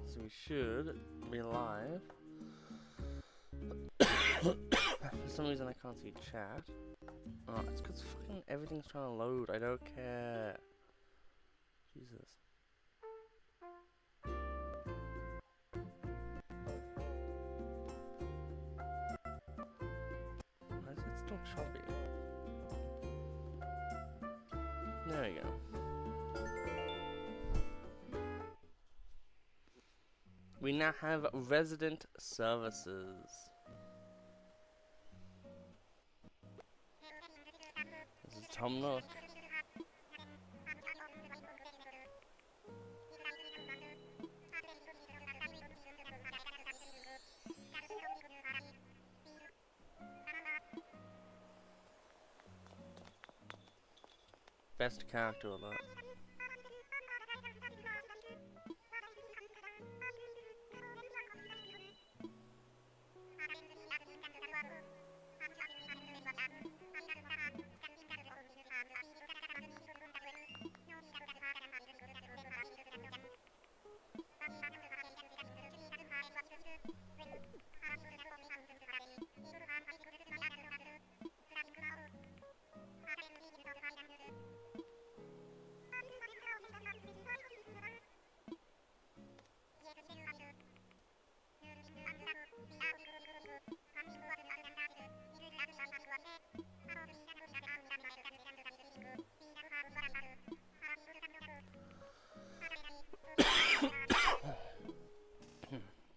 So we should be live. For some reason I can't see chat. Oh, it's because fucking everything's trying to load. I don't care. Jesus. Why is it still choppy? There we go. We now have resident services. This is Tom Nook. Best character alert.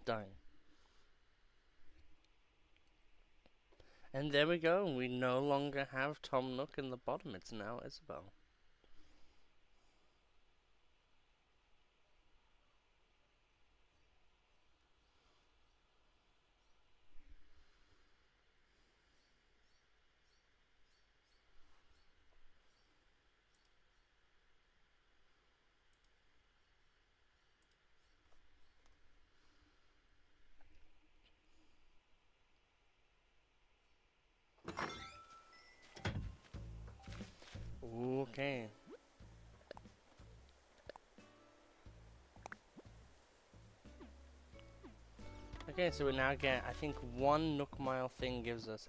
Dying. And there we go. We no longer have Tom Nook in the bottom. It's now Isabelle. Okay. Okay, so we now get, I think, one Nook Mile thing gives us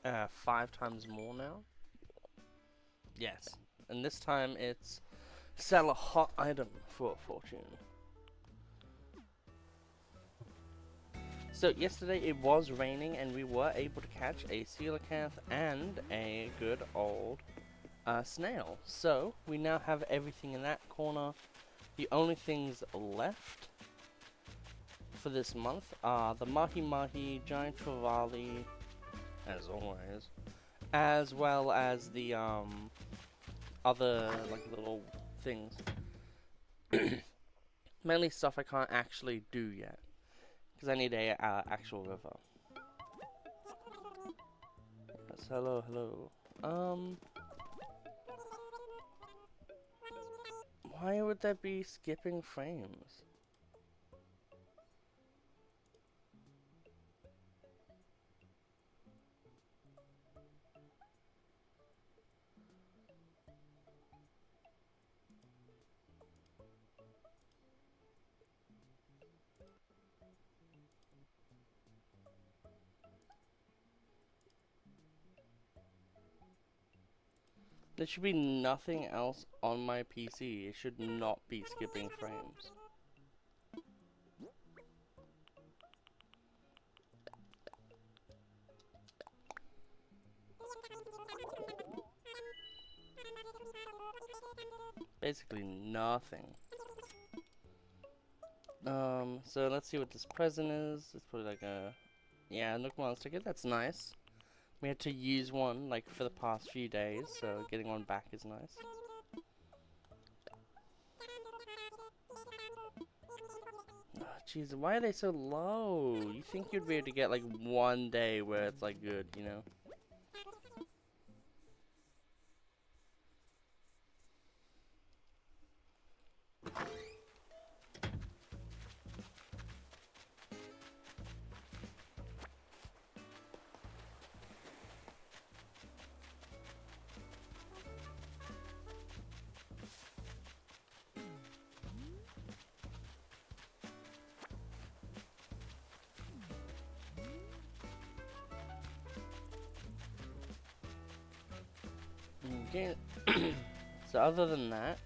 5 times more now. Yes. And this time it's sell a hot item for a fortune. So yesterday it was raining and we were able to catch a coelacanth and a good old snail. So we now have everything in that corner. The only things left for this month are the Mahi Mahi, Giant Trevally, as always, as well as the other like little things. Mainly stuff I can't actually do yet, because I need a actual river. Yes, hello, hello. Why would that be skipping frames? There should be nothing else on my PC. It should not be skipping frames. Basically nothing. So let's see what this present is. It's probably like a, yeah, Nook Monster ticket. That's nice. We had to use one like for the past few days, so getting one back is nice. Oh, jeez, why are they so low? You think you'd be able to get like one day where it's like good, you know? Okay. So other than that,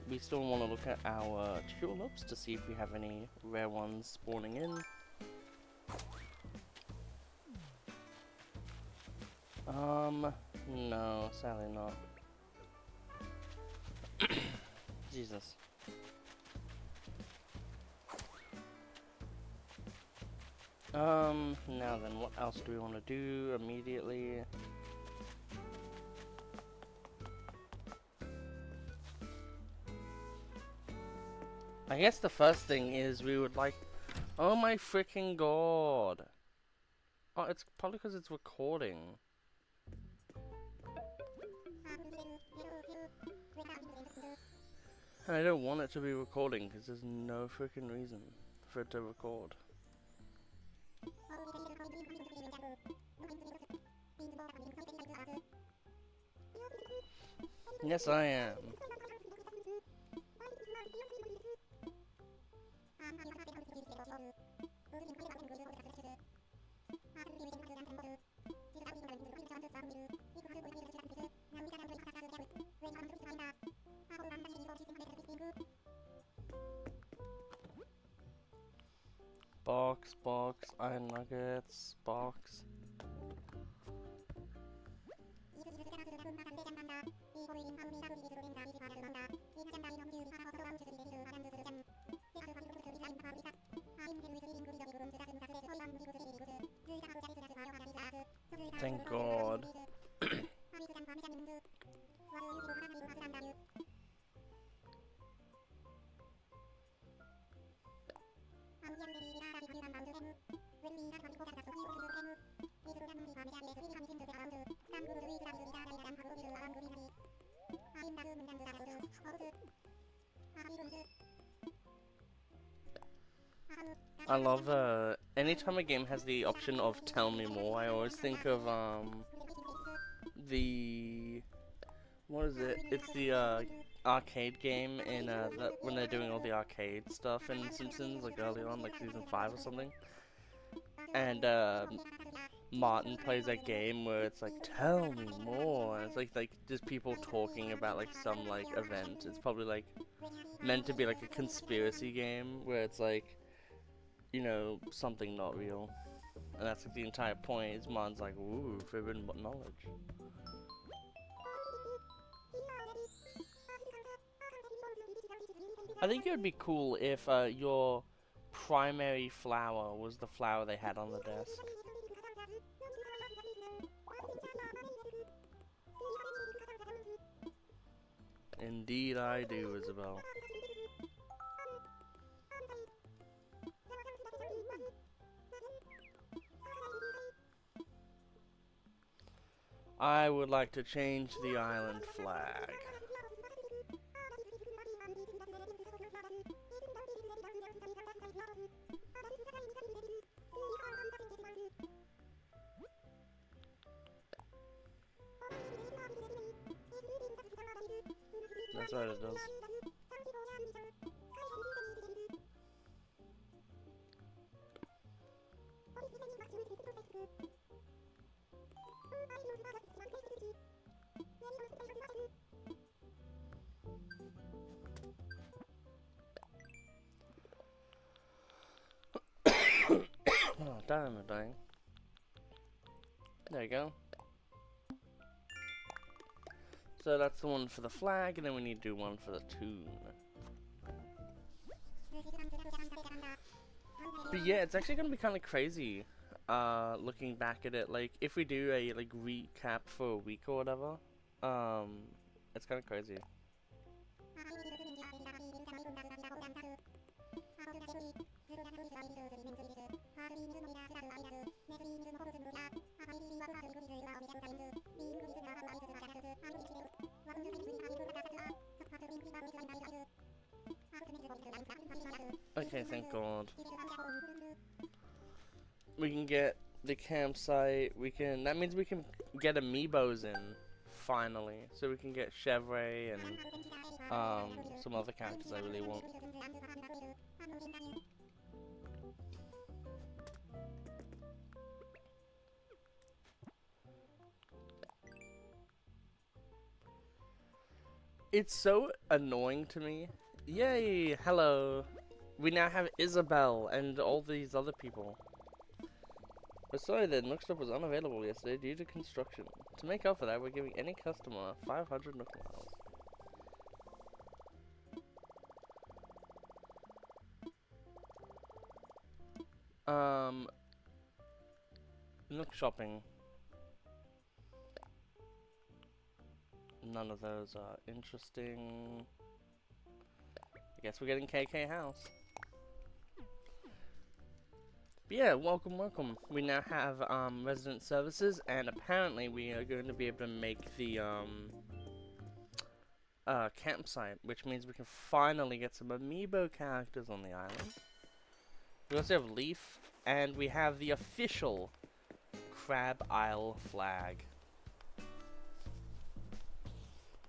we still want to look at our tulips to see if we have any rare ones spawning in. No, sadly not. Jesus. Now then, what else do we want to do immediately? I guess the first thing is we would like... Oh my freaking god! Oh, it's probably because it's recording. And I don't want it to be recording because there's no freaking reason for it to record. Yes, I am. Box, iron nuggets, box. Thank God. I love, anytime a game has the option of tell me more, I always think of, what is it? It's the, arcade game in, when they're doing all the arcade stuff in Simpsons, like early on, like season 5 or something. And, Martin plays that game where it's like, tell me more, and it's like just people talking about, like, some, like, event. It's probably, like, meant to be, like, a conspiracy game, where it's like, you know, something not real. And that's like the entire point, is Martin's like, ooh, forbidden knowledge. I think it would be cool if your primary flower was the flower they had on the desk. Indeed I do, Isabel. I would like to change the island flag. That's what it does. Oh, damn it, dang. There you go. So that's the one for the flag, and then we need to do one for the tune. But yeah, it's actually gonna be kind of crazy, looking back at it. Like, if we do a, like, recap for a week or whatever, it's kind of crazy. Okay, thank God. We can get the campsite, that means we can get amiibos in, finally. So we can get Chevrolet and, some other characters I really want. It's so annoying to me. Yay, hello. We now have Isabel and all these other people. We're sorry that Nookstop was unavailable yesterday due to construction. To make up for that, we're giving any customer 500 Nook miles. Nook shopping. None of those are interesting. I guess we're getting KK House. But yeah, welcome, welcome. We now have resident services, and apparently we are going to be able to make the campsite, which means we can finally get some amiibo characters on the island. We also have Leaf, and we have the official Crab Isle flag.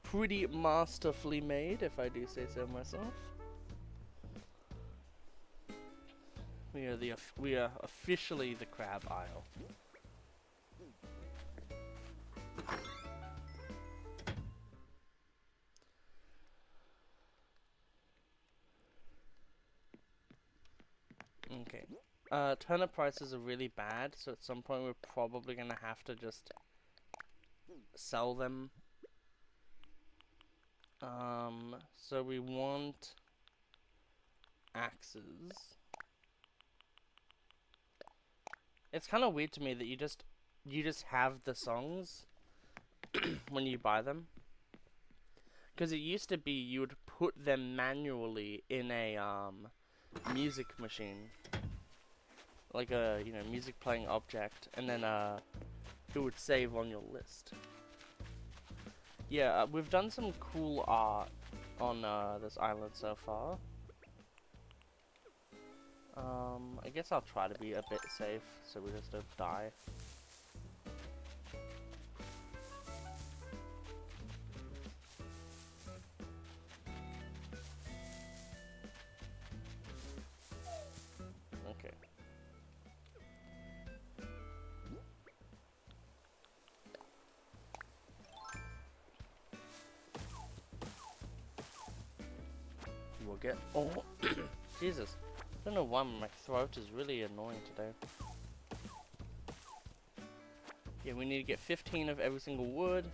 Pretty masterfully made, if I do say so myself. We are officially the Crab Isle. Okay. Turnip prices are really bad, so at some point we're probably gonna have to just sell them. So we want axes. It's kind of weird to me that you just have the songs when you buy them. Because it used to be you would put them manually in a music machine, like a music playing object, and then it would save on your list. Yeah, we've done some cool art on this island so far. I guess I'll try to be a bit safe so we just don't die. Okay. We'll get. Oh, Jesus. I don't know why my throat is really annoying today. Yeah, we need to get 15 of every single wood,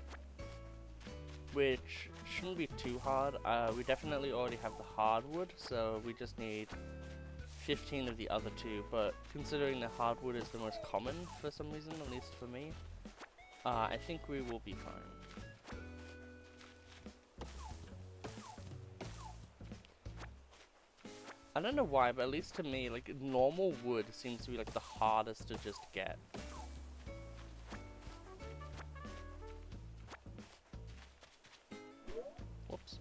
which shouldn't be too hard. We definitely already have the hardwood, so we just need 15 of the other two, but considering the hardwood is the most common for some reason, at least for me, I think we will be fine. I don't know why, but at least to me, like, normal wood seems to be, like, the hardest to just get. Whoops.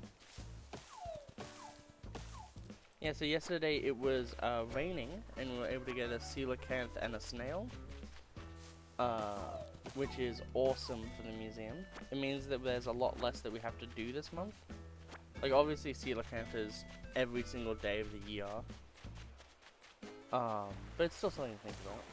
Yeah, so yesterday it was raining, and we were able to get a coelacanth and a snail, which is awesome for the museum. It means that there's a lot less that we have to do this month. Like, obviously coelacanth is every single day of the year, but it's still something to think about.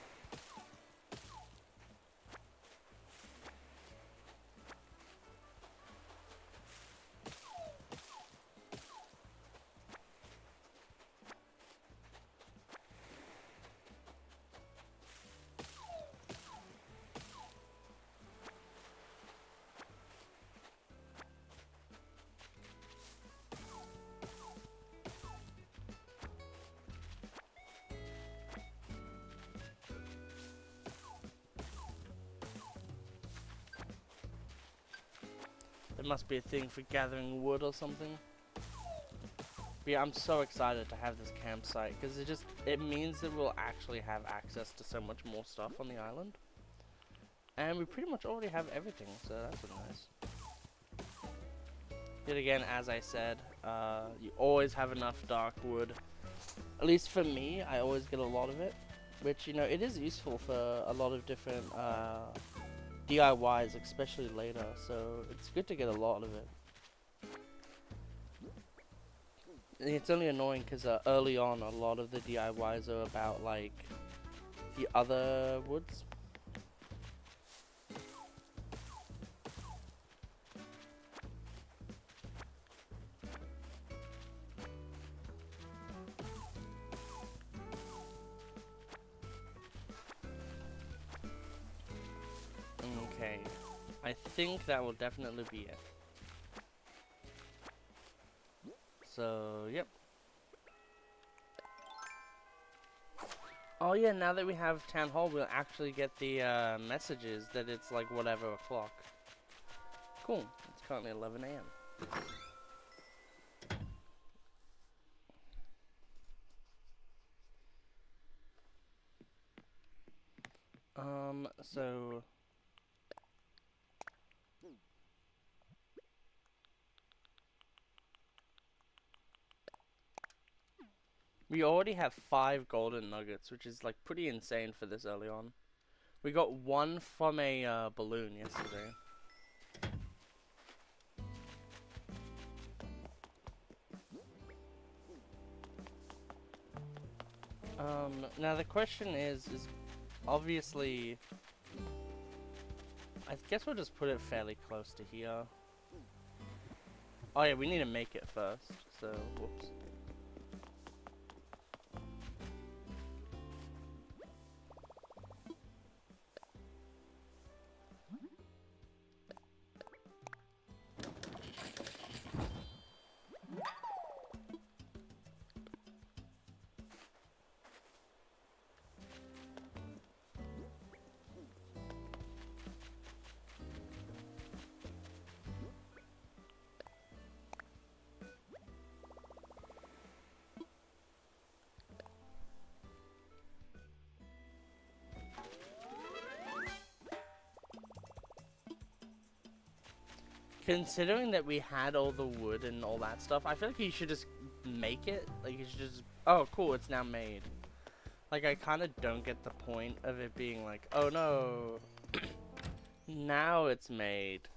There must be a thing for gathering wood or something. But yeah, I'm so excited to have this campsite because it means that we'll actually have access to so much more stuff on the island. And we pretty much already have everything, so that's really nice. Yet again, as I said, you always have enough dark wood. At least for me, I always get a lot of it, which, it is useful for a lot of different DIYs, especially later, so it's good to get a lot of it. It's only annoying because early on a lot of the DIYs are about like the other woods. I think that will definitely be it. So, yep. Oh yeah, now that we have Town Hall, we'll actually get the messages that it's like whatever o'clock. Cool. It's currently 11 a.m. So... we already have 5 golden nuggets, which is like pretty insane for this early on. We got 1 from a balloon yesterday. Now the question is obviously, I guess we'll just put it fairly close to here. Oh yeah, we need to make it first, so whoops. Considering that we had all the wood and all that stuff, I feel like you should just make it. Like, you should just... oh, cool, it's now made. Like, I kind of don't get the point of it being like, oh no, now it's made.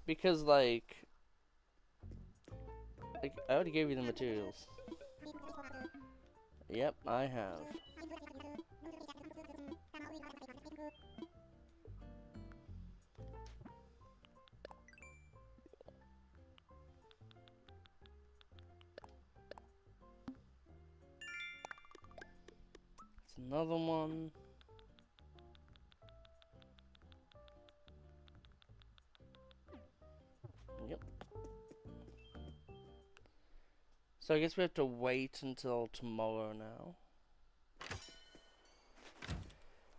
Because, like, I already gave you the materials. Yep, I have. Another one. Yep. So I guess we have to wait until tomorrow now.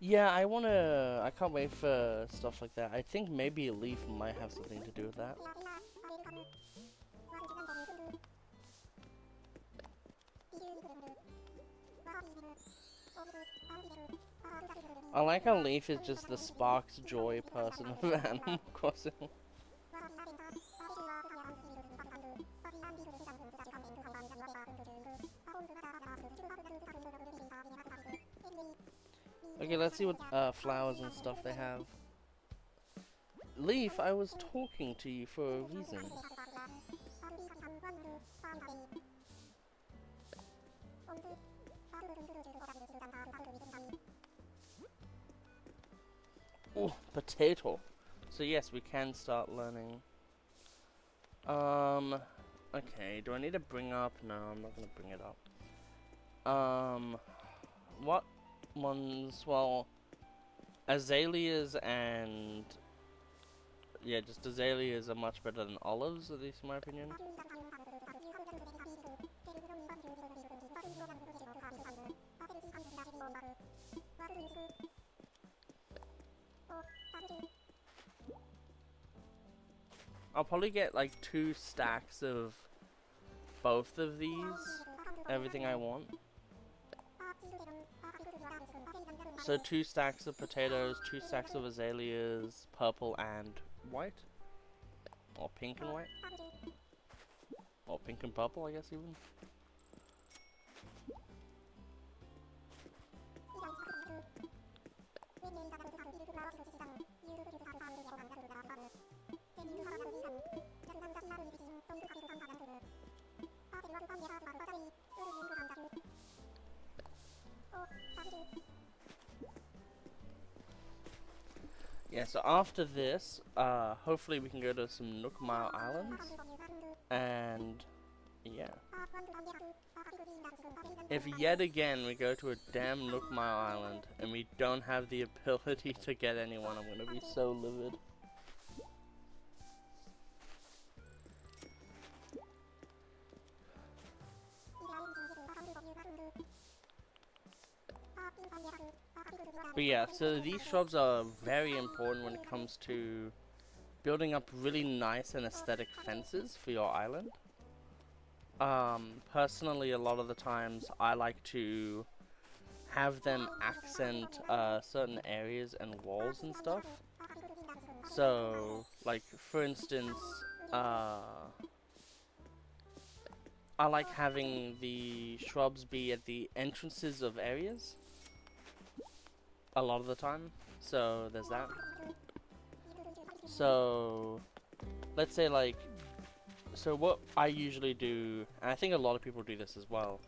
Yeah, I can't wait for stuff like that. I think maybe a leaf might have something to do with that. I like how Leaf is just the Sparks Joy person of Animal Crossing. Okay, let's see what flowers and stuff they have. Leaf, I was talking to you for a reason. Oh, potato. So yes, we can start learning. Okay, do I need to bring up? No, I'm not gonna bring it up. What ones? Well, azaleas and... yeah, just azaleas are much better than olives, at least in my opinion. I'll probably get like 2 stacks of both of these, everything I want. So 2 stacks of potatoes, 2 stacks of azaleas, purple and white. Or pink and white. Or pink and purple, I guess even. Yeah, so after this, hopefully we can go to some Nook Mile Islands, and yeah. If yet again we go to a damn Nook Mile Island and we don't have the ability to get anyone, I'm gonna be so livid. But yeah, so these shrubs are very important when it comes to building up really nice and aesthetic fences for your island. Personally, a lot of the times I like to have them accent certain areas and walls and stuff. So, like, for instance, I like having the shrubs be at the entrances of areas a lot of the time. So, there's that. So, let's say, like, so what I usually do, and I think a lot of people do this as well,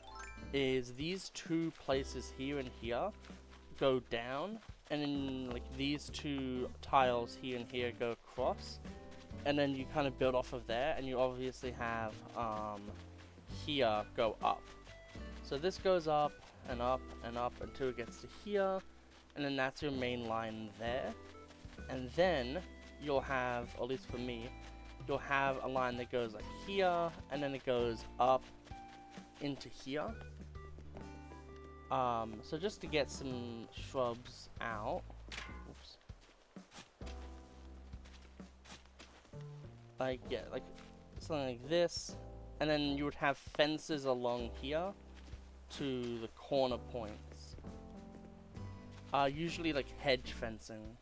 is these two places here and here go down, and then like these two tiles here and here go across, and then you kind of build off of there, and you obviously have here go up. So this goes up and up and up until it gets to here, and then that's your main line there, and then you'll have, at least for me, you'll have a line that goes like here, and then it goes up into here. So just to get some shrubs out, oops. Like, yeah, like something like this, and then you would have fences along here to the corner points. Usually like hedge fencing.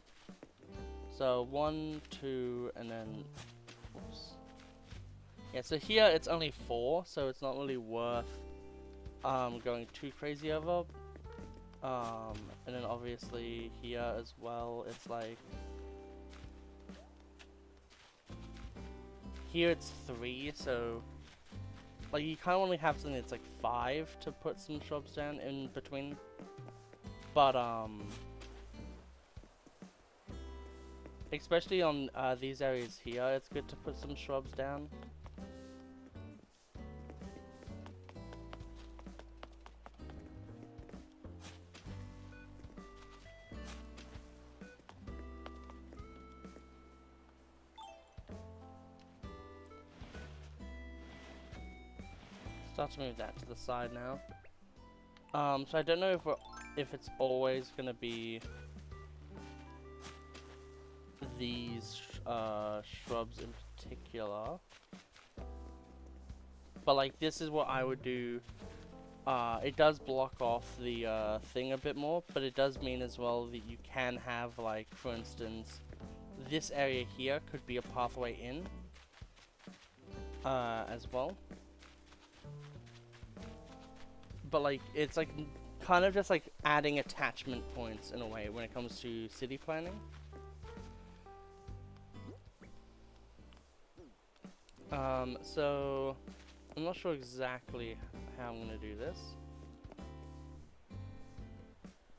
So 1, 2, and then, oops. Yeah, so here it's only 4, so it's not really worth going too crazy over. And then obviously here as well, it's like, here it's 3, so like you kind of only have something that's like 5 to put some shrubs down in between. But especially on these areas here, it's good to put some shrubs down. Start to move that to the side now. So I don't know if it's always gonna be these shrubs in particular, but like this is what I would do. It does block off the thing a bit more, but it does mean as well that you can have, like, for instance, this area here could be a pathway in as well. But like it's like kind of just like adding attachment points in a way when it comes to city planning. So I'm not sure exactly how I'm gonna do this,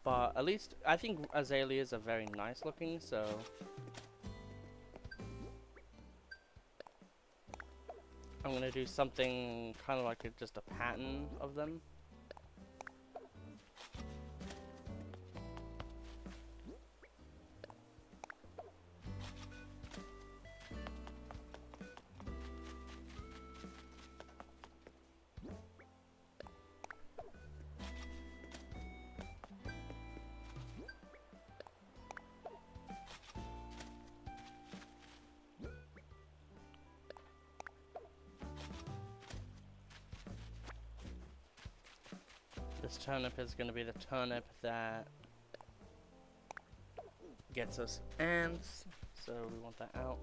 but at least I think azaleas are very nice looking, so I'm gonna do something kind of like just a pattern of them. This turnip is going to be the turnip that gets us ants, so we want that out.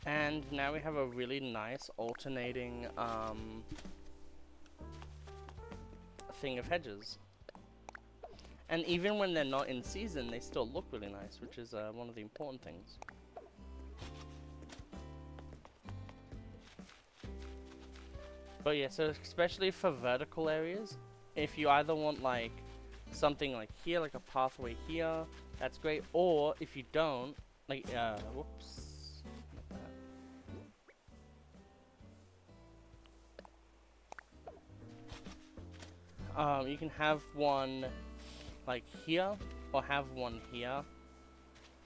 And now we have a really nice alternating thing of hedges. And even when they're not in season, they still look really nice, which is one of the important things. But yeah, so especially for vertical areas, if you either want like something like here, like a pathway here, that's great. Or if you don't, like, whoops. You can have one like here, or have one here,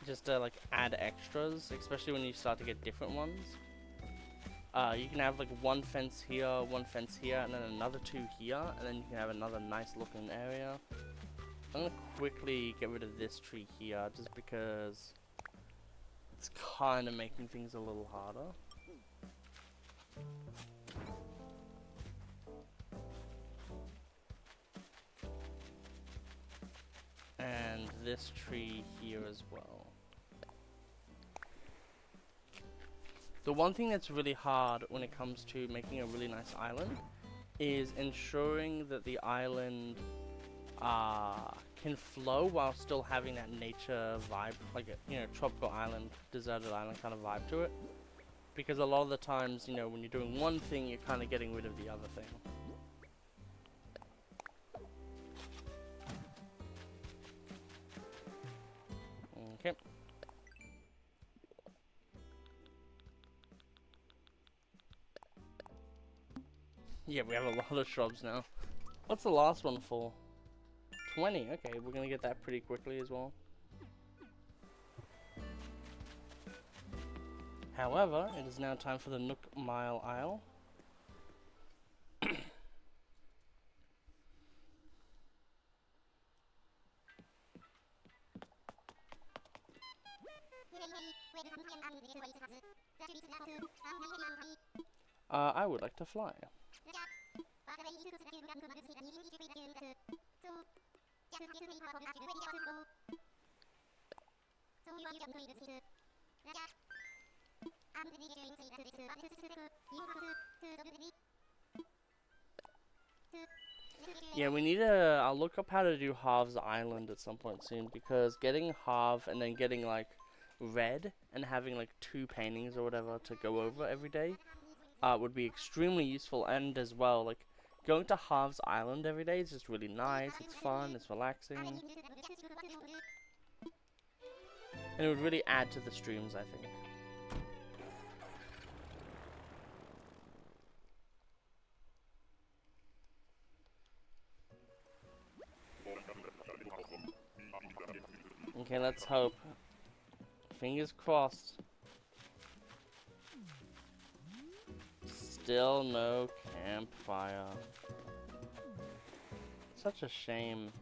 just to like add extras, especially when you start to get different ones. You can have like one fence here, and then another two here, and then you can have another nice looking area. I'm gonna quickly get rid of this tree here, just because it's kind of making things a little harder. And this tree here as well. The one thing that's really hard when it comes to making a really nice island is ensuring that the island can flow while still having that nature vibe, like a, you know, tropical island, deserted island kind of vibe to it. Because a lot of the times, you know, when you're doing one thing, you're kind of getting rid of the other thing. Okay. Yeah, we have a lot of shrubs now. What's the last one for? 20. Okay, we're gonna get that pretty quickly as well. However, it is now time for the Nook Mile Isle. I would like to fly. Yeah, we need to, I'll look up how to do Halves Island at some point soon, because getting Halve and then getting like red and having like 2 paintings or whatever to go over every day would be extremely useful. And as well, like going to Halves Island every day is just really nice, it's fun, it's relaxing, and it would really add to the streams, I think. Okay, let's hope. Fingers crossed. Still no campfire. Such a shame.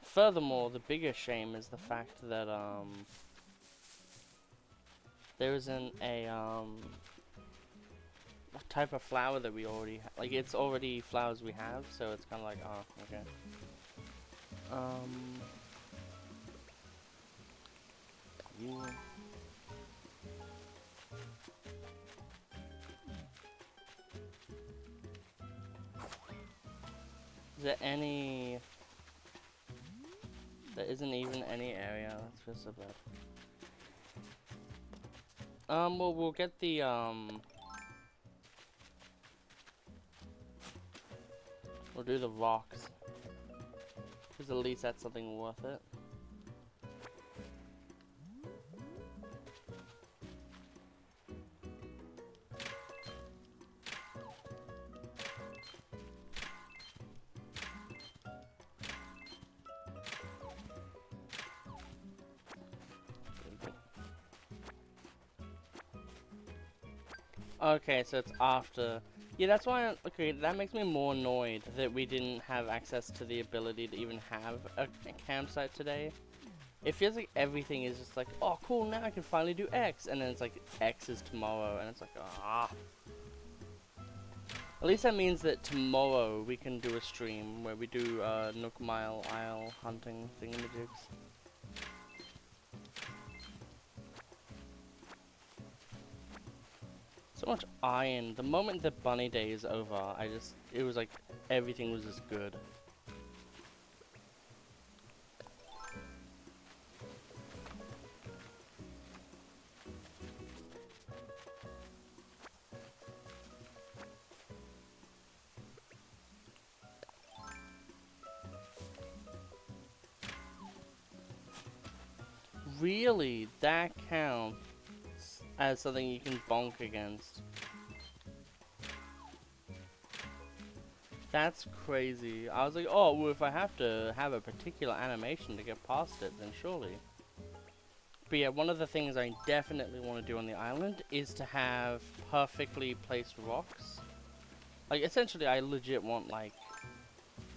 Furthermore, the bigger shame is the fact that there isn't a type of flower that we already have. Like, it's already flowers we have, so it's kind of like, oh, okay. You. Is there any? There isn't even any area. That's just so bad. Well, we'll get the we'll do the rocks, because at least that's something worth it. Okay, so it's after. Yeah, that's why. Okay, that makes me more annoyed that we didn't have access to the ability to even have a campsite today. It feels like everything is just like, oh cool, now I can finally do X, and then it's like X is tomorrow, and it's like, ah. At least that means that tomorrow we can do a stream where we do Nook Mile Isle hunting thingamajigs. So much iron. The moment the bunny day is over, it was like everything was just good. really, that counts as something you can bonk against. That's crazy. I was like, oh, well, if I have to have a particular animation to get past it, then surely. But yeah, one of the things I definitely want to do on the island is to have perfectly placed rocks. Like, essentially, I legit want, like,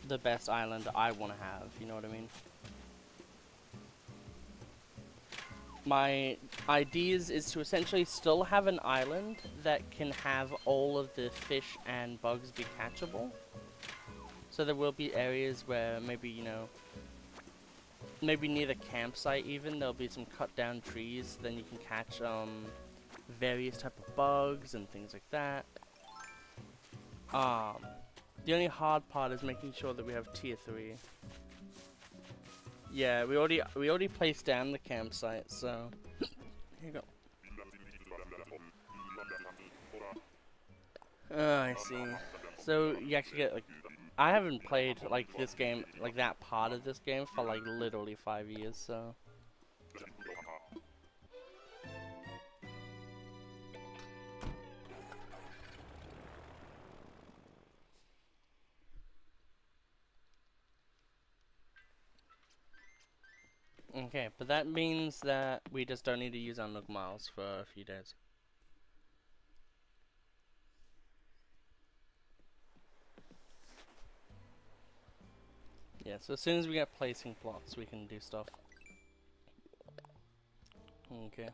the best island I want to have, you know what I mean? My ideas is to essentially still have an island that can have all of the fish and bugs be catchable. So there will be areas where maybe, you know, maybe near the campsite even, there'll be some cut down trees, then you can catch various type of bugs and things like that. The only hard part is making sure that we have tier 3. Yeah, we already placed down the campsite, so here you go. I see. So you actually get like, I haven't played like this game, like that part of this game for like literally 5 years, so. Okay, but that means that we just don't need to use our Nook Miles for a few days. Yeah, so as soon as we get placing plots, we can do stuff. Okay.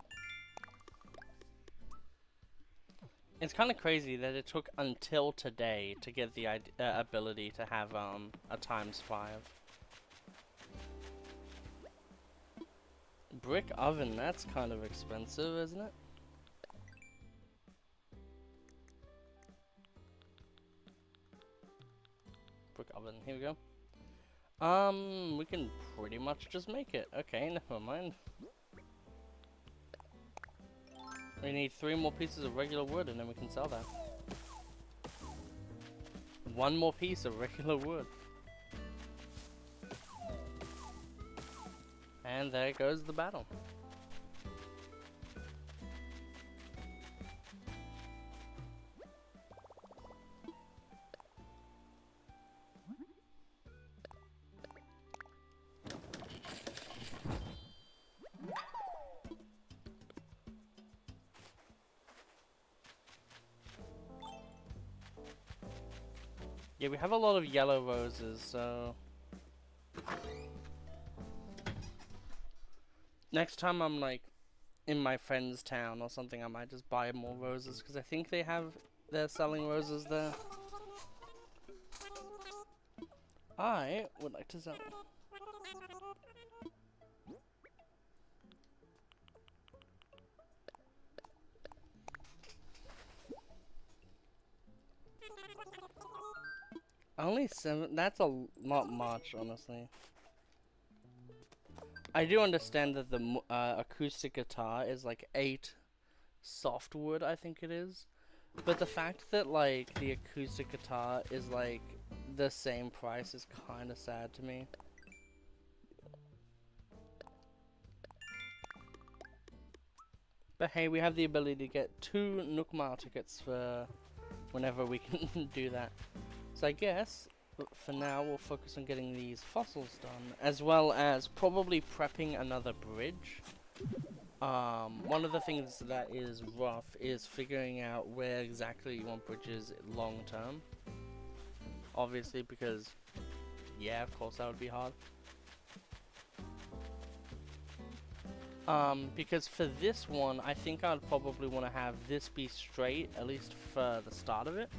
It's kind of crazy that it took until today to get the ability to have a ×5. Brick oven, that's kind of expensive, isn't it? Brick oven, here we go. We can pretty much just make it. Okay, never mind. We need 3 more pieces of regular wood and then we can sell that. 1 more piece of regular wood. And there goes the battle. Yeah, we have a lot of yellow roses, so... Next time I'm like in my friend's town or something, I might just buy more roses because I think they're selling roses there. I would like to sell. Only 7, that's not much, honestly. I do understand that the acoustic guitar is like 8 softwood, I think it is. But the fact that like the acoustic guitar is like the same price is kind of sad to me. But hey, we have the ability to get 2 Nook Mile tickets for whenever we can do that. So I guess, for now, we'll focus on getting these fossils done, as well as probably prepping another bridge. One of the things that is rough is figuring out where exactly you want bridges long term. Obviously, because, yeah, of course that would be hard. Because for this one, I think I'd probably want to have this be straight, at least for the start of it.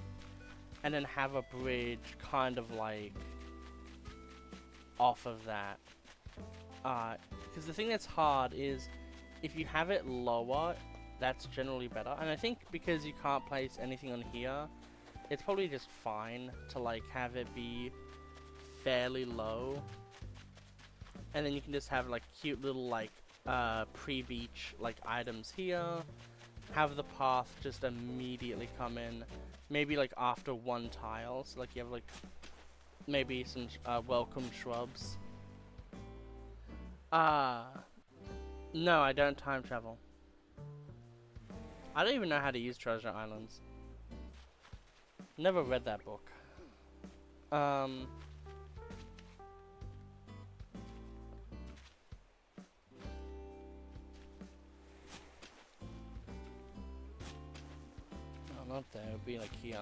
And then have a bridge kind of like off of that. Because the thing that's hard is if you have it lower, that's generally better. And I think because you can't place anything on here, it's probably just fine to like have it be fairly low. And then you can just have like cute little like pre-beach like items here. Have the path just immediately come in. Maybe like after 1 tile, so like you have like maybe some welcome shrubs. No, I don't time travel. I don't even know how to use Treasure Islands. Never read that book. No, not there. It would be like here.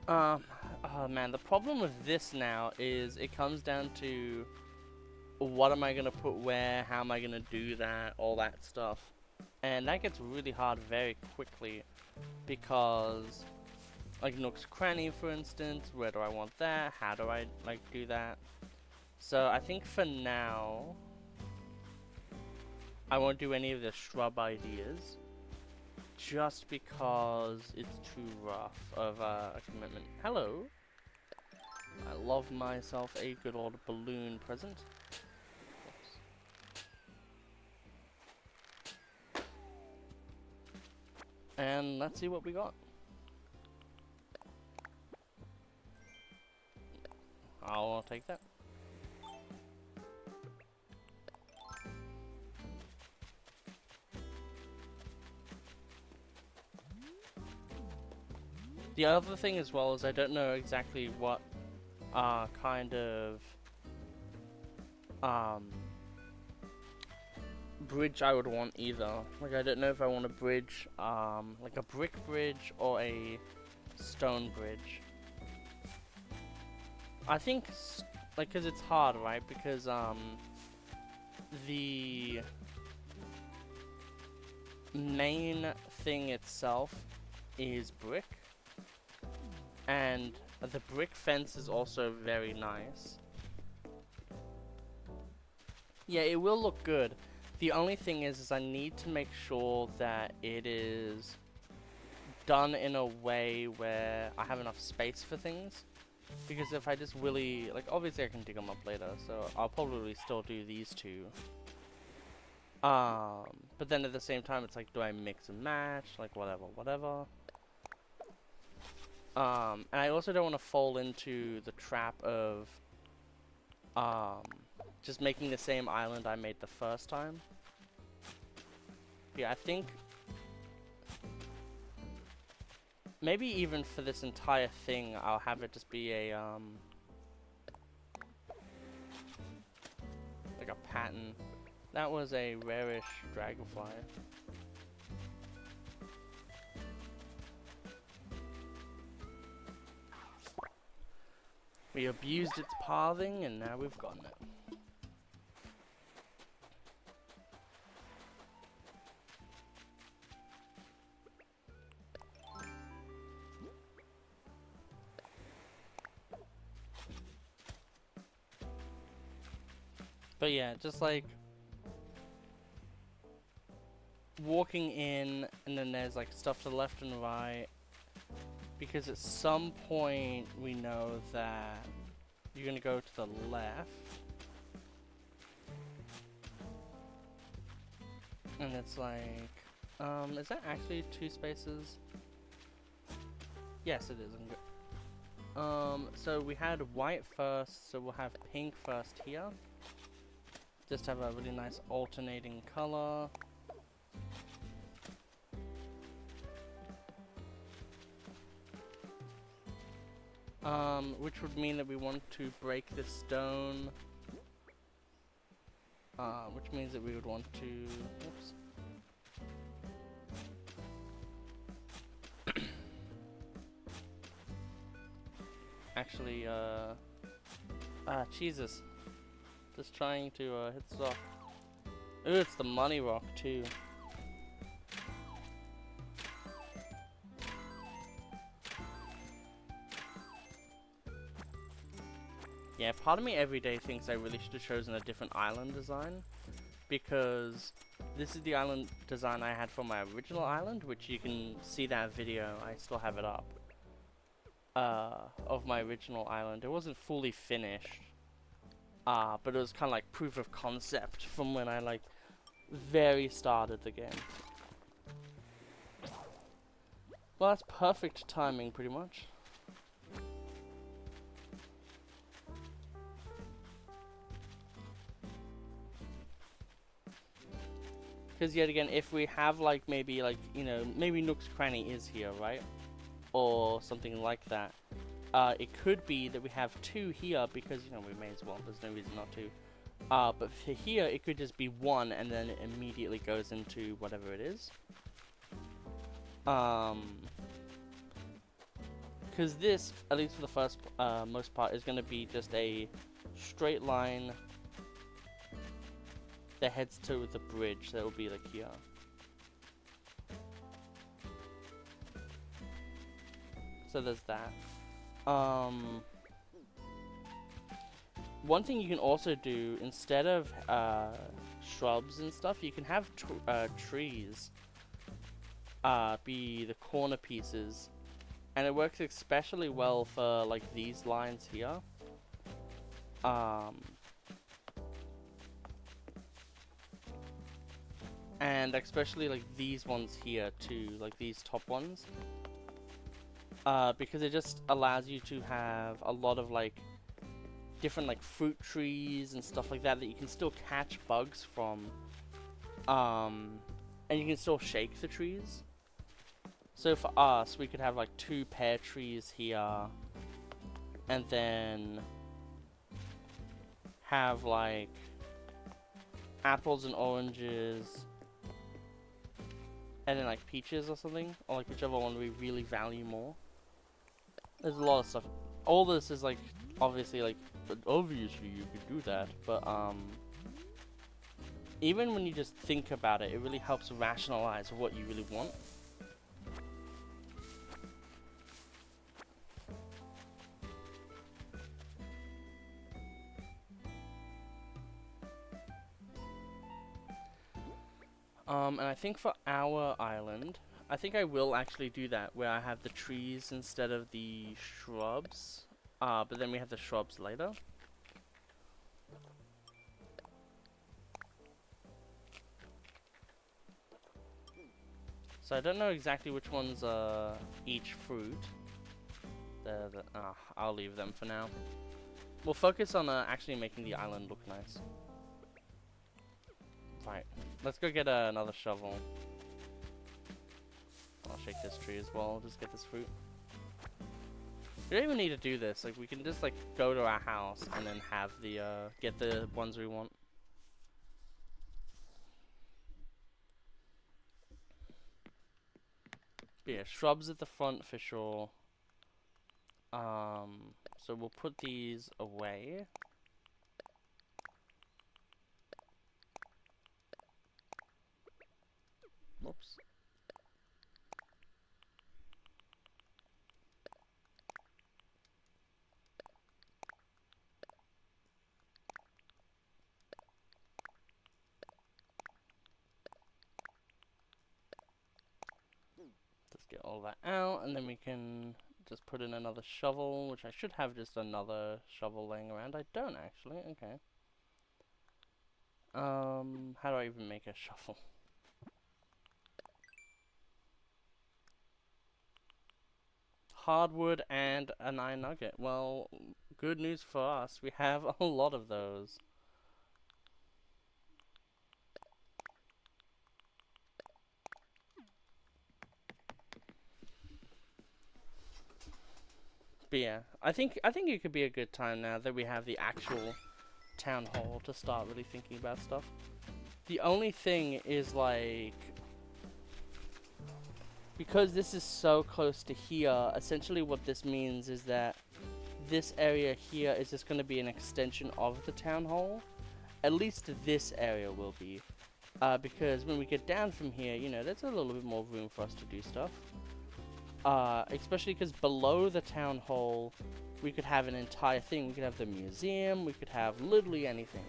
Oh man, the problem with this now is it comes down to what am I gonna put where, how am I gonna do that, all that stuff. And that gets really hard very quickly because, like Nook's Cranny for instance, where do I want that, how do I like do that. So I think for now, I won't do any of the shrub ideas. Just because it's too rough of a commitment. Hello. I love myself a good old balloon present. Oops. And let's see what we got. I'll take that. The other thing as well is I don't know exactly what kind of bridge I would want either. Like I don't know if I want a bridge, like a brick bridge or a stone bridge. I think, like, cause it's hard, right? Because the main thing itself is brick. And the brick fence is also very nice. Yeah, it will look good. The only thing is I need to make sure that it is done in a way where I have enough space for things. Because if I just like obviously I can dig them up later, so I'll probably still do these two. But then at the same time it's like, do I mix and match? Like whatever. And I also don't want to fall into the trap of just making the same island I made the first time. Yeah, I think maybe even for this entire thing I'll have it just be a like a pattern. That was a rarish dragonfly. We abused its pathing, and now we've gotten it. But yeah, just like walking in, and then there's like stuff to the left and right. Because at some point we know that you're gonna go to the left. And it's like, is that actually 2 spaces? Yes, it is. So we had white first, so we'll have pink first here. Just have a really nice alternating color. Which would mean that we want to break this stone. Which means that we would want to, oops. Actually, Jesus. Just trying to, hit this off. Ooh, it's the money rock, too. Yeah, part of me every day thinks I really should have chosen a different island design, because this is the island design I had for my original island, which you can see that video, I still have it up, of my original island. It wasn't fully finished, but it was kind of like proof of concept from when I like very started the game. Well, that's perfect timing pretty much. Because yet again, if we have like maybe like, you know, maybe Nook's Cranny is here, right? Or something like that. It could be that we have 2 here because, you know, we may as well. There's no reason not to. But for here, it could just be 1 and then it immediately goes into whatever it is. Because this, at least for the first, most part, is going to be just a straight line that heads to the bridge. That will be like here. So there's that. One thing you can also do, instead of shrubs and stuff, you can have trees be the corner pieces. And it works especially well for like these lines here. And especially like these ones here too, like these top ones. Because it just allows you to have a lot of like different like fruit trees and stuff like that that you can still catch bugs from. And you can still shake the trees. So for us, we could have like 2 pear trees here, and then have like apples and oranges, and then like peaches or something, or like whichever one we really value more. There's a lot of stuff. All this is like, obviously like, obviously you could do that, but even when you just think about it, it really helps rationalize what you really want. And I think for our island, I think I will actually do that, where I have the trees instead of the shrubs. But then we have the shrubs later. So I don't know exactly which ones are each fruit. I'll leave them for now. We'll focus on actually making the island look nice. Right, let's go get another shovel. I'll shake this tree as well, just get this fruit. We don't even need to do this, like we can just like go to our house and then have the, get the ones we want. But yeah, shrubs at the front for sure. So we'll put these away. Whoops. Let's get all that out, and then we can just put in another shovel, which I should have just another shovel laying around. I don't actually. Okay. How do I even make a shovel? Hardwood and an iron nugget. Well, good news for us. We have a lot of those. But yeah, I think it could be a good time now that we have the actual town hall to start really thinking about stuff. The only thing is like, because this is so close to here, essentially what this means is that this area here is just going to be an extension of the town hall. At least this area will be. Because when we get down from here, you know, there's a little bit more room for us to do stuff. Especially because below the town hall, we could have an entire thing. We could have the museum, we could have literally anything.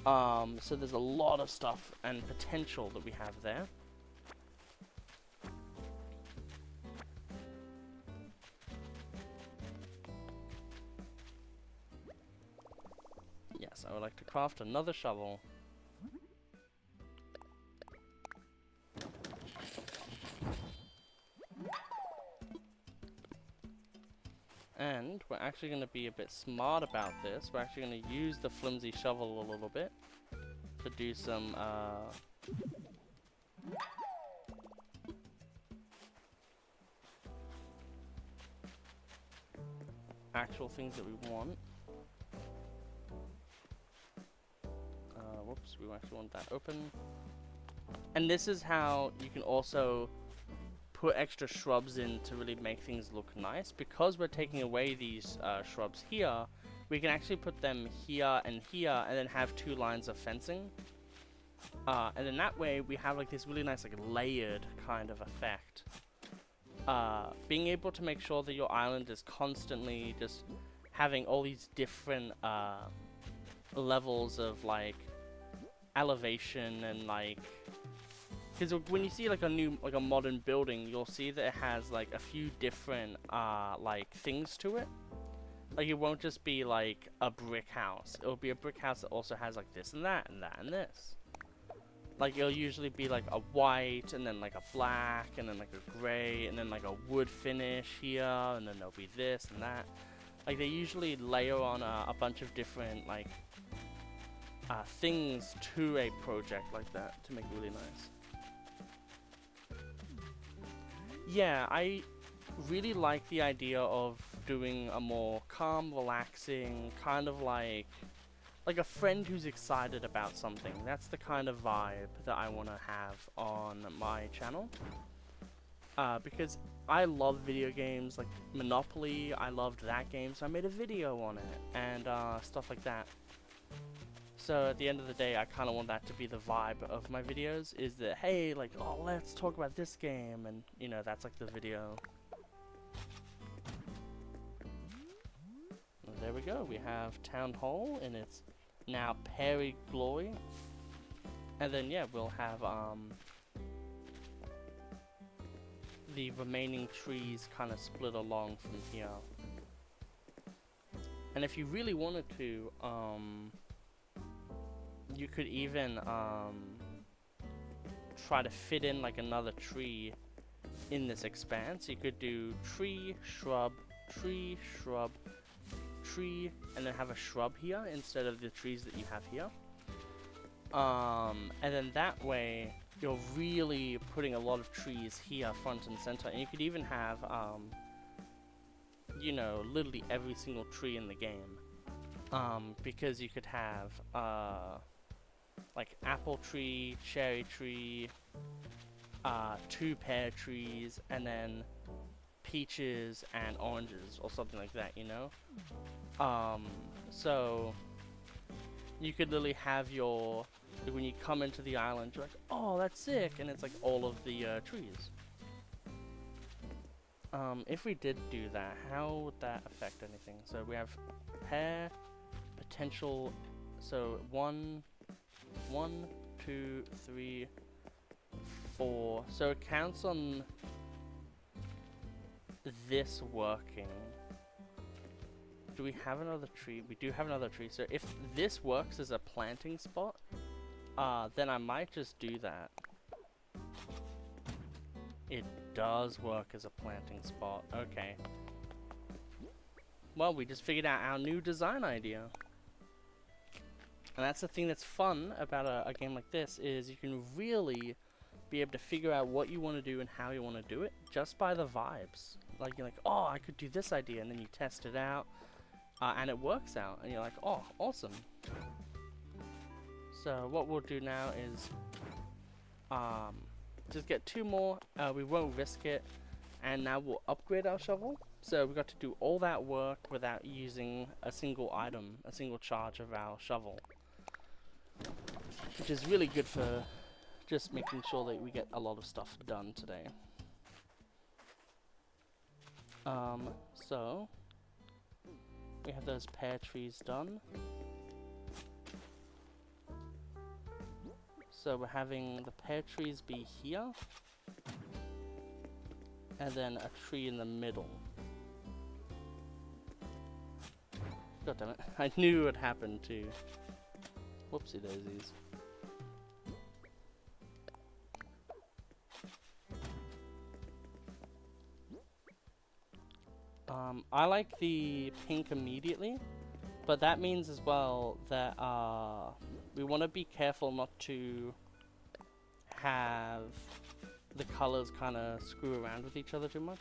So there's a lot of stuff and potential that we have there. Yes, I would like to craft another shovel. And we're actually going to be a bit smart about this. We're actually going to use the flimsy shovel a little bit to do some actual things that we want. Whoops, we actually want that open. And this is how you can also put extra shrubs in to really make things look nice. Because we're taking away these shrubs here, we can actually put them here, and then have 2 lines of fencing. And then that way we have like this really nice like layered kind of effect. Being able to make sure that your island is constantly just having all these different levels of like elevation and like, because when you see like a modern building, you'll see that it has like a few different like things to it. Like it won't just be like a brick house. It'll be a brick house that also has like this and that and that and this. Like it'll usually be like a white and then like a black and then like a gray and then like a wood finish here, and then there'll be this and that. Like they usually layer on a bunch of different like things to a project like that to make it really nice. Yeah, I really like the idea of doing a more calm, relaxing, kind of like a friend who's excited about something. That's the kind of vibe that I want to have on my channel. Because I love video games, like Monopoly, I loved that game, so I made a video on it, and stuff like that. So at the end of the day, I kind of want that to be the vibe of my videos, is that, hey, like, oh, let's talk about this game, and, you know, that's like the video. And there we go, we have Town Hall, and it's now Perry Glory. And then, yeah, we'll have, the remaining trees kind of split along from here. And if you really wanted to, you could even try to fit in like another tree in this expanse. You could do tree, shrub, tree, shrub, tree, and then have a shrub here instead of the trees that you have here. And then that way you're really putting a lot of trees here front and center, and you could even have you know, literally every single tree in the game, because you could have like apple tree, cherry tree, 2 pear trees, and then peaches and oranges or something like that, you know. So you could literally have your, when you come into the island, you're like, oh, that's sick, and it's like all of the trees. If we did do that, how would that affect anything? So we have pear, potential, so 1, 2, 3, 4. So it counts on this working. Do we have another tree? We do have another tree. So if this works as a planting spot, then I might just do that. It does work as a planting spot. Okay. Well, we just figured out our new design idea. And that's the thing that's fun about a game like this, is you can really be able to figure out what you want to do and how you want to do it just by the vibes. Like, you're like, oh, I could do this idea, and then you test it out, and it works out, and you're like, oh, awesome. So what we'll do now is just get 2 more, we won't risk it, and now we'll upgrade our shovel. So we got to do all that work without using a single item, a single charge of our shovel, which is really good for just making sure that we get a lot of stuff done today. So we have those pear trees done. So we're having the pear trees be here, and then a tree in the middle. God damn it, I knew it would happen too. Whoopsie daisies. I like the pink immediately, but that means as well that we want to be careful not to have the colors kind of screw around with each other too much.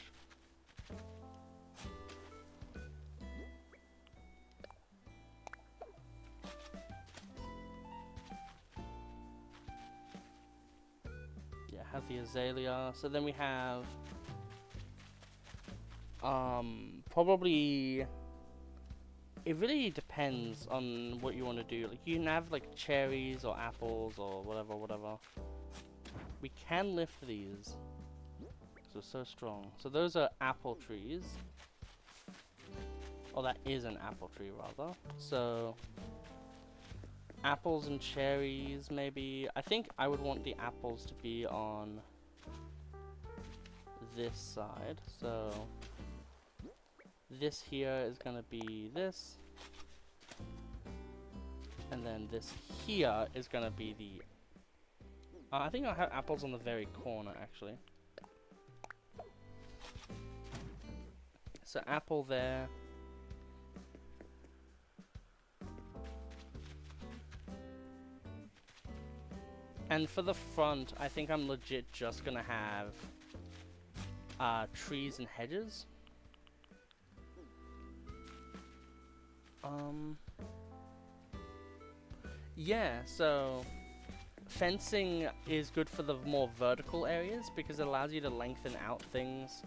Yeah, have the azalea. So then we have probably, it really depends on what you want to do. Like, you can have like cherries or apples or whatever. We can lift these, because they're so strong. So those are apple trees. Oh, that is an apple tree rather. So apples and cherries maybe. I think I would want the apples to be on this side. So this here is gonna be this, and then this here is gonna be the I think I'll have apples on the very corner actually. So apple there. And for the front, I think I'm legit just gonna have trees and hedges. Yeah, so fencing is good for the more vertical areas because it allows you to lengthen out things.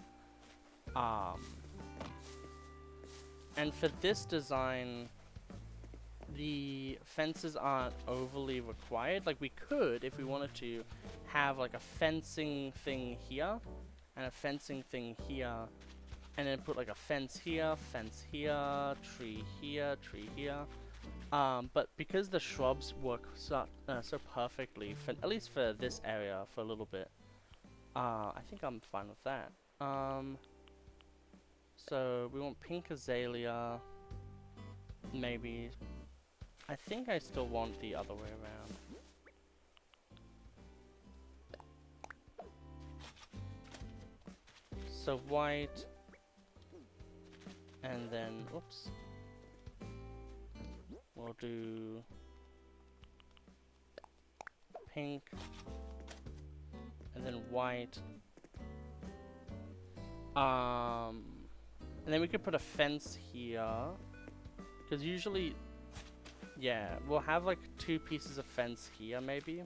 And for this design, the fences aren't overly required. Like, we could, if we wanted to, have like a fencing thing here and a fencing thing here, and then put like a fence here, tree here, tree here. But because the shrubs work so perfectly, for, at least for this area for a little bit, I think I'm fine with that. So we want pink azalea, maybe. I think I still want the other way around. So white, and then, oops, we'll do pink, and then white. And then we could put a fence here, because usually, yeah, we'll have like 2 pieces of fence here, maybe.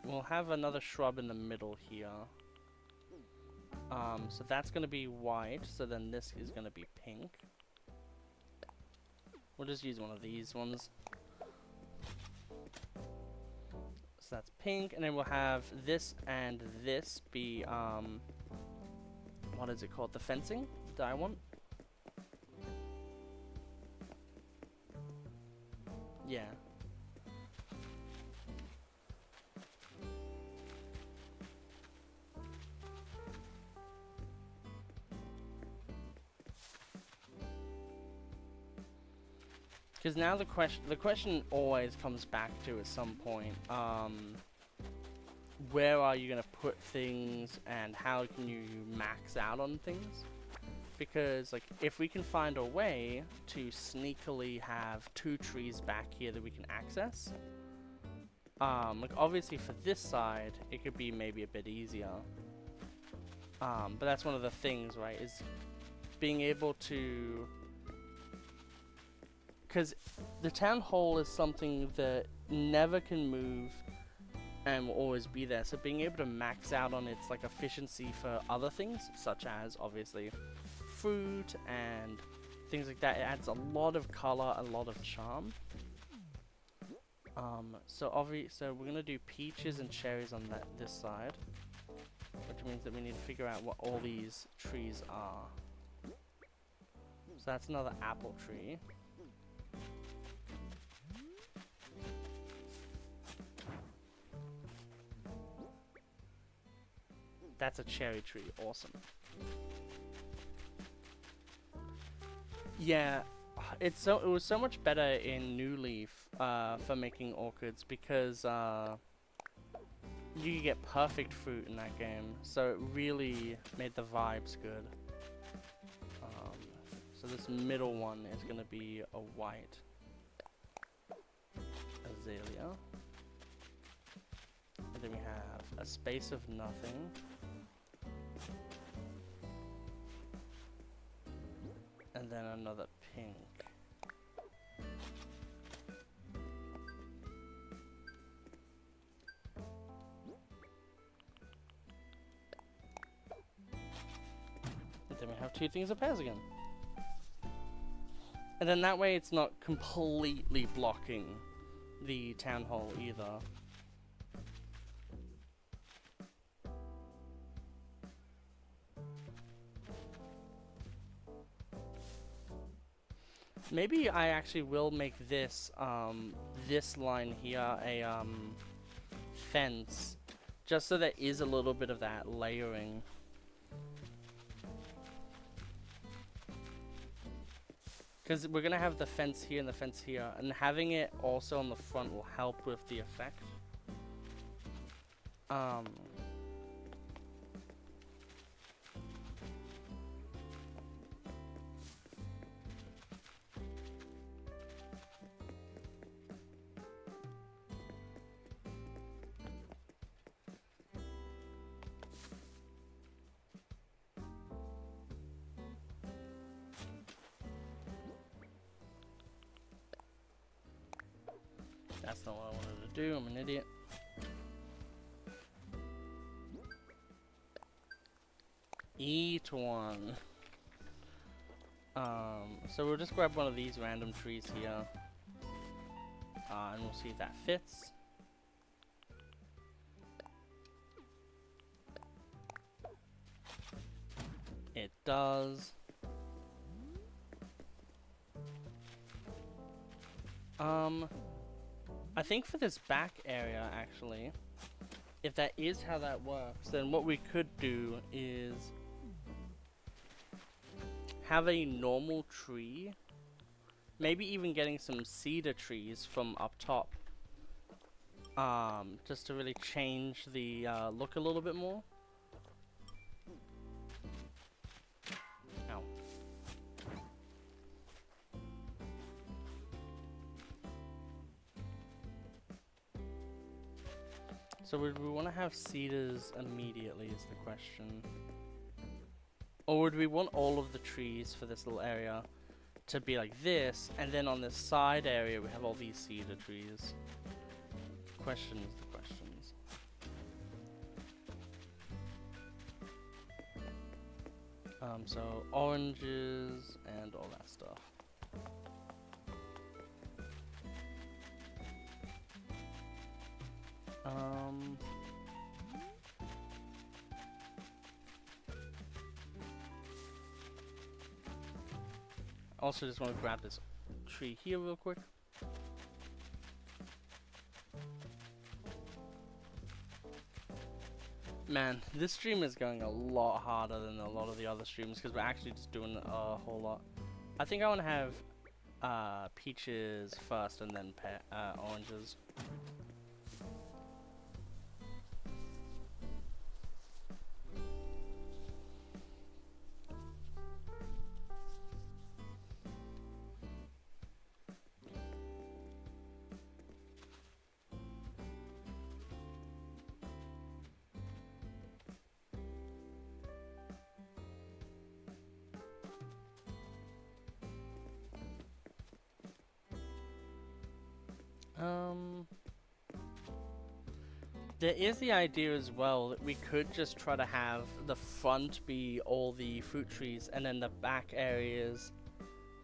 We'll have another shrub in the middle here. So that's gonna be white, so then this is gonna be pink. We'll just use one of these ones. So that's pink, and then we'll have this and this be, what is it called? The fencing that I want? Yeah. Because now the question always comes back to at some point, where are you going to put things and how can you max out on things? Because like, if we can find a way to sneakily have 2 trees back here that we can access, like obviously for this side it could be maybe a bit easier, but that's one of the things, right, is being able to, because the town hall is something that never can move and will always be there, so being able to max out on its like efficiency for other things, such as obviously fruit and things like that, it adds a lot of color, a lot of charm. So we're gonna do peaches and cherries on this side, which means that we need to figure out what all these trees are. So that's another apple tree. That's a cherry tree. Awesome. Yeah, it was so much better in New Leaf for making orchids because you could get perfect fruit in that game. So it really made the vibes good. So this middle one is going to be a white azalea. And then we have a space of nothing. And then another pink. And then we have two things of pears again. And then that way it's not completely blocking the town hall either. Maybe I actually will make this this line here a fence, just so there is a little bit of that layering. Because we're gonna have the fence here and the fence here, and having it also on the front will help with the effect. That's not what I wanted to do, I'm an idiot. Eat one. So we'll just grab one of these random trees here. And we'll see if that fits. It does. I think for this back area, actually, if that is how that works, then what we could do is have a normal tree, maybe even getting some cedar trees from up top, just to really change the look a little bit more. Ow. So would we want to have cedars immediately is the question. Or would we want all of the trees for this little area to be like this, and then on this side area we have all these cedar trees? Questions, the questions. So oranges and all that stuff. Also just want to grab this tree here real quick. Man, this stream is going a lot harder than a lot of the other streams because we're actually just doing a whole lot. I think I want to have peaches first and then oranges. There is the idea as well that we could just try to have the front be all the fruit trees and then the back areas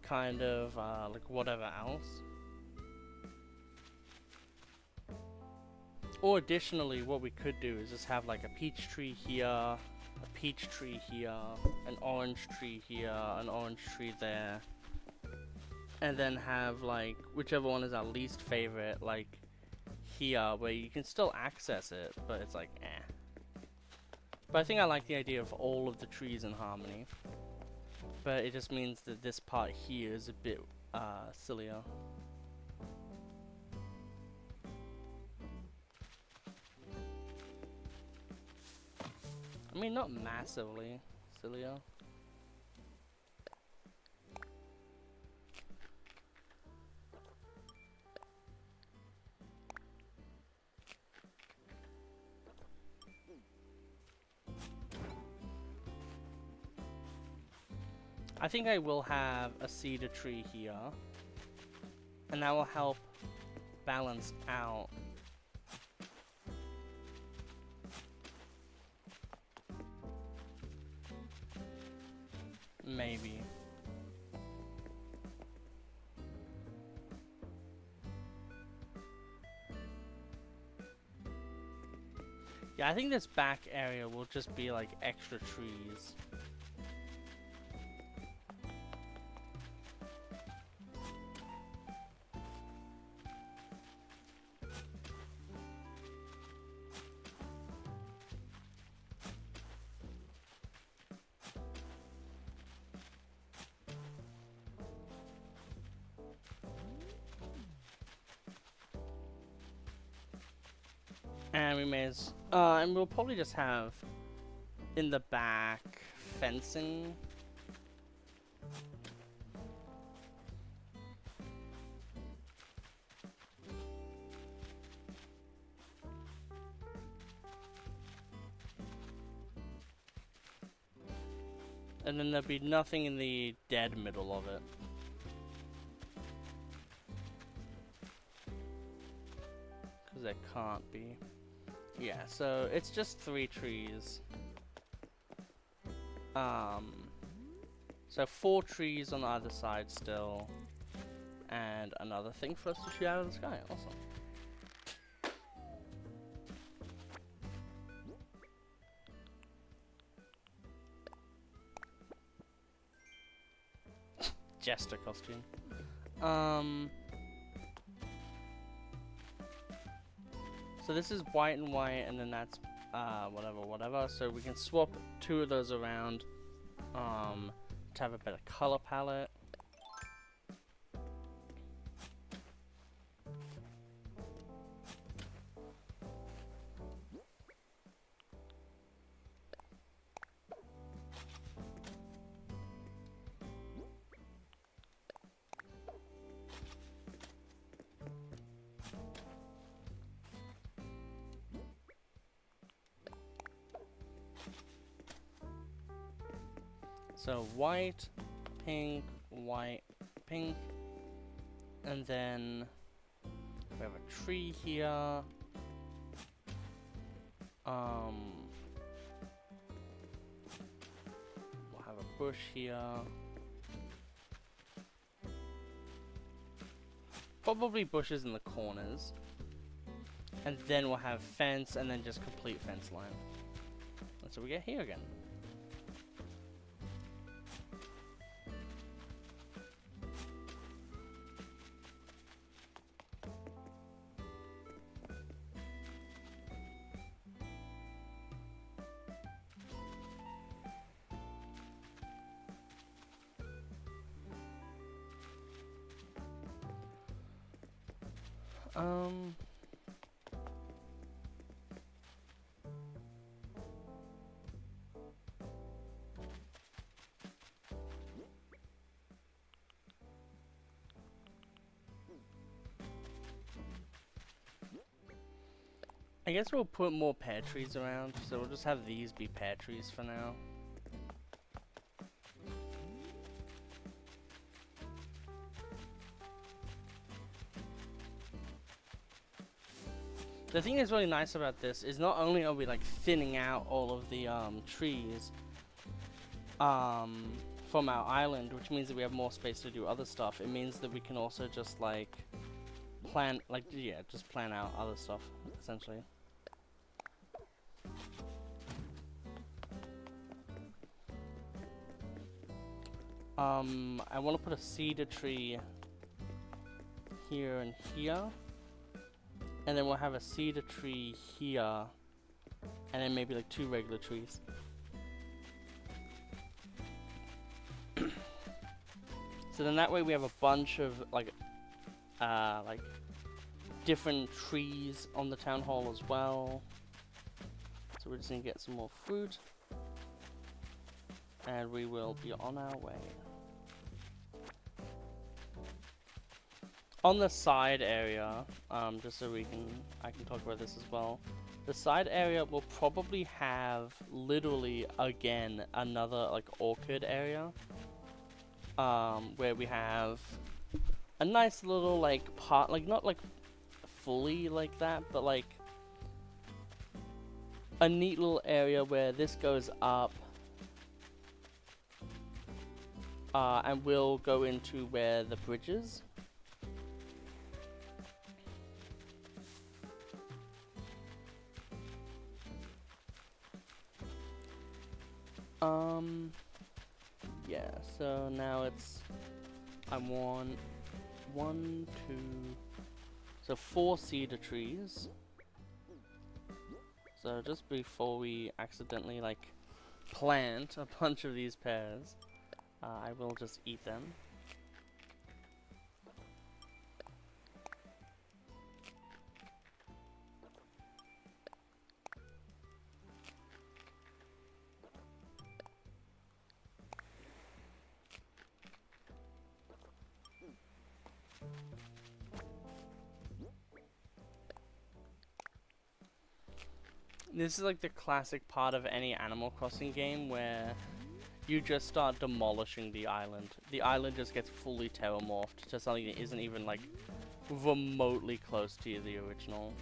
kind of like whatever else. Or additionally, what we could do is just have like a peach tree here, a peach tree here, an orange tree here, an orange tree there. And then have like whichever one is our least favorite, like here, where you can still access it, but it's like eh. But I think I like the idea of all of the trees in harmony. But it just means that this part here is a bit sillier. I mean, not massively sillier. I think I will have a cedar tree here, and that will help balance out maybe. Yeah, I think this back area will just be like extra trees. And we may as and we'll probably just have in the back fencing. And then there'll be nothing in the dead middle of it. Because there can't be. Yeah, so it's just 3 trees. So 4 trees on either side still. And another thing for us to shoot out of the sky. Awesome. Jester costume. So this is white and white, and then that's whatever. So we can swap 2 of those around to have a better color palette. So white, pink, white, pink, and then we have a tree here. We'll have a bush here. Probably bushes in the corners. And then we'll have fence and then just complete fence line. That's what we get here again. I guess we'll put more pear trees around, so we'll just have these be pear trees for now. The thing that's really nice about this is not only are we like thinning out all of the trees from our island, which means that we have more space to do other stuff, it means that we can also just like plan, like, yeah, just plan out other stuff. essentially. I want to put a cedar tree here and here. And then we'll have a cedar tree here. And then maybe like 2 regular trees. So then that way we have a bunch of like different trees on the town hall as well. So we're just gonna get some more fruit. And we will be on our way. On the side area, just so I can talk about this as well. The side area will probably have literally again another like orchard area, where we have a nice little like part, like not like fully like that, but like a neat little area where this goes up, and we'll go into where the bridge is. Yeah, so now it's, I want 1, 2, so 4 cedar trees. So just before we accidentally like plant a bunch of these pears, I will just eat them. This is like the classic part of any Animal Crossing game where you just start demolishing the island. The island just gets fully terramorphed to something that isn't even like remotely close to the original.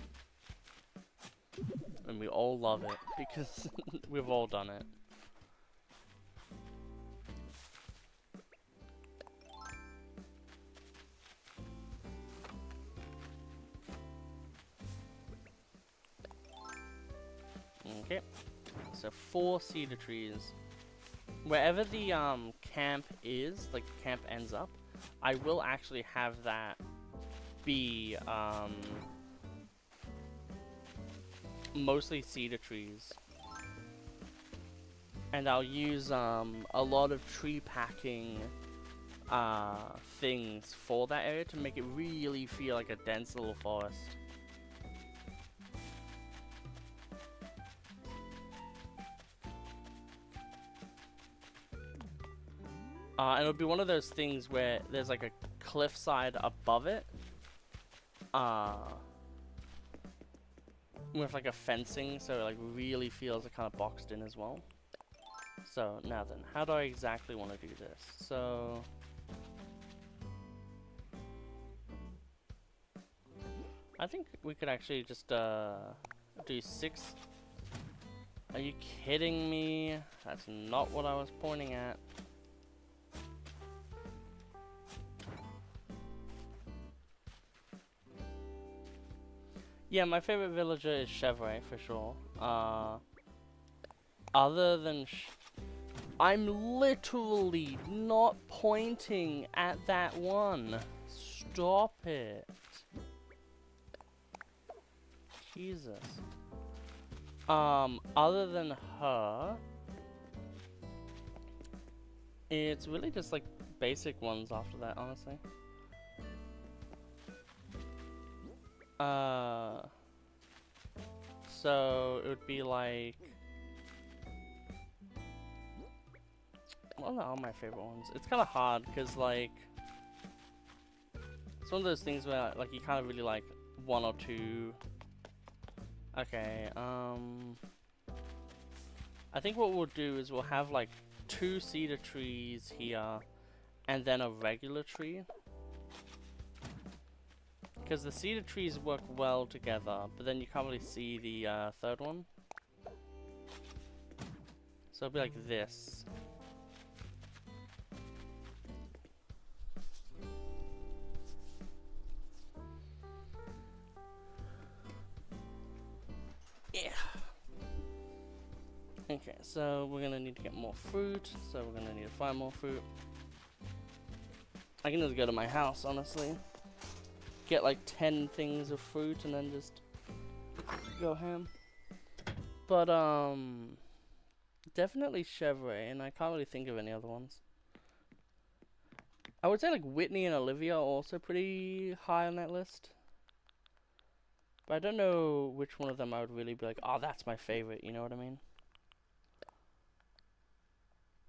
And we all love it because we've all done it. Okay, so 4 cedar trees. Wherever the camp is, like camp ends up, I will actually have that be mostly cedar trees. And I'll use a lot of tree packing things for that area to make it really feel like a dense little forest. And it'll be one of those things where there's like a cliffside above it, with like a fencing, so it like really feels kind of boxed in as well. So now then, how do I exactly want to do this? So I think we could actually just do 6. Are you kidding me? That's not what I was pointing at. Yeah, my favorite villager is Chevrolet for sure. Other than I'm literally not pointing at that one. Stop it. Jesus. Other than her, it's really just like basic ones after that, honestly. So it would be like, what are my favorite ones? It's kind of hard because like it's one of those things where like you kind of really like 1 or 2. Okay, I think what we'll do is we'll have like 2 cedar trees here and then a regular tree. Because the cedar trees work well together, but then you can't really see the third one. So it'll be like this. Okay, so we're gonna need to get more fruit, so we're gonna need to find more fruit. I can just go to my house, honestly. Get like 10 things of fruit and then just go ham. But, definitely Chevrolet, and I can't really think of any other ones. I would say like Whitney and Olivia are also pretty high on that list. But I don't know which one of them I would really be like, oh, that's my favorite, you know what I mean?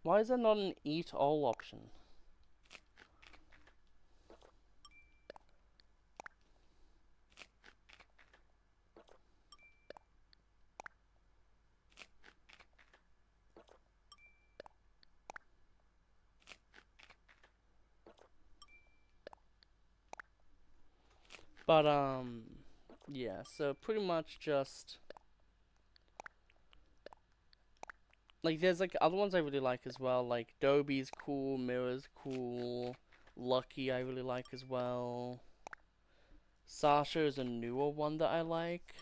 Why is there not an eat all option? But, yeah, so pretty much just... Like, there's, like, other ones I really like as well, like, Dobie's cool, Mirror's cool, Lucky I really like as well. Sasha is a newer one that I like.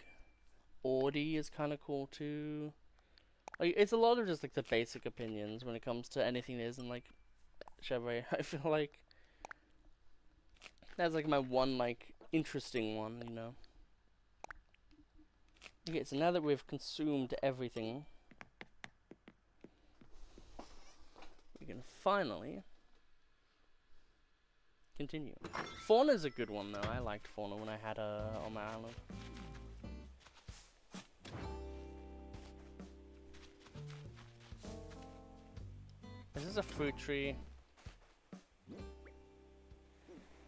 Audi is kind of cool too. Like, it's a lot of just, like, the basic opinions when it comes to anything that isn't, like, Chevrolet. I feel like that's, like, my one, like, interesting one, you know? Okay, so now that we've consumed everything, we can finally continue. Fauna's a good one, though. I liked Fauna when I had her on my island. Is this a fruit tree?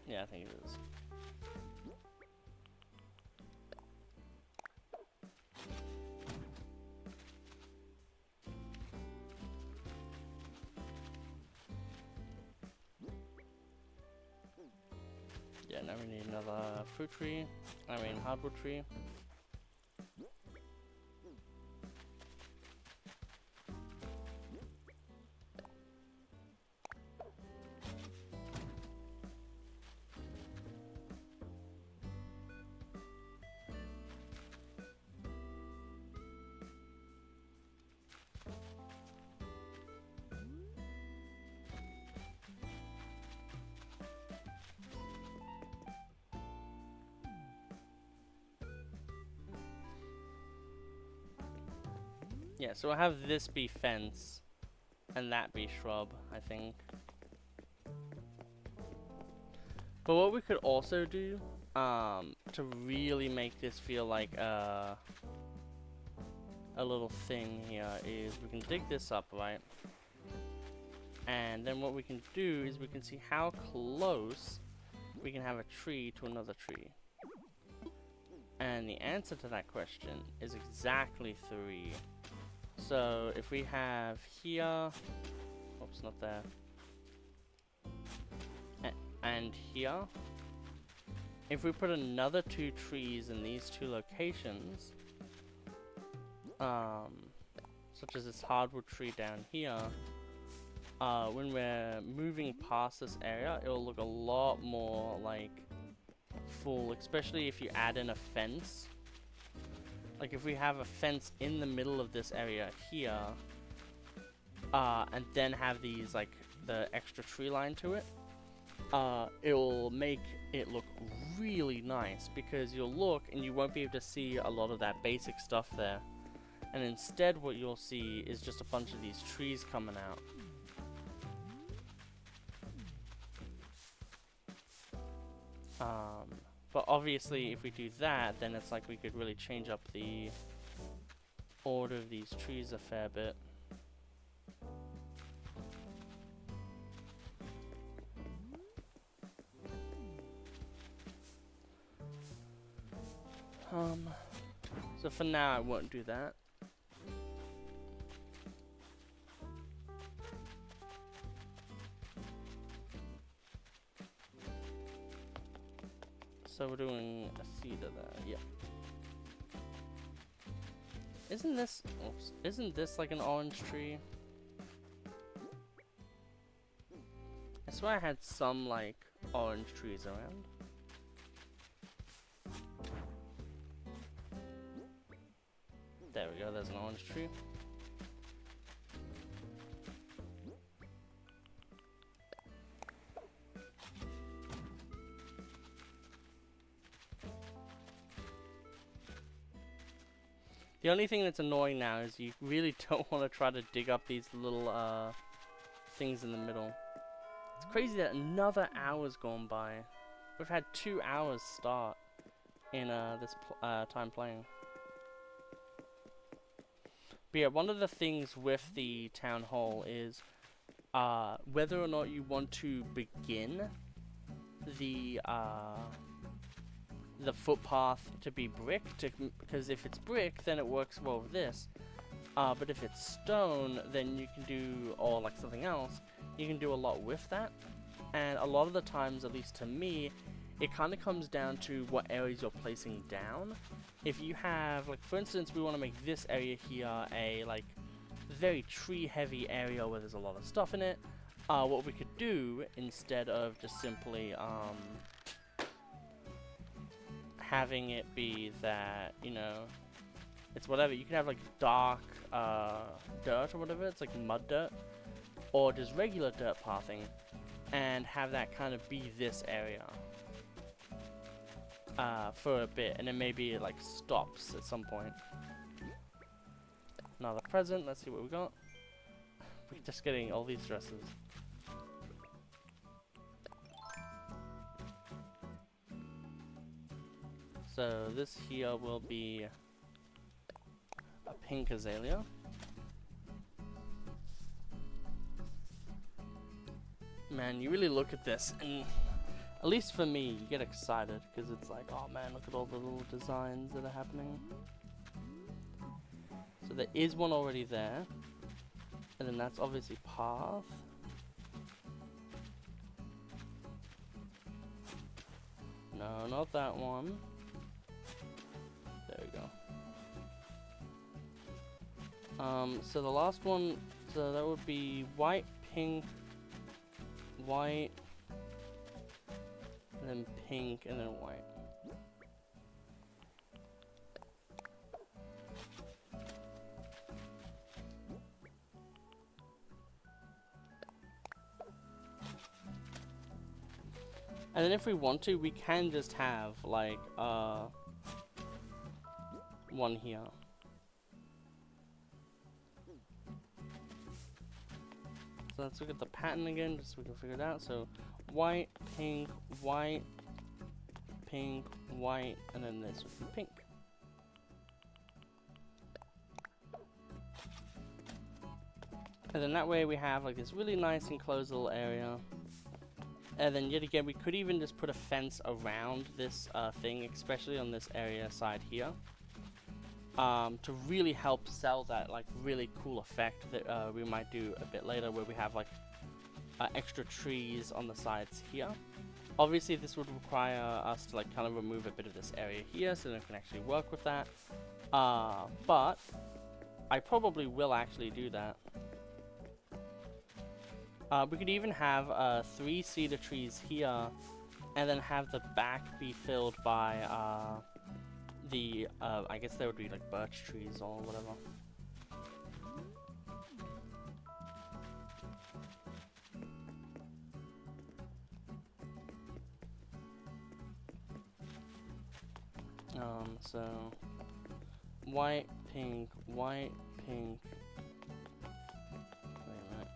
Yeah, I think it is. Yeah, now we need another fruit tree. I mean, hardwood tree. Yeah, so I'll have this be fence, and that be shrub, I think. But what we could also do, to really make this feel like a little thing here, is we can dig this up, right? And then what we can do is we can see how close we can have a tree to another tree. And the answer to that question is exactly 3. So if we have here, oops, not there, and here, if we put another 2 trees in these 2 locations, such as this hardwood tree down here, when we're moving past this area, it will look a lot more like full, especially if you add in a fence. Like if we have a fence in the middle of this area here, and then have these, like, the extra tree line to it, it will make it look really nice, because you'll look and you won't be able to see a lot of that basic stuff there. And instead what you'll see is just a bunch of these trees coming out. But obviously if we do that, then it's like we could really change up the order of these trees a fair bit. So for now I won't do that. So we're doing a cedar there, yep. Isn't this, oops, isn't this like an orange tree? I swear I had some, like, orange trees around. There we go, there's an orange tree. The only thing that's annoying now is you really don't want to try to dig up these little things in the middle. It's crazy that another hour's gone by. We've had 2 hours start in this time playing. But yeah, one of the things with the town hall is whether or not you want to begin the footpath to be brick, because if it's brick, then it works well with this. But if it's stone, then you can do, or like something else, you can do a lot with that. And a lot of the times, at least to me, it kind of comes down to what areas you're placing down. If you have, like for instance, we want to make this area here a like very tree heavy area where there's a lot of stuff in it. What we could do instead of just simply having it be that, you know, it's whatever, you can have like dark dirt or whatever, it's like mud dirt, or just regular dirt pathing, and have that kind of be this area for a bit, and then maybe it like stops at some point. Another present, let's see what we got. We're just getting all these dresses. So this here will be a pink azalea. Man, you really look at this, and at least for me, you get excited because it's like, oh man, look at all the little designs that are happening. So there is one already there, and then that's obviously path. No, not that one. There we go. So the last one, so that would be white, pink, white, and then pink, and then white. And then if we want to, we can just have like one here. So let's look at the pattern again, just so we can figure it out. So white, pink, white, pink, white, and then this would be pink. And then that way we have like this really nice enclosed little area. And then yet again, we could even just put a fence around this thing, especially on this area side here, to really help sell that like really cool effect that we might do a bit later, where we have like extra trees on the sides here. Obviously, this would require us to like kind of remove a bit of this area here, so that we can actually work with that. But I probably will actually do that. We could even have 3 cedar trees here, and then have the back be filled by the, I guess there would be like birch trees or whatever. So white, pink, white, pink. Wait a minute.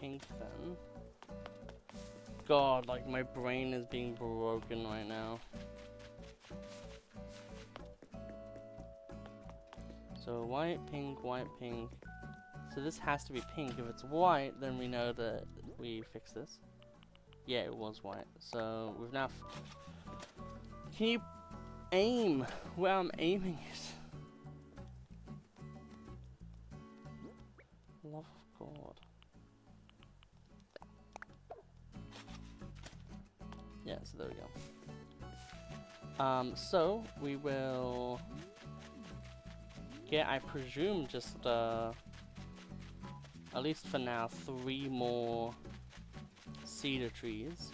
Pink then. God, like my brain is being broken right now. So white, pink, white, pink. So this has to be pink. If it's white, then we know that we fixed this. Yeah, it was white. So we've now. Can you aim where I'm aiming it? Love of God. Yeah, so there we go. So we will get, I presume, just at least for now, 3 more cedar trees.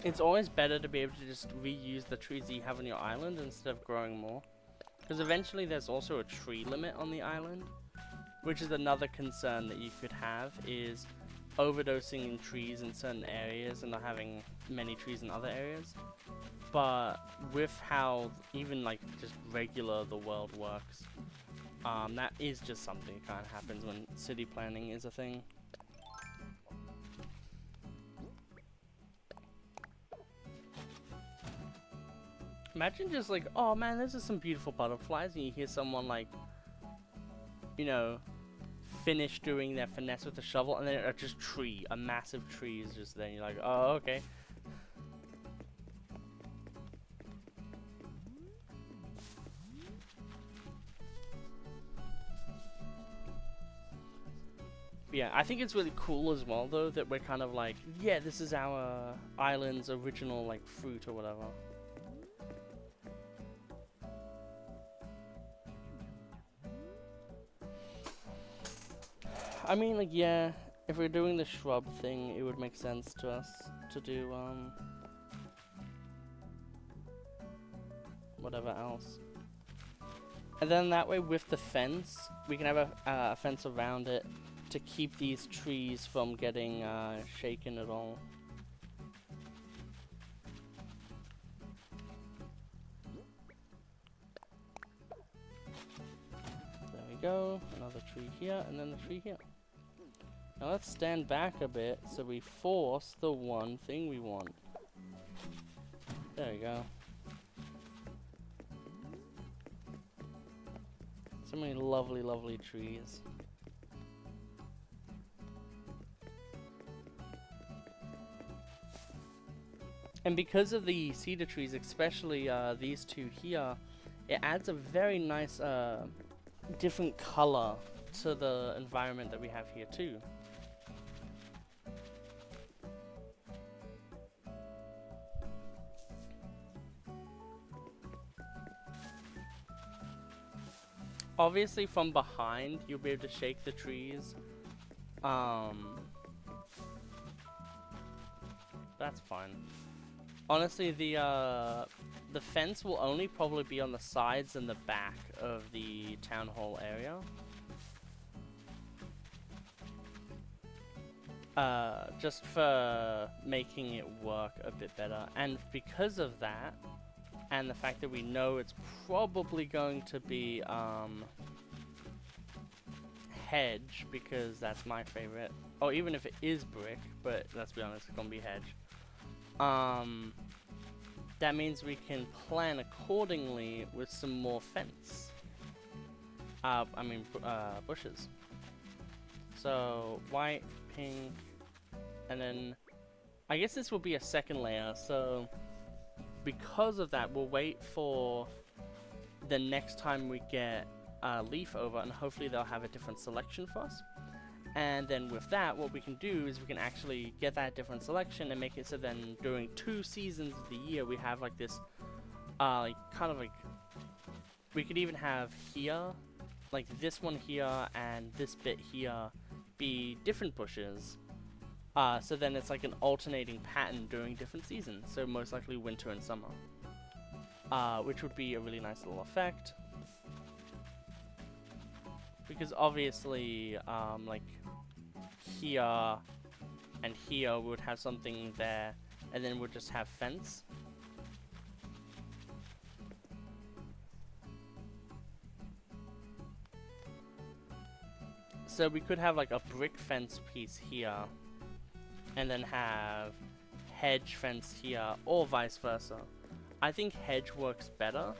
It's always better to be able to just reuse the trees that you have on your island instead of growing more. Because eventually there's also a tree limit on the island, which is another concern that you could have, is overdosing in trees in certain areas and not having many trees in other areas. But with how even like just regular the world works, that is just something that kind of happens when city planning is a thing. Imagine just like, oh man, there's just some beautiful butterflies, and you hear someone like, you know, finish doing their finesse with the shovel, and then a massive tree is just there, and you're like, oh, okay. Yeah, I think it's really cool as well, though, that we're kind of like, yeah, this is our island's original, like, fruit or whatever. I mean, like, yeah, if we're doing the shrub thing, it would make sense to us to do, whatever else. And then that way, with the fence, we can have a fence around it to keep these trees from getting, shaken at all. There we go, another tree here, and then the tree here. Now let's stand back a bit so we force the one thing we want. There we go. So many lovely, lovely trees. And because of the cedar trees, especially these two here, it adds a very nice different color to the environment that we have here too. Obviously from behind you'll be able to shake the trees. That's fine. Honestly, the fence will only probably be on the sides and the back of the town hall area. Just for making it work a bit better. And because of that, and the fact that we know it's probably going to be hedge, because that's my favorite. Or even if it is brick, but let's be honest, it's gonna be hedge. That means we can plan accordingly with some more fence. Bushes. So white, pink, and then I guess this will be a second layer. So because of that, we'll wait for the next time we get Leaf over, and hopefully they'll have a different selection for us. And then with that, what we can do is we can actually get that different selection and make it so then during 2 seasons of the year we have like this, we could even have here, like this one here and this bit here be different bushes. So then it's like an alternating pattern during different seasons, so most likely winter and summer. Which would be a really nice little effect. Because obviously, like here and here we would have something there, and then we'll just have fence. So we could have like a brick fence piece here, and then have hedge fence here, or vice versa. I think hedge works better,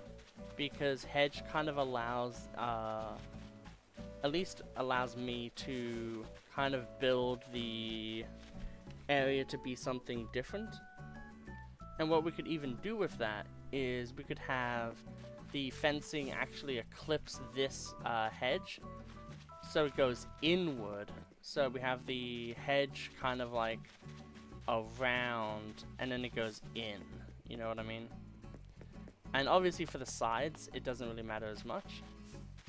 because hedge kind of allows, at least allows me to kind of build the area to be something different. And what we could even do with that is we could have the fencing actually eclipses this hedge, so it goes inward. So we have the hedge kind of like around, and then it goes in. You know what I mean? And obviously for the sides, it doesn't really matter as much.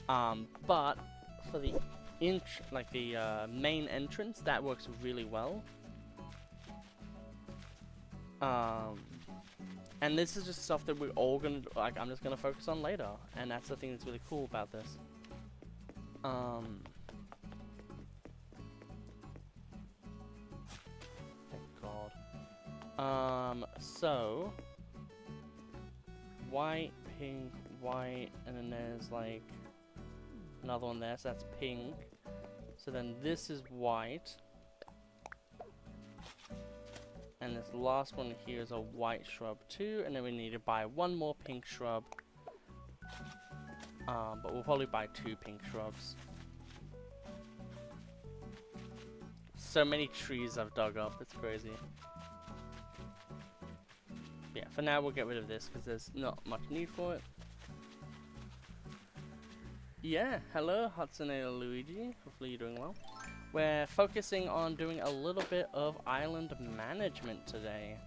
But for the main entrance, that works really well. And this is just stuff that we're all gonna, like, I'm just gonna focus on later, and that's the thing that's really cool about this. Thank God. So white, pink, white, and then there's like another one there, so that's pink. So then this is white. And this last one here is a white shrub too, and then we need to buy one more pink shrub. But we'll probably buy 2 pink shrubs. So many trees I've dug up, it's crazy. Yeah, for now we'll get rid of this because there's not much need for it. Yeah, hello Hatsune Luigi, hopefully you're doing well. We're focusing on doing a little bit of island management today.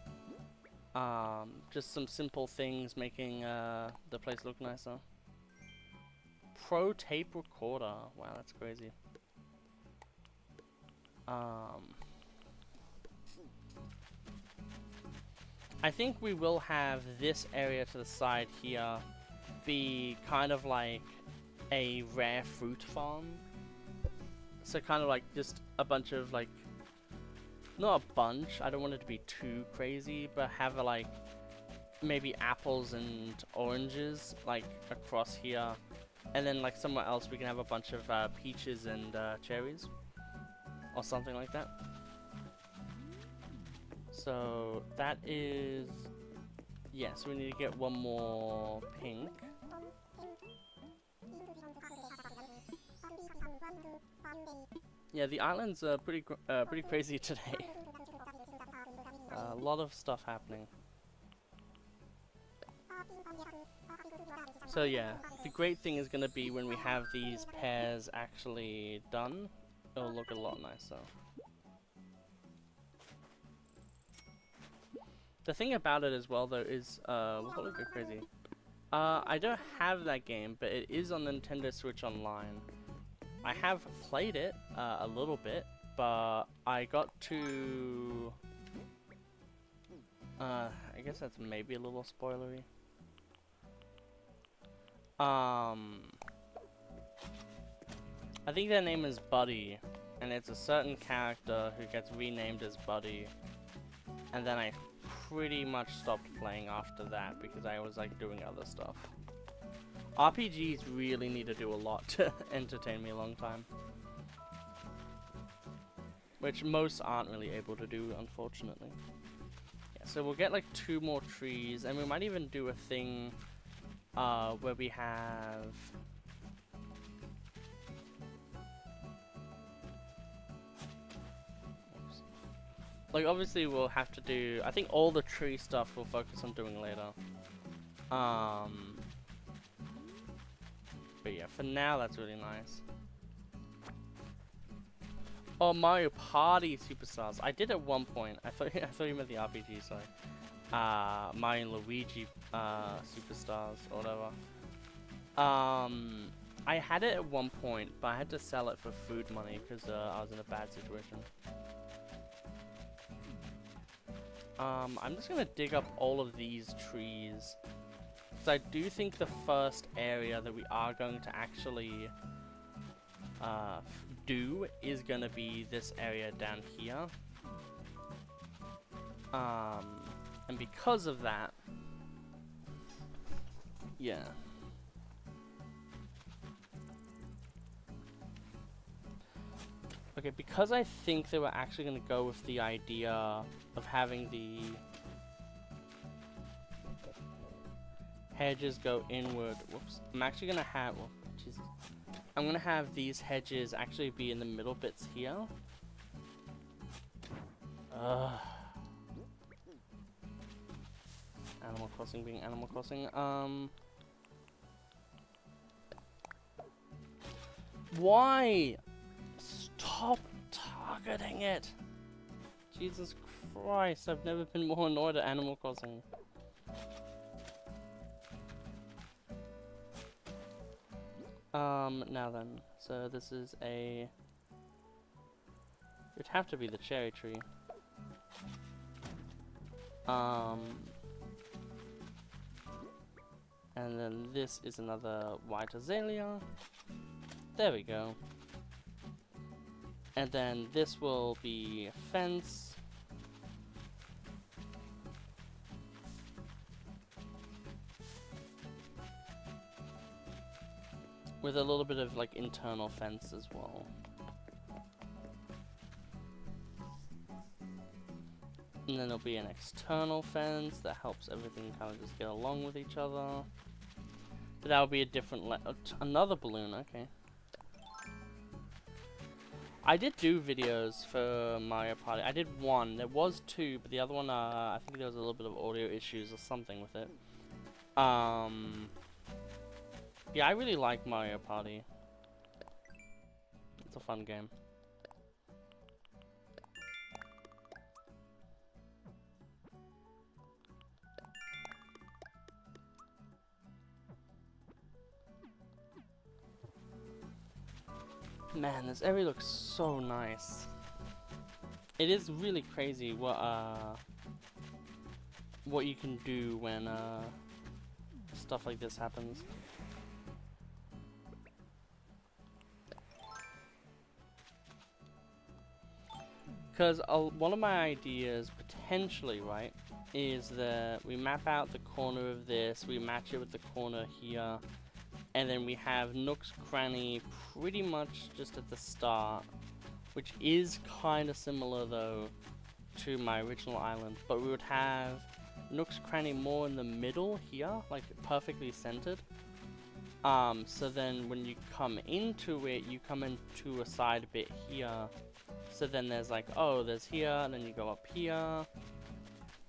Just some simple things making the place look nicer. Pro tape recorder. Wow, that's crazy. I think we will have this area to the side here be kind of like a rare fruit farm. So kind of like just a bunch of like, not a bunch, I don't want it to be too crazy, but have like maybe apples and oranges like across here, and then like somewhere else we can have a bunch of peaches and cherries or something like that. So that is, yeah, so we need to get one more pink. Yeah, the island's pretty crazy today. A lot of stuff happening. So yeah, the great thing is gonna be when we have these pairs actually done, it'll look a lot nicer. The thing about it as well though is, we'll probably go crazy. I don't have that game, but it is on Nintendo Switch Online. I have played it a little bit, but I got to... I guess that's maybe a little spoilery. I think their name is Buddy, and it's a certain character who gets renamed as Buddy. And then I pretty much stopped playing after that because I was like doing other stuff. RPGs really need to do a lot to entertain me a long time. Which most aren't really able to do, unfortunately. Yeah, so we'll get like 2 more trees, and we might even do a thing where we have... Oops. Like obviously we'll have to do... I think all the tree stuff we'll focus on doing later. But yeah, for now that's really nice. Oh, Mario Party Superstars. I did at one point. I thought you meant the RPG. Sorry. Mario and Luigi Superstars or whatever. I had it at one point, but I had to sell it for food money because I was in a bad situation. I'm just gonna dig up all of these trees. So I do think the first area that we are going to actually do is going to be this area down here. And because of that, yeah. Okay, because I think they were actually going to go with the idea of having the hedges go inward. Whoops. I'm actually gonna have... Well, Jesus. I'm gonna have these hedges actually be in the middle bits here. Animal Crossing being Animal Crossing. Why? Stop targeting it! Jesus Christ, I've never been more annoyed at Animal Crossing. Now then. So this is a... It'd have to be the cherry tree. And then this is another white azalea. There we go. And then this will be a fence. With a little bit of like internal fence as well. And then there'll be an external fence that helps everything kind of just get along with each other. But that'll be a different another balloon, okay. I did do videos for Mario Party. I did one. There was two, but the other one, I think there was a little bit of audio issues or something with it. Yeah, I really like Mario Party. It's a fun game. Man, this area looks so nice. It is really crazy what you can do when stuff like this happens. Because one of my ideas, potentially, right, is that we map out the corner of this, we match it with the corner here, and then we have Nook's Cranny pretty much just at the start, which is kind of similar, though, to my original island, but we would have Nook's Cranny more in the middle here, like perfectly centered. So then when you come into it, you come into a side bit here. So then there's like, oh, there's here, and then you go up here,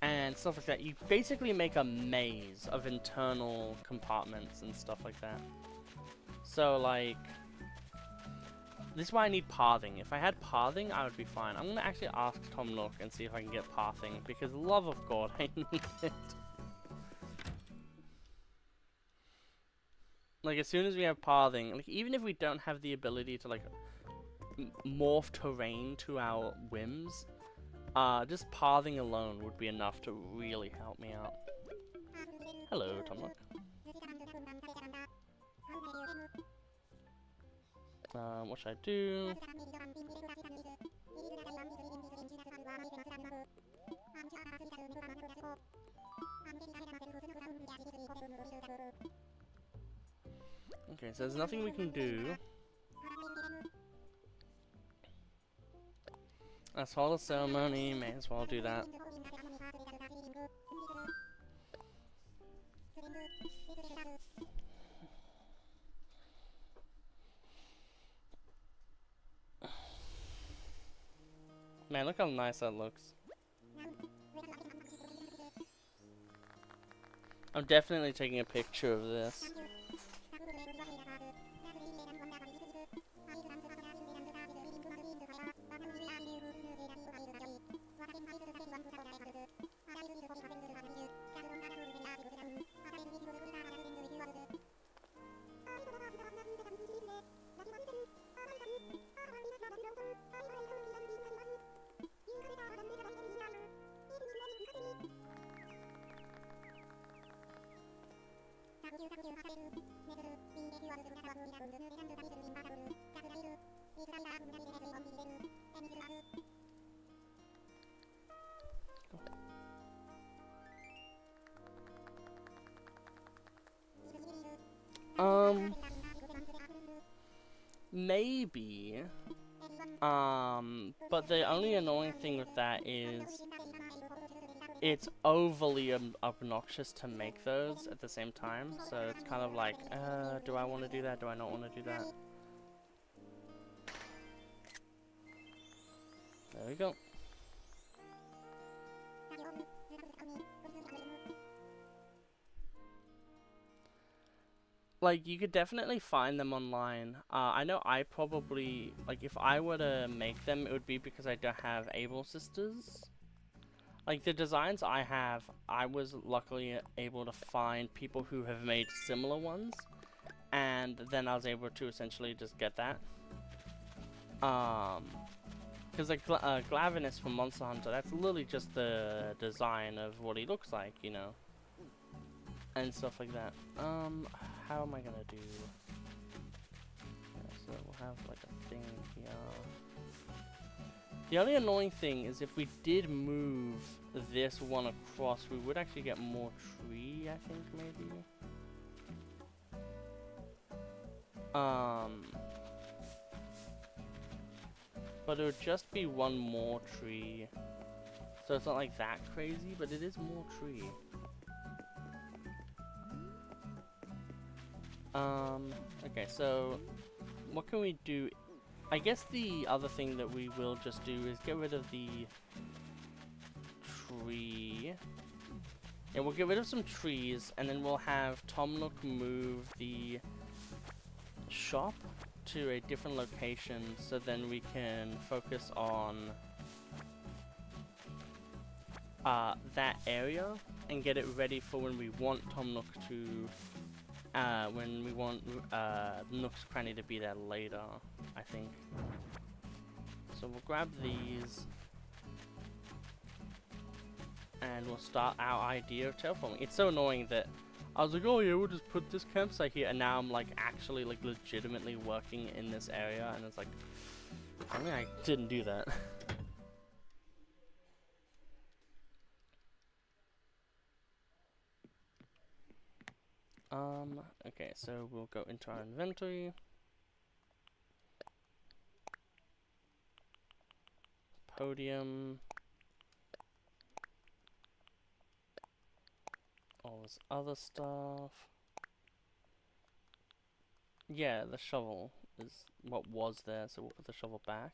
and stuff like that. You basically make a maze of internal compartments and stuff like that. So like, this is why I need pathing. If I had pathing, I would be fine. I'm gonna actually ask Tom Nook and see if I can get pathing, because love of God, I need it. Like, as soon as we have pathing, like, even if we don't have the ability to, like, morph terrain to our whims, just pathing alone would be enough to really help me out. Hello, Tom Nook. What should I do? Okay, so there's nothing we can do. As for the ceremony, may as well do that. Man, look how nice that looks. I'm definitely taking a picture of this. Maybe. But the only annoying thing with that is it's overly obnoxious to make those at the same time. So it's kind of like, do I want to do that? Do I not want to do that? There we go. Like, you could definitely find them online. I know I probably, like, if I were to make them, it would be because I don't have Able Sisters. Like, the designs I have, I was luckily able to find people who have made similar ones, and then I was able to essentially just get that. Because like Glavenus from Monster Hunter, that's literally just the design of what he looks like, you know, and stuff like that. How am I gonna do? Yeah, so we'll have like a thing here. The only annoying thing is if we did move this one across, we would actually get more tree, I think, maybe. But it would just be one more tree. So it's not like that crazy, but it is more tree. Okay, so what can we do? I guess the other thing that we will just do is get rid of the tree. Yeah, we'll get rid of some trees, and then we'll have Tom Nook move the shop to a different location, so then we can focus on that area and get it ready for when we want Tom Nook to, when we want Nook's Cranny to be there later, I think. So we'll grab these, and we'll start our idea of terraforming. It's so annoying that I was like, oh yeah, we'll just put this campsite here, and now I'm like actually like legitimately working in this area, and it's like, I mean, I didn't do that. Okay, so we'll go into our inventory. Podium. All this other stuff. Yeah, the shovel is what was there, so we'll put the shovel back.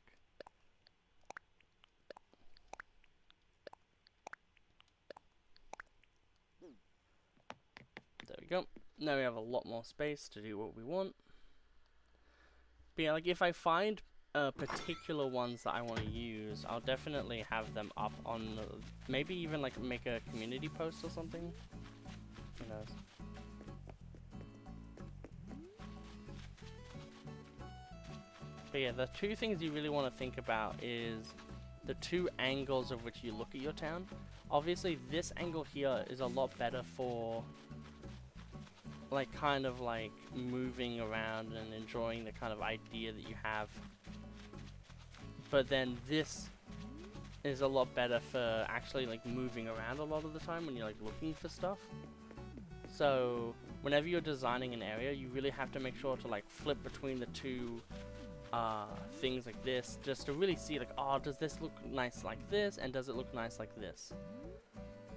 There we go. Now we have a lot more space to do what we want. But yeah, like if I find particular ones that I want to use, I'll definitely have them up on, maybe even like make a community post or something. Who knows? But yeah, the two things you really want to think about is the two angles of which you look at your town. Obviously, this angle here is a lot better for like kind of like moving around and enjoying the kind of idea that you have. But then this is a lot better for actually like moving around a lot of the time when you're like looking for stuff. So whenever you're designing an area, you really have to make sure to like flip between the two things like this, just to really see like, oh, does this look nice like this, and does it look nice like this?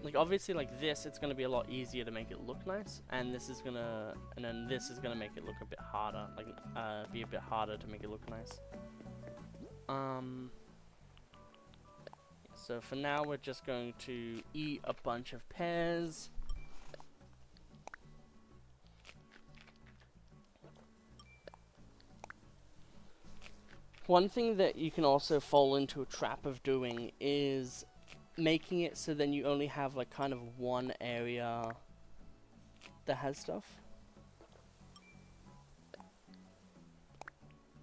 Like obviously like this, it's gonna be a lot easier to make it look nice, and this is gonna, and then this is gonna make it look a bit harder, like be a bit harder to make it look nice. So for now, we're just going to eat a bunch of pears. One thing that you can also fall into a trap of doing is making it so then you only have like kind of one area that has stuff.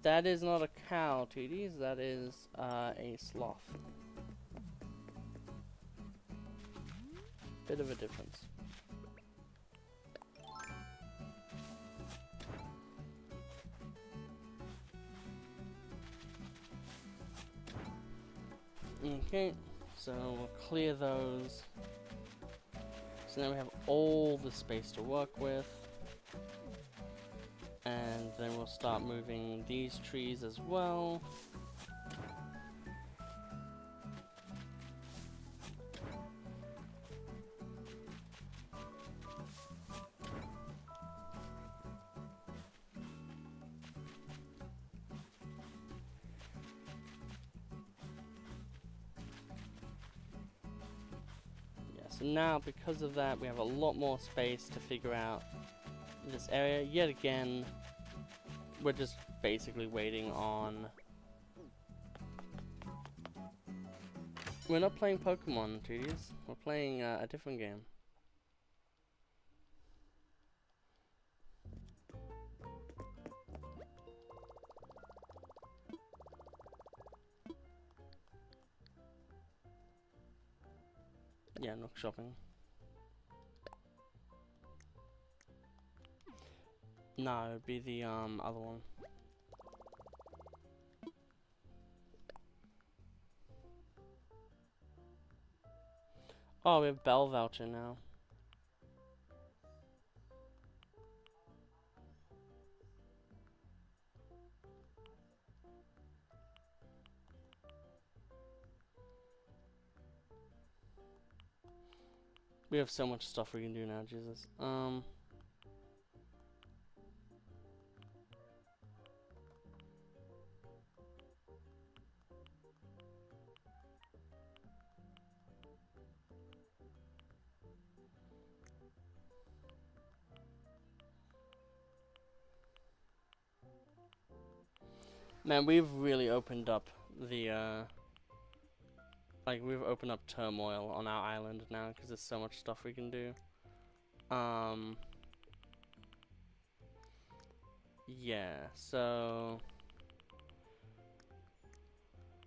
That is not a cow, Tweeties, that is a sloth. Bit of a difference. Okay, so we'll clear those. So now we have all the space to work with. And then we'll start moving these trees as well. Yeah, so now because of that, we have a lot more space to figure out this area. Yet again, we're just basically waiting on... We're not playing Pokemon, dudes. We're playing a different game. Yeah, Nook shopping. No, it'd be the other one. Oh, we have Bell Voucher now. We have so much stuff we can do now, Jesus. Man, we've really opened up the, like, we've opened up turmoil on our island now, because there's so much stuff we can do. Yeah, so...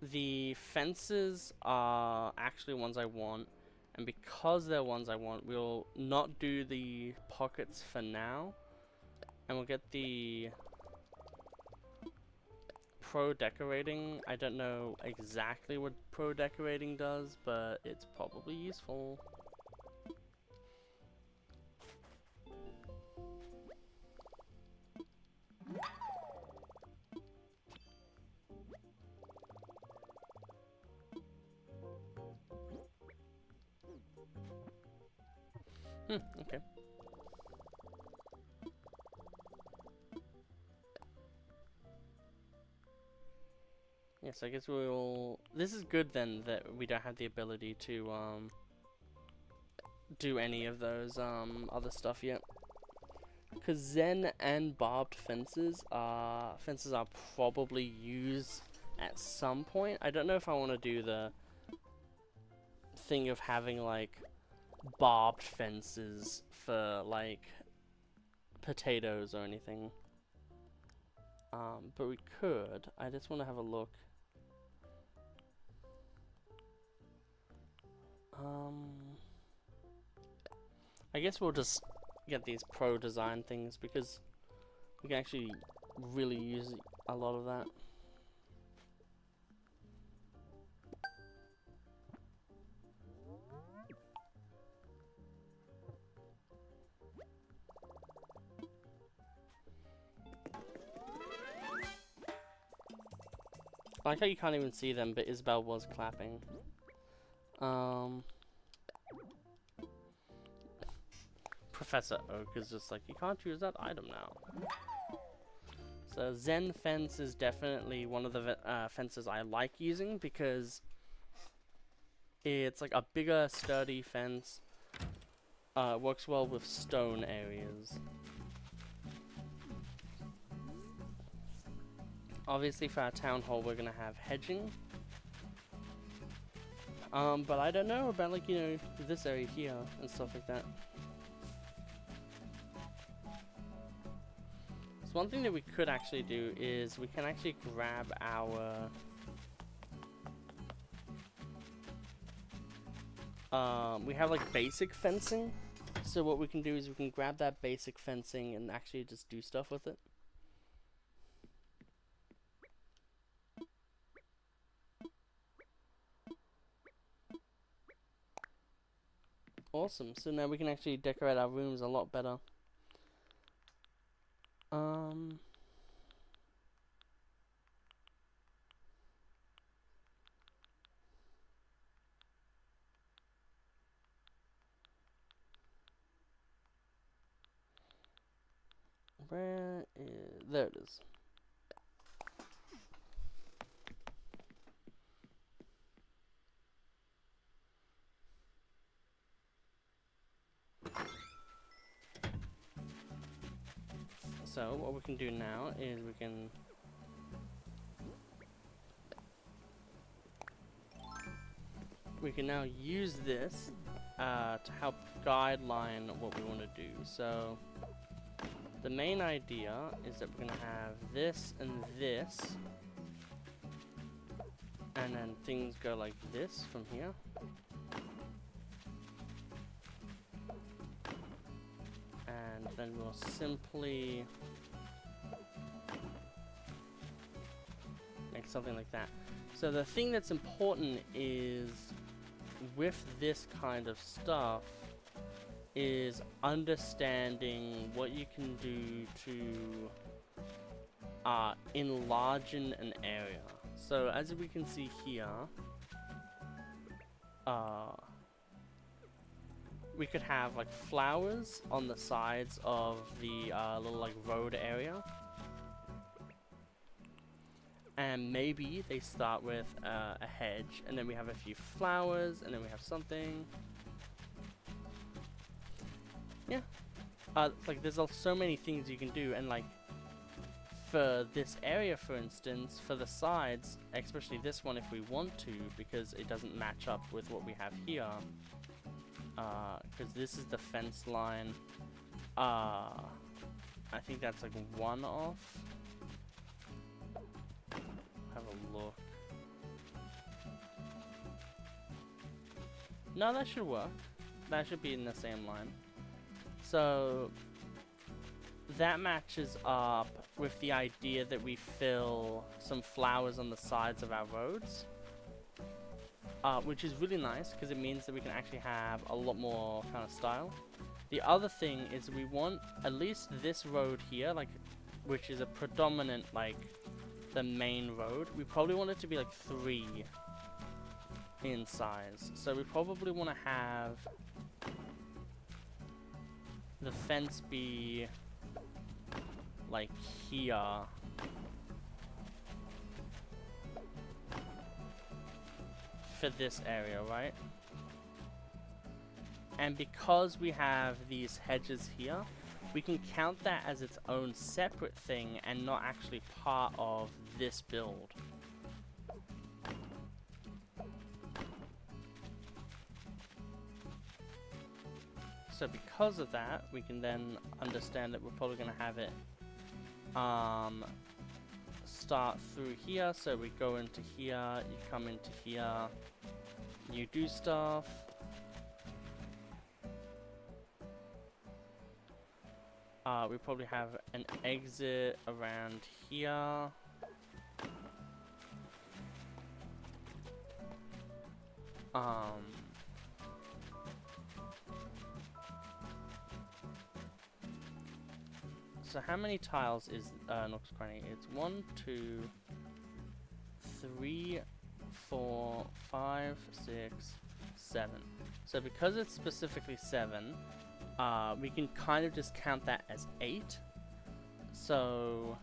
The fences are actually ones I want, and because they're ones I want, we'll not do the pockets for now, and we'll get the pro decorating. I don't know exactly what pro decorating does, but it's probably useful. Okay. Yes, I guess we'll... This is good then that we don't have the ability to do any of those other stuff yet. Because Zen and barbed fences are probably used at some point. I don't know if I want to do the thing of having like barbed fences for like potatoes or anything. But we could. I just want to have a look. I guess we'll just get these pro design things because we can actually really use a lot of that. I like how you can't even see them, but Isabelle was clapping. Professor Oak is just like, you can't use that item now. So Zen fence is definitely one of the fences I like using because it's like a bigger, sturdy fence. Works well with stone areas. Obviously for our town hall we're gonna have hedging. But I don't know about like, you know, this area here and stuff like that. So one thing that we could actually do is we can actually grab our we have like basic fencing. So what we can do is we can grab that basic fencing and actually just do stuff with it. Awesome, so now we can actually decorate our rooms a lot better. Where is... There it is. So what we can do now is we can now use this to help guideline what we want to do. So the main idea is that we're going to have this and this, and then things go like this from here. And then we'll simply make something like that. So the thing that's important is, with this kind of stuff, is understanding what you can do to enlarge an area. So as we can see here, we could have like flowers on the sides of the little like road area. And maybe they start with a hedge, and then we have a few flowers, and then we have something. Yeah. Like there's so many things you can do, and like for this area, for instance, for the sides, especially this one if we want to, because it doesn't match up with what we have here. Because this is the fence line. I think that's like one off. Have a look. No, that should work. That should be in the same line. So that matches up with the idea that we fill some flowers on the sides of our roads, which is really nice because it means that we can actually have a lot more kind of style. The other thing is we want at least this road here, like, which is a predominant, like, the main road. We probably want it to be like 3 in size. So we probably want to have the fence be like here. For this area, right? And because we have these hedges here, we can count that as its own separate thing and not actually part of this build. So because of that, we can then understand that we're probably going to have it start through here. So we go into here, you come into here, you do stuff. We probably have an exit around here. So how many tiles is Nook's Cranny? It's 1, 2, 3, 4, 5, 6, 7. So because it's specifically 7, we can kind of just count that as 8. So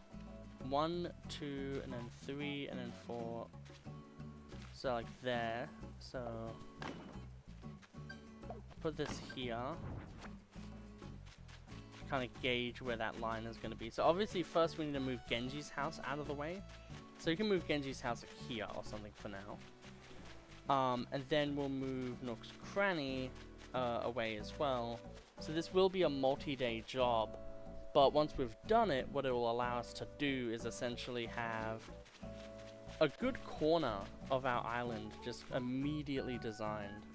1, 2, and then 3, and then 4. So like there. So put this here. Kind of gauge where that line is going to be. So obviously first we need to move Genji's house out of the way. So you can move Genji's house here or something for now. And then we'll move Nook's Cranny away as well. So this will be a multi-day job, but once we've done it, what it will allow us to do is essentially have a good corner of our island just immediately designed.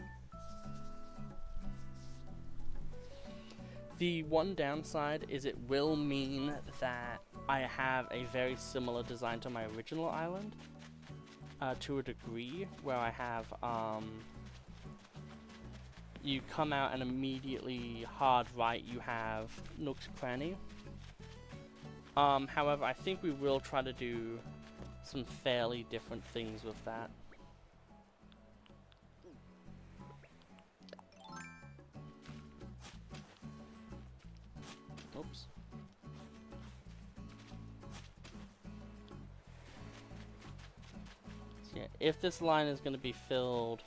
The one downside is it will mean that I have a very similar design to my original island, to a degree, where I have, you come out and immediately hard right you have Nook's Cranny. However, I think we will try to do some fairly different things with that. Oops. So yeah, if this line is going to be filled,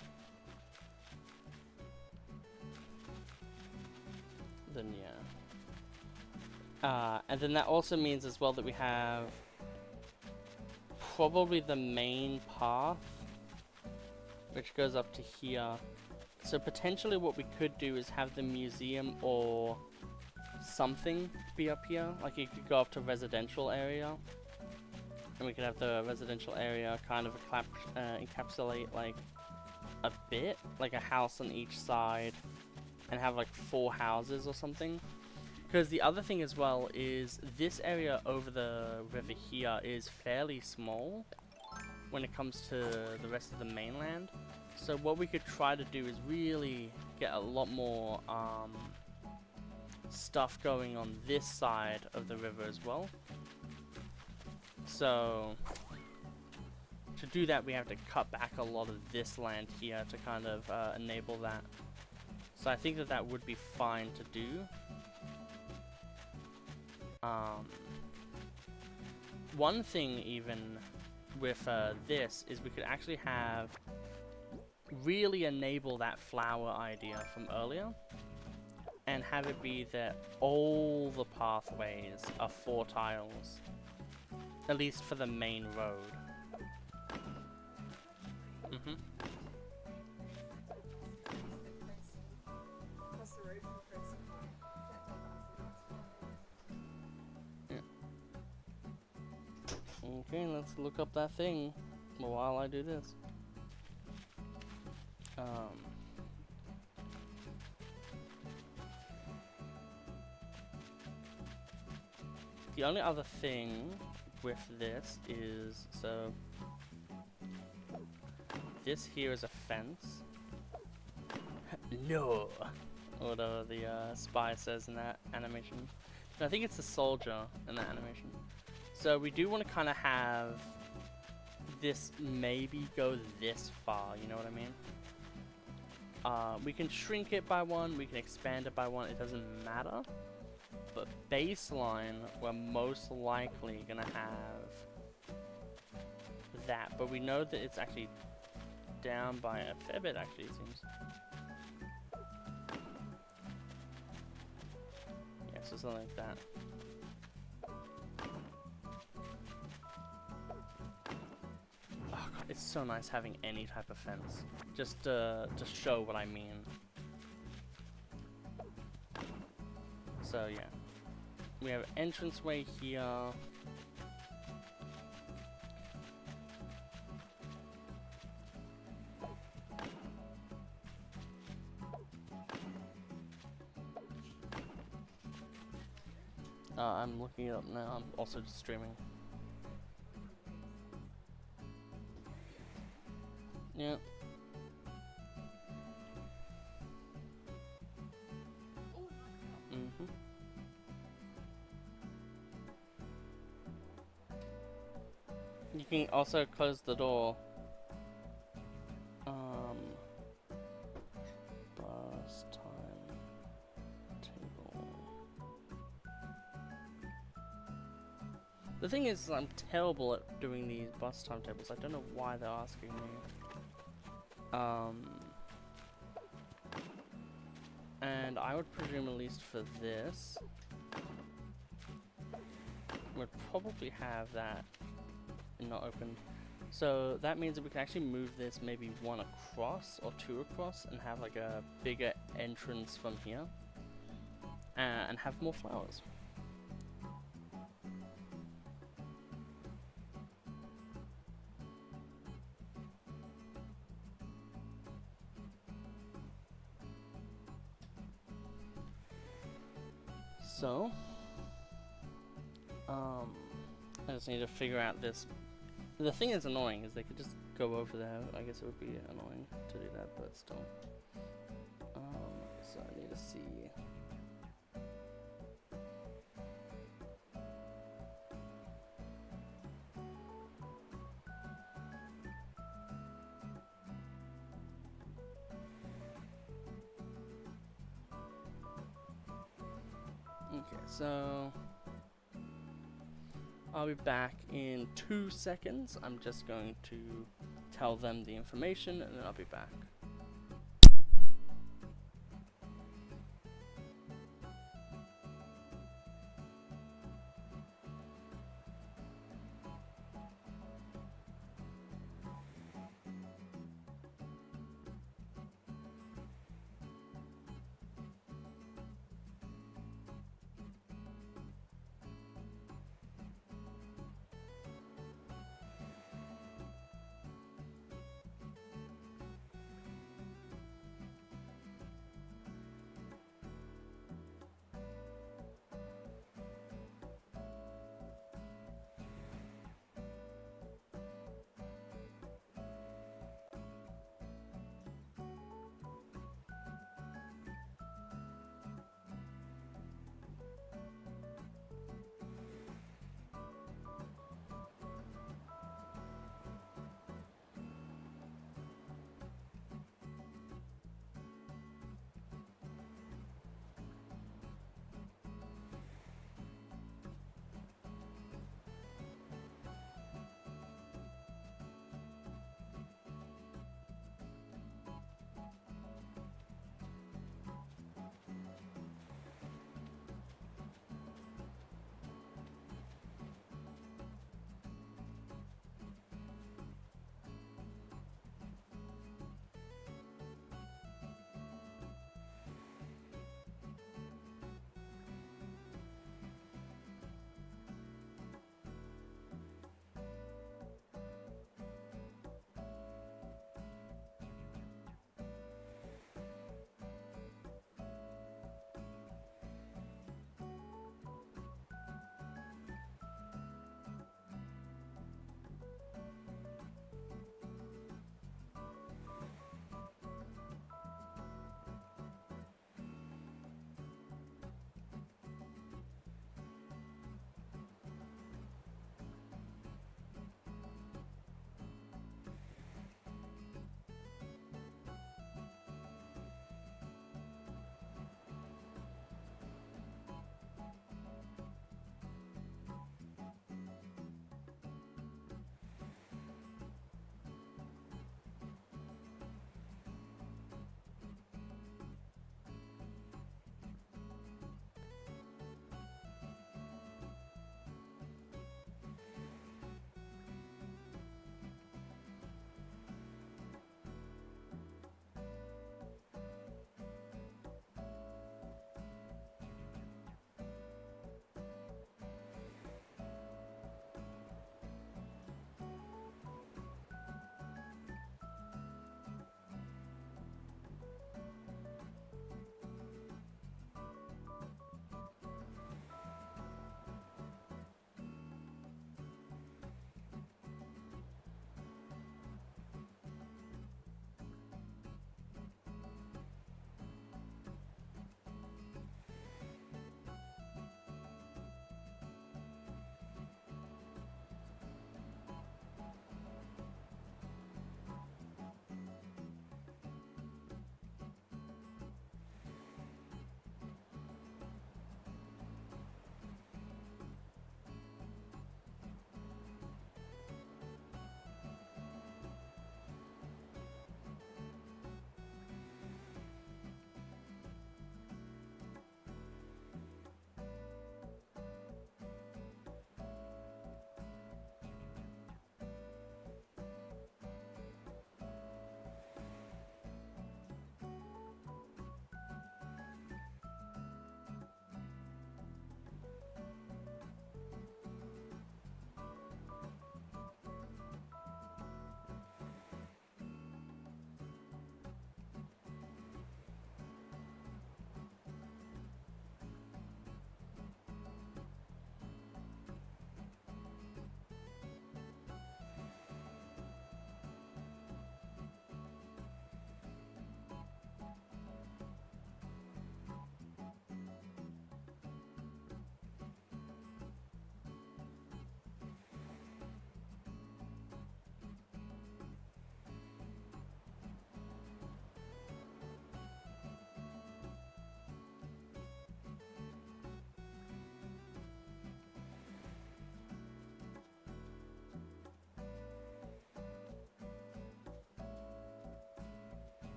then yeah. And then that also means as well that we have probably the main path, which goes up to here. So potentially what we could do is have the museum or something be up here. Like you could go up to residential area, and we could have the residential area kind of encapsulate like a bit, like a house on each side, and have like 4 houses or something. Because the other thing as well is this area over the river here is fairly small when it comes to the rest of the mainland. So what we could try to do is really get a lot more stuff going on this side of the river as well. So to do that, we have to cut back a lot of this land here to kind of enable that. So I think that that would be fine to do. One thing even with this is we could actually have really enable that flower idea from earlier and have it be that all the pathways are 4 tiles, at least for the main road. Okay, let's look up that thing while I do this. The only other thing with this is, so this here is a fence. No! Whatever the spy says in that animation. I think it's a soldier in that animation. So we do want to kind of have this maybe go this far, you know what I mean? We can shrink it by 1, we can expand it by 1, it doesn't matter. But baseline, we're most likely going to have that. But we know that it's actually down by a fair bit, actually, it seems. Yeah, so something like that. Oh god, it's so nice having any type of fence. Just to show what I mean. So yeah. We have entranceway here. I'm looking it up now. I'm also just streaming. Yeah. You can also close the door. Bus time table. The thing is, I'm terrible at doing these bus timetables. I don't know why they're asking me. And I would presume, at least for this, would probably have that not open. So that means that we can actually move this maybe 1 across or 2 across and have like a bigger entrance from here and have more flowers. So I just need to figure out this. The thing that's annoying is they could just go over there. I guess it would be annoying to do that, but still. So I need to see. Okay, so I'll be back in 2 seconds. I'm just going to tell them the information and then I'll be back.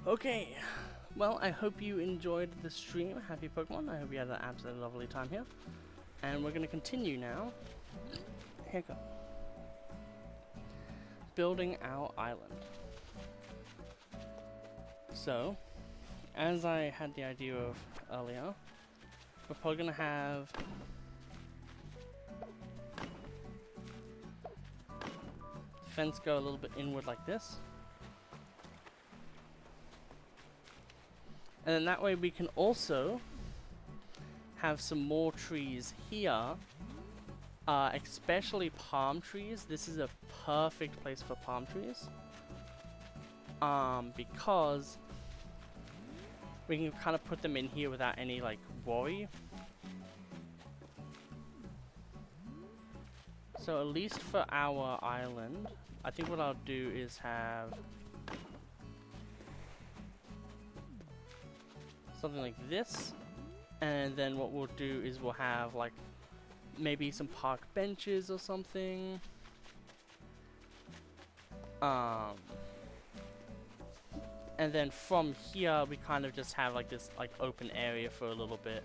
Okay, well, I hope you enjoyed the stream. Happy Pokemon. I hope you had an absolutely lovely time here. And we're going to continue now. Here we go. Building our island. So, as I had the idea of earlier, we're probably going to have the fence go a little bit inward like this. And then that way we can also have some more trees here, especially palm trees. This is a perfect place for palm trees, because we can kind of put them in here without any like worry. So at least for our island, I think what I'll do is have something like this, and then what we'll do is we'll have like maybe some park benches or something. And then from here we kind of just have like this like open area for a little bit.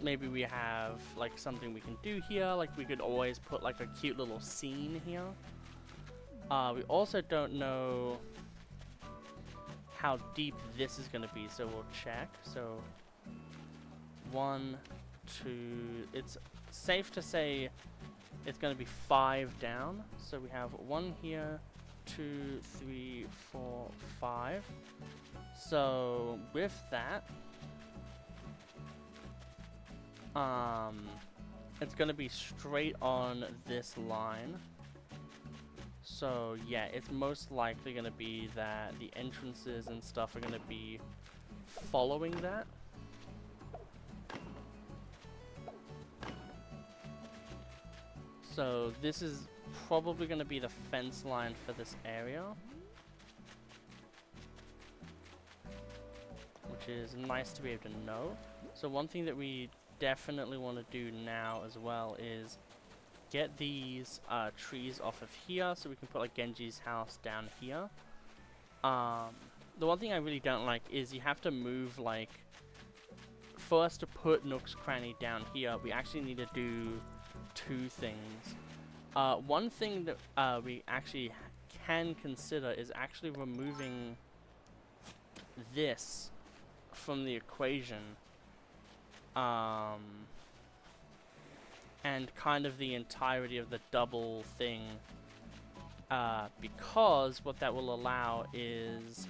Maybe we have like something we can do here, like we could always put like a cute little scene here. We also don't know how deep this is going to be, so we'll check. So 1, 2, it's safe to say it's going to be 5 down. So we have 1 here, 2, 3, 4, 5. So with that, it's going to be straight on this line. So yeah, it's most likely going to be that the entrances and stuff are going to be following that. So this is probably going to be the fence line for this area, which is nice to be able to know. So one thing that we definitely want to do now as well is get these trees off of here, so we can put like Genji's house down here. The one thing I really don't like is you have to move, like, for us to put Nook's Cranny down here, we actually need to do 2 things. One thing that we actually can consider is actually removing this from the equation. And kind of the entirety of the double thing, because what that will allow is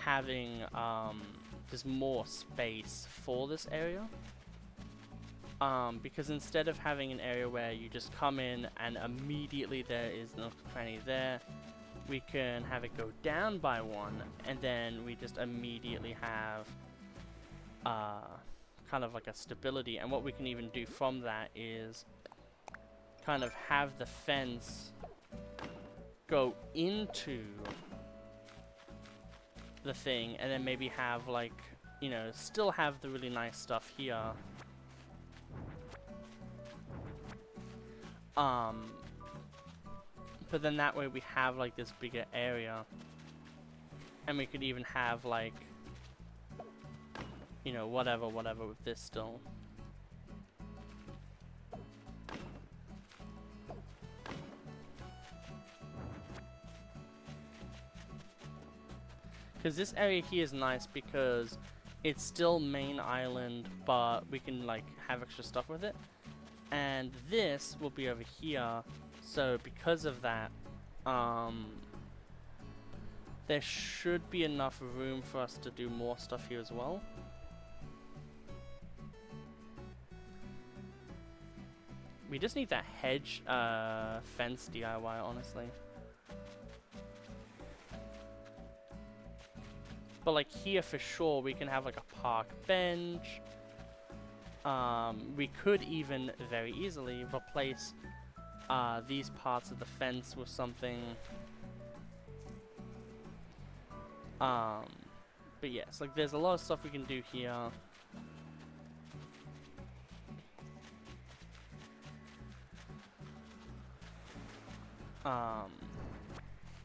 having just more space for this area. Because instead of having an area where you just come in and immediately there is no cranny there, we can have it go down by 1, and then we just immediately have kind of like a stability. And what we can even do from that is kind of have the fence go into the thing, and then maybe have like, you know, still have the really nice stuff here. But then that way we have like this bigger area, and we could even have like, you know, whatever with this still. Because this area here is nice because it's still main island, but we can like have extra stuff with it. And this will be over here, so because of that, there should be enough room for us to do more stuff here as well. We just need that hedge fence DIY, honestly. But like here for sure, we can have like a park bench. We could even very easily replace these parts of the fence with something. But yes, like there's a lot of stuff we can do here.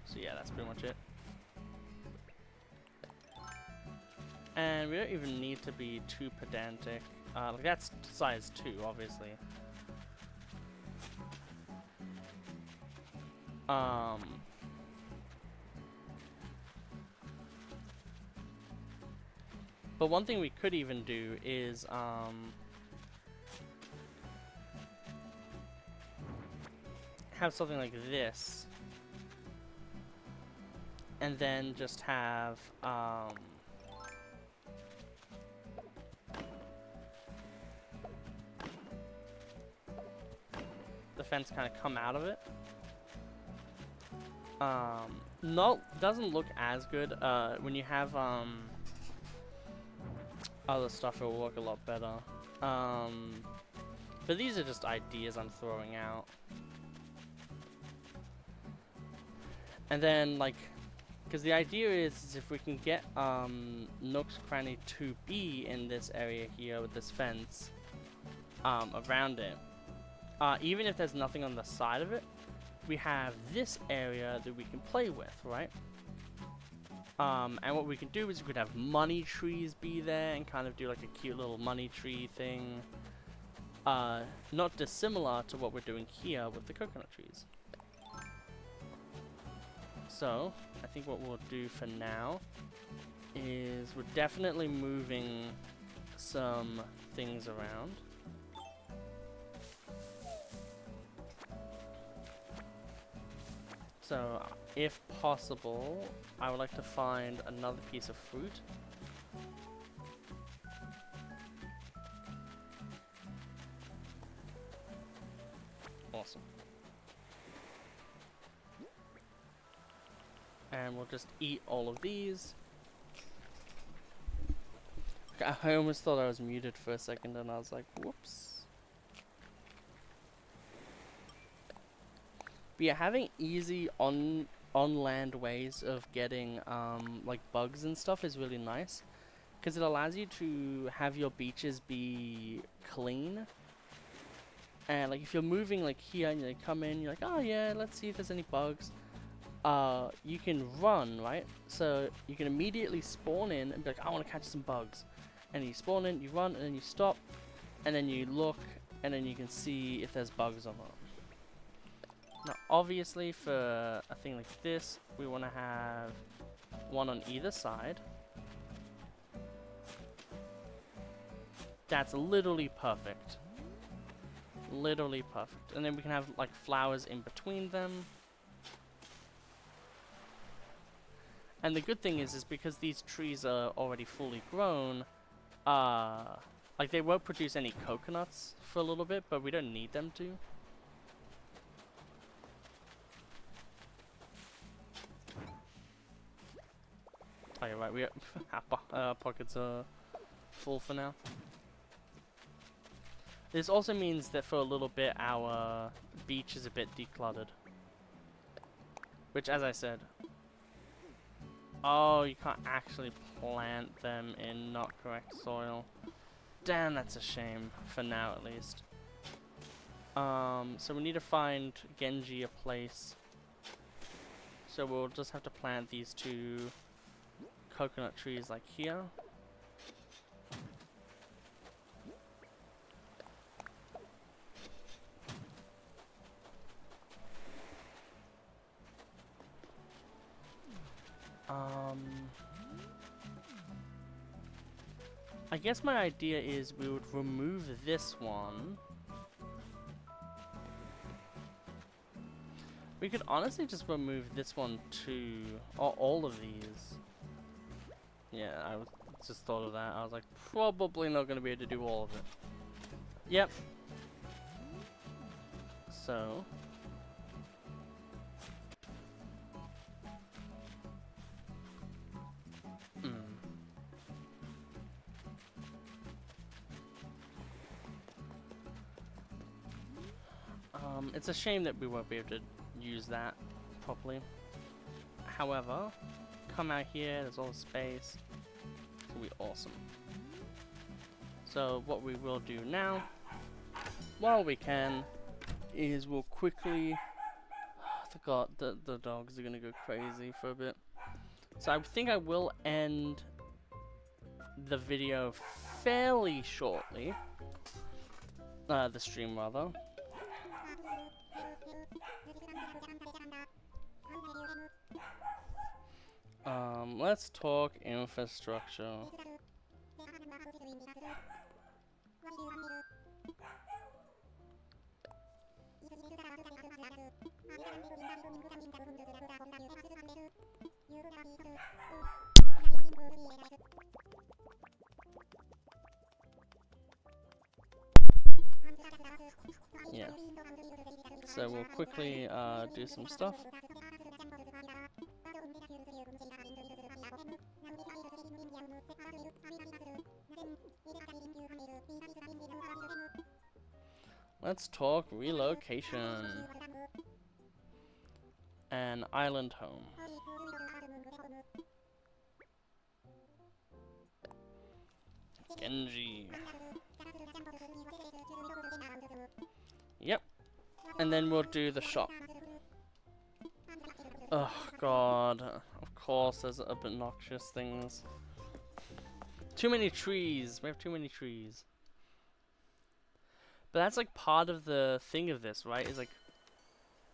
So yeah, that's pretty much it. And we don't even need to be too pedantic. Like that's size 2, obviously. But one thing we could even do is have something like this, and then just have the fence kind of come out of it. Doesn't look as good. When you have other stuff, it will look a lot better. But these are just ideas I'm throwing out. And then, like, because the idea is if we can get Nook's Cranny 2B in this area here with this fence around it, even if there's nothing on the side of it, we have this area that we can play with, right? And what we can do is we could have money trees be there and kind of do like a cute little money tree thing. Not dissimilar to what we're doing here with the coconut trees. So, I think what we'll do for now is we're definitely moving some things around. So, if possible, I would like to find another piece of fruit. Awesome. And we'll just eat all of these. I almost thought I was muted for a second and I was like, whoops. But yeah, having easy on-land ways of getting like bugs and stuff is really nice. Because it allows you to have your beaches be clean. And like if you're moving like here and you come in, you're like, oh yeah, let's see if there's any bugs. You can run, right? So you can immediately spawn in and be like, I want to catch some bugs. And you spawn in, you run, and then you stop, and then you look, and then you can see if there's bugs or not. Now, obviously, for a thing like this, we want to have one on either side. That's literally perfect. Literally perfect. And then we can have, like, flowers in between them. And the good thing is because these trees are already fully grown, like they won't produce any coconuts for a little bit, but we don't need them to. Oh, you're right, our pockets are full for now. This also means that for a little bit our beach is a bit decluttered. Which, as I said... Oh, you can't actually plant them in not correct soil. Damn, that's a shame, for now at least. So we need to find Genji a place. So we'll just have to plant these 2 coconut trees like here. I guess my idea is we would remove this one. We could honestly just remove this one too, or all of these. Yeah, I just thought of that. I was like, probably not going to be able to do all of it. Yep. So... it's a shame that we won't be able to use that properly. However, come out here, there's all the space. It'll be awesome. So what we will do now, while we can, is we'll quickly... I forgot that the dogs are going to go crazy for a bit. So I think I will end the video fairly shortly. The stream rather. Let's talk infrastructure. Yeah. So we'll quickly do some stuff. Let's talk relocation. An island home. Genji. Yep. And then we'll do the shop. Oh god. Of course there's obnoxious things. Too many trees. We have too many trees. But that's like part of the thing of this, right? Is like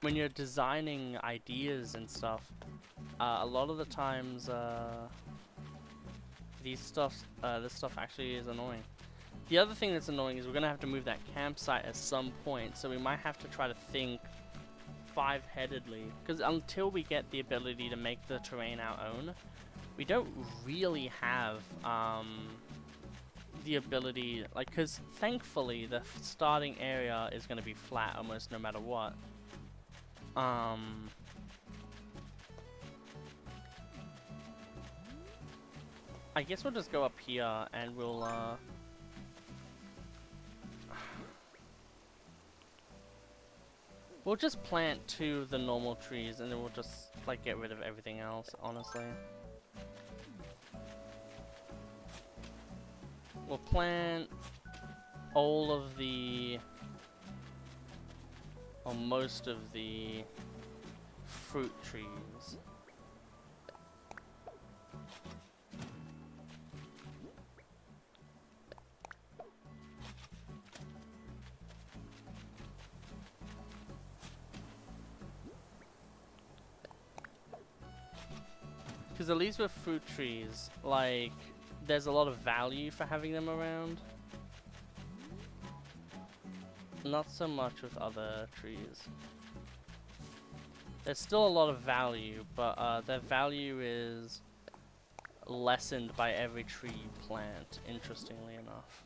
when you're designing ideas and stuff, a lot of the times this stuff actually is annoying. The other thing that's annoying is we're gonna have to move that campsite at some point, so we might have to try to think five-headedly, because until we get the ability to make the terrain our own, we don't really have the ability, like, because thankfully the starting area is going to be flat almost no matter what. I guess we'll just go up here and we'll we'll just plant 2 of the normal trees and then we'll just like get rid of everything else, honestly. We'll plant all of the, or most of the fruit trees. Because at least with fruit trees, like, there's a lot of value for having them around. Not so much with other trees. There's still a lot of value, but their value is lessened by every tree you plant, interestingly enough.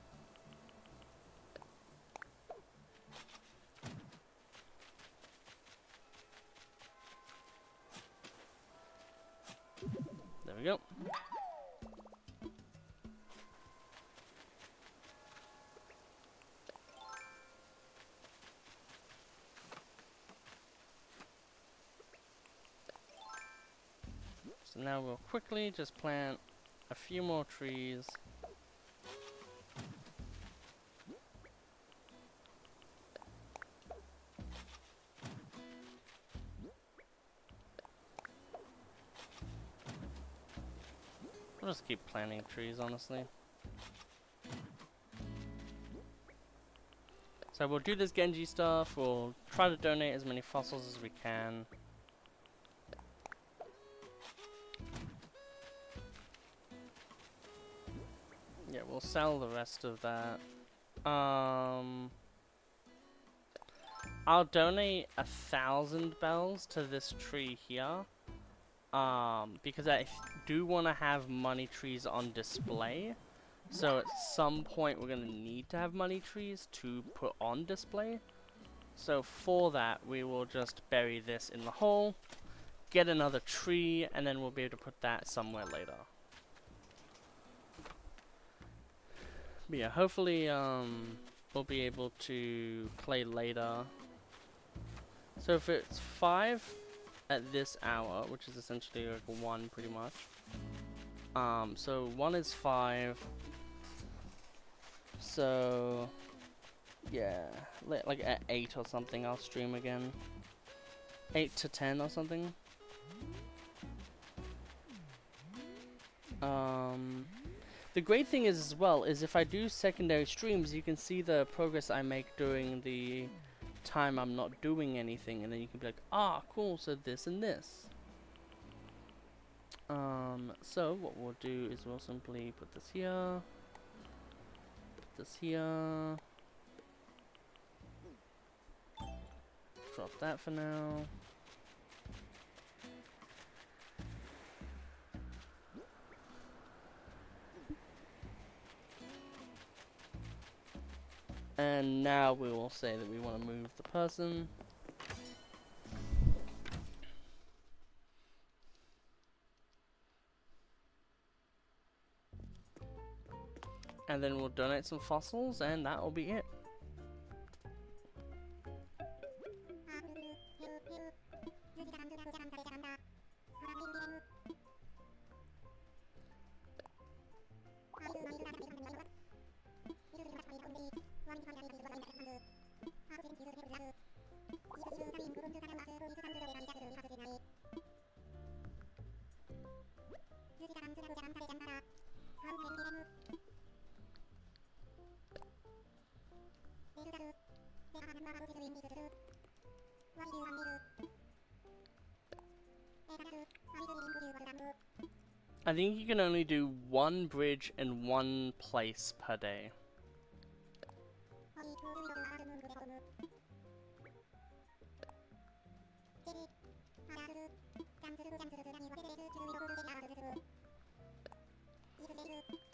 There we go. So now we'll quickly just plant a few more trees. We'll just keep planting trees, honestly. So we'll do this Genji stuff, we'll try to donate as many fossils as we can. Yeah, we'll sell the rest of that. I'll donate 1,000 bells to this tree here. Because I do want to have money trees on display. So at some point we're going to need to have money trees to put on display. So for that we will just bury this in the hole, get another tree, and then we'll be able to put that somewhere later. But yeah, hopefully we'll be able to play later. So if it's 5 at this hour, which is essentially like 1 pretty much. So 1 is 5. So yeah, like at 8 or something I'll stream again. 8 to 10 or something. The great thing is as well is if I do secondary streams, you can see the progress I make during the time I'm not doing anything, and then you can be like, ah, cool, so this and this. So what we'll do is we'll simply put this here, put this here, drop that for now. And now we will say that we want to move the person. And then we'll donate some fossils, and that will be it. I think you can only do one bridge in one place per day.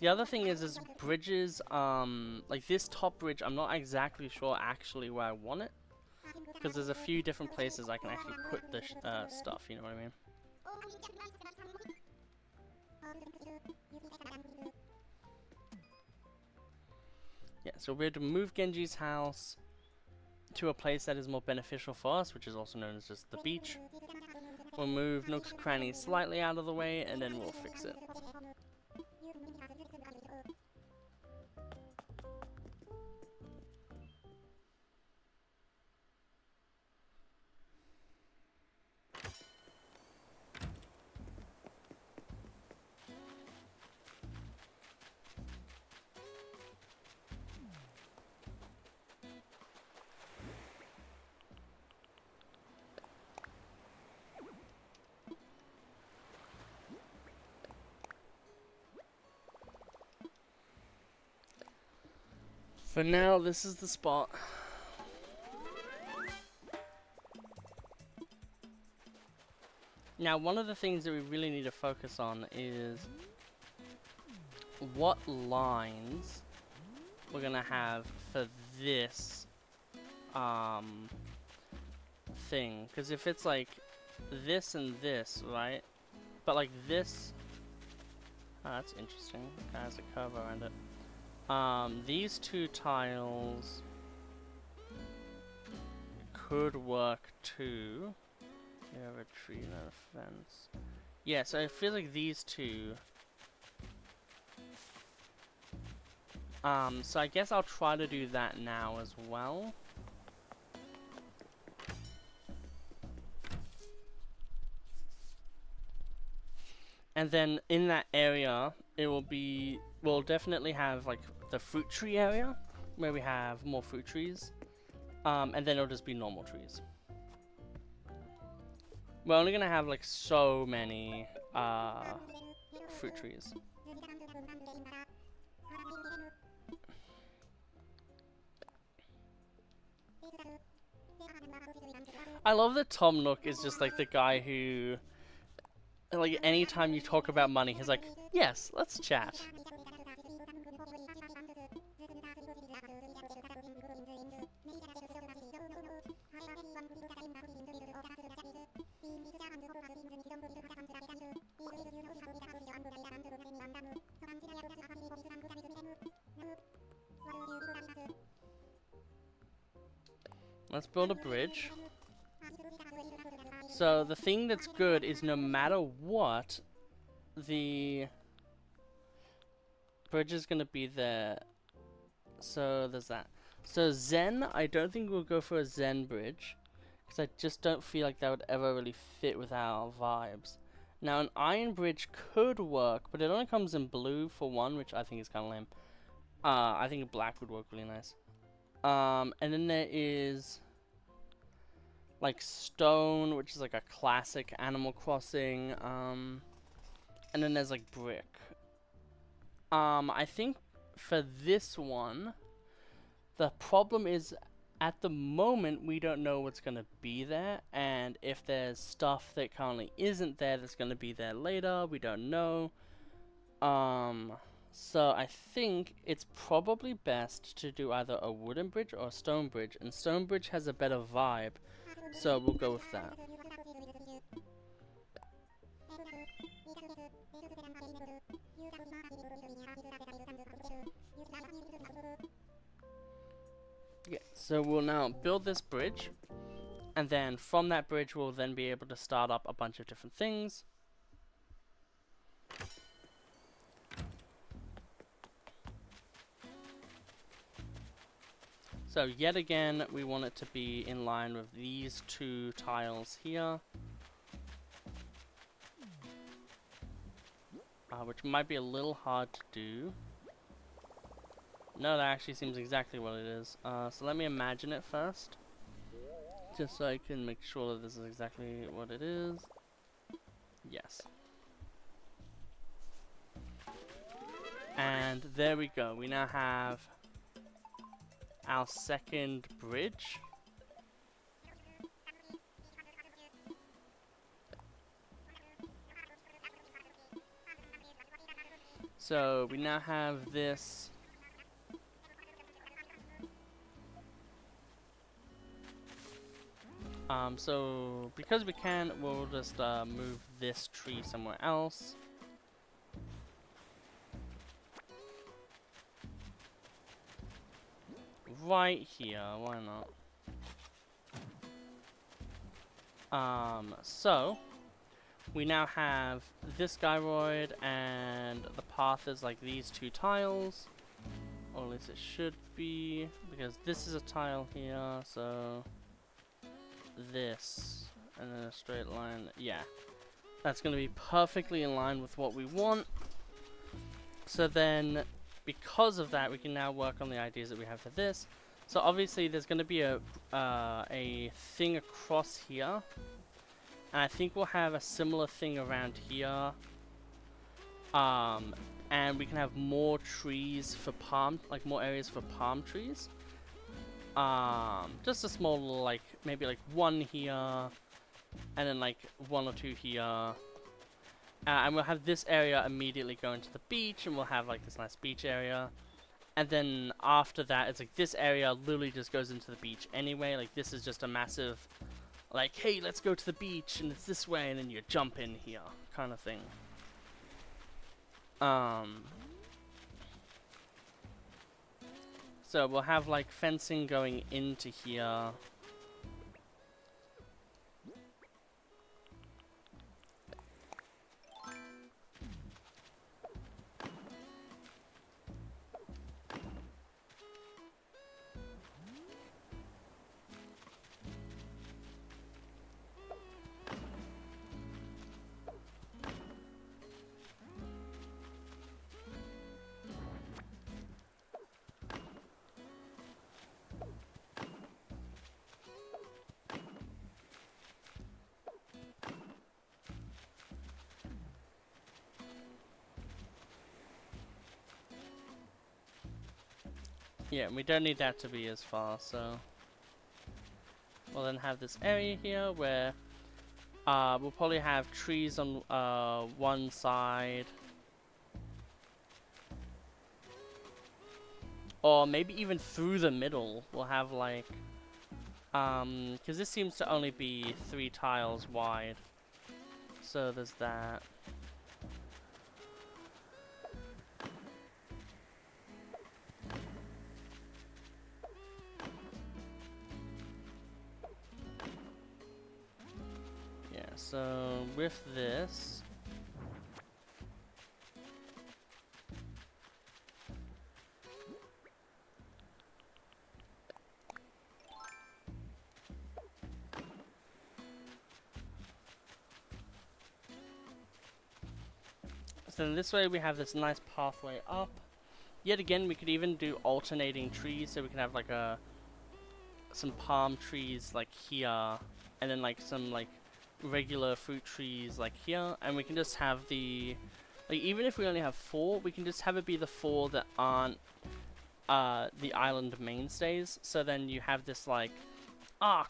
The other thing is bridges, like this top bridge, I'm not exactly sure actually where I want it, because there's a few different places I can actually put the stuff, you know what I mean? Yeah, so we're to move Genji's house to a place that is more beneficial for us, which is also known as just the beach. We'll move Nook's Cranny slightly out of the way, and then we'll fix it. For now, this is the spot. Now, one of the things that we really need to focus on is what lines we're gonna have for this thing. Because if it's like this and this, right? But like this, oh, that's interesting. It has a curve around it. These two tiles could work too. You have a tree, not a fence. Yeah, so I feel like these two. So I guess I'll try to do that now as well. And then in that area, it will be, we'll definitely have like the fruit tree area where we have more fruit trees. And then it'll just be normal trees. We're only gonna have like so many fruit trees. I love that Tom Nook is just like the guy who, like, anytime you talk about money, he's like, yes, let's chat. Let's build a bridge. So the thing that's good is no matter what, the bridge is going to be there. So there's that. So Zen, I don't think we'll go for a Zen bridge, because I just don't feel like that would ever really fit with our vibes. Now an iron bridge could work, but it only comes in blue for one, which I think is kind of lame. I think black would work really nice. And then there is like stone, which is like a classic Animal Crossing. And then there's like brick. I think for this one, the problem is at the moment we don't know what's going to be there, and if there's stuff that currently isn't there that's going to be there later, we don't know. So I think it's probably best to do either a wooden bridge or a stone bridge, and stone bridge has a better vibe, so we'll go with that. Yeah, so we'll now build this bridge, and then from that bridge we'll then be able to start up a bunch of different things. So yet again, we want it to be in line with these two tiles here. Which might be a little hard to do. No, that actually seems exactly what it is. So let me imagine it first. Just so I can make sure that this is exactly what it is. Yes. And there we go. We now have our second bridge. So we now have this. So because we can, we'll just move this tree somewhere else. Right here, why not? So we now have this gyroid, and the path is like these two tiles, or at least it should be, because this is a tile here, so this, and then a straight line, yeah. That's going to be perfectly in line with what we want. So then, because of that, we can now work on the ideas that we have for this. So obviously there's going to be a thing across here. And I think we'll have a similar thing around here. And we can have more trees for palm, like more areas for palm trees. Just a small little, like, maybe like one here, and then like one or two here. And we'll have this area immediately go into the beach, and we'll have like this nice beach area. And then after that, it's like this area literally just goes into the beach anyway. Like this is just a massive, like, hey, let's go to the beach, and it's this way, and then you jump in here, kind of thing. So we'll have like fencing going into here. Yeah, we don't need that to be as far, so we'll then have this area here where we'll probably have trees on one side, or maybe even through the middle we'll have like, because this seems to only be 3 tiles wide, so there's that. So with this, So then this way we have this nice pathway up. Yet again, we could even do alternating trees, so we can have like some palm trees like here, and then like some like regular fruit trees like here, and we can just have the, like, even if we only have 4, we can just have it be the 4 that aren't the island mainstays. So then you have this like,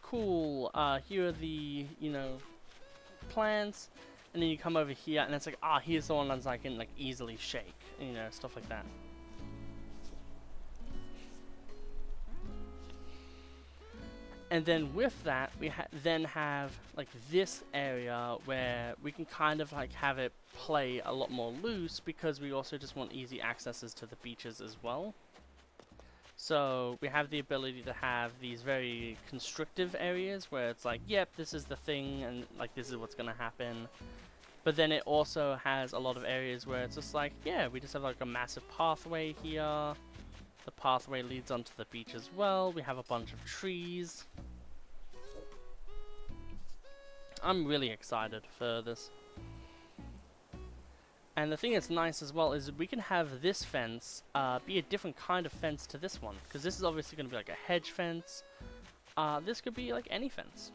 cool, here are the, you know, plants, and then you come over here and it's like, here's the one that I can like easily shake, you know, stuff like that. And then with that, we then have like this area where we can kind of like have it play a lot more loose, because we also just want easy accesses to the beaches as well. So we have the ability to have these very constrictive areas where it's like, yep, this is the thing, and like this is what's gonna happen. But then it also has a lot of areas where it's just like, yeah, we just have like a massive pathway here. The pathway leads onto the beach as well. We have a bunch of trees. I'm really excited for this. And the thing that's nice as well is we can have this fence be a different kind of fence to this one, because this is obviously going to be like a hedge fence. This could be like any fence.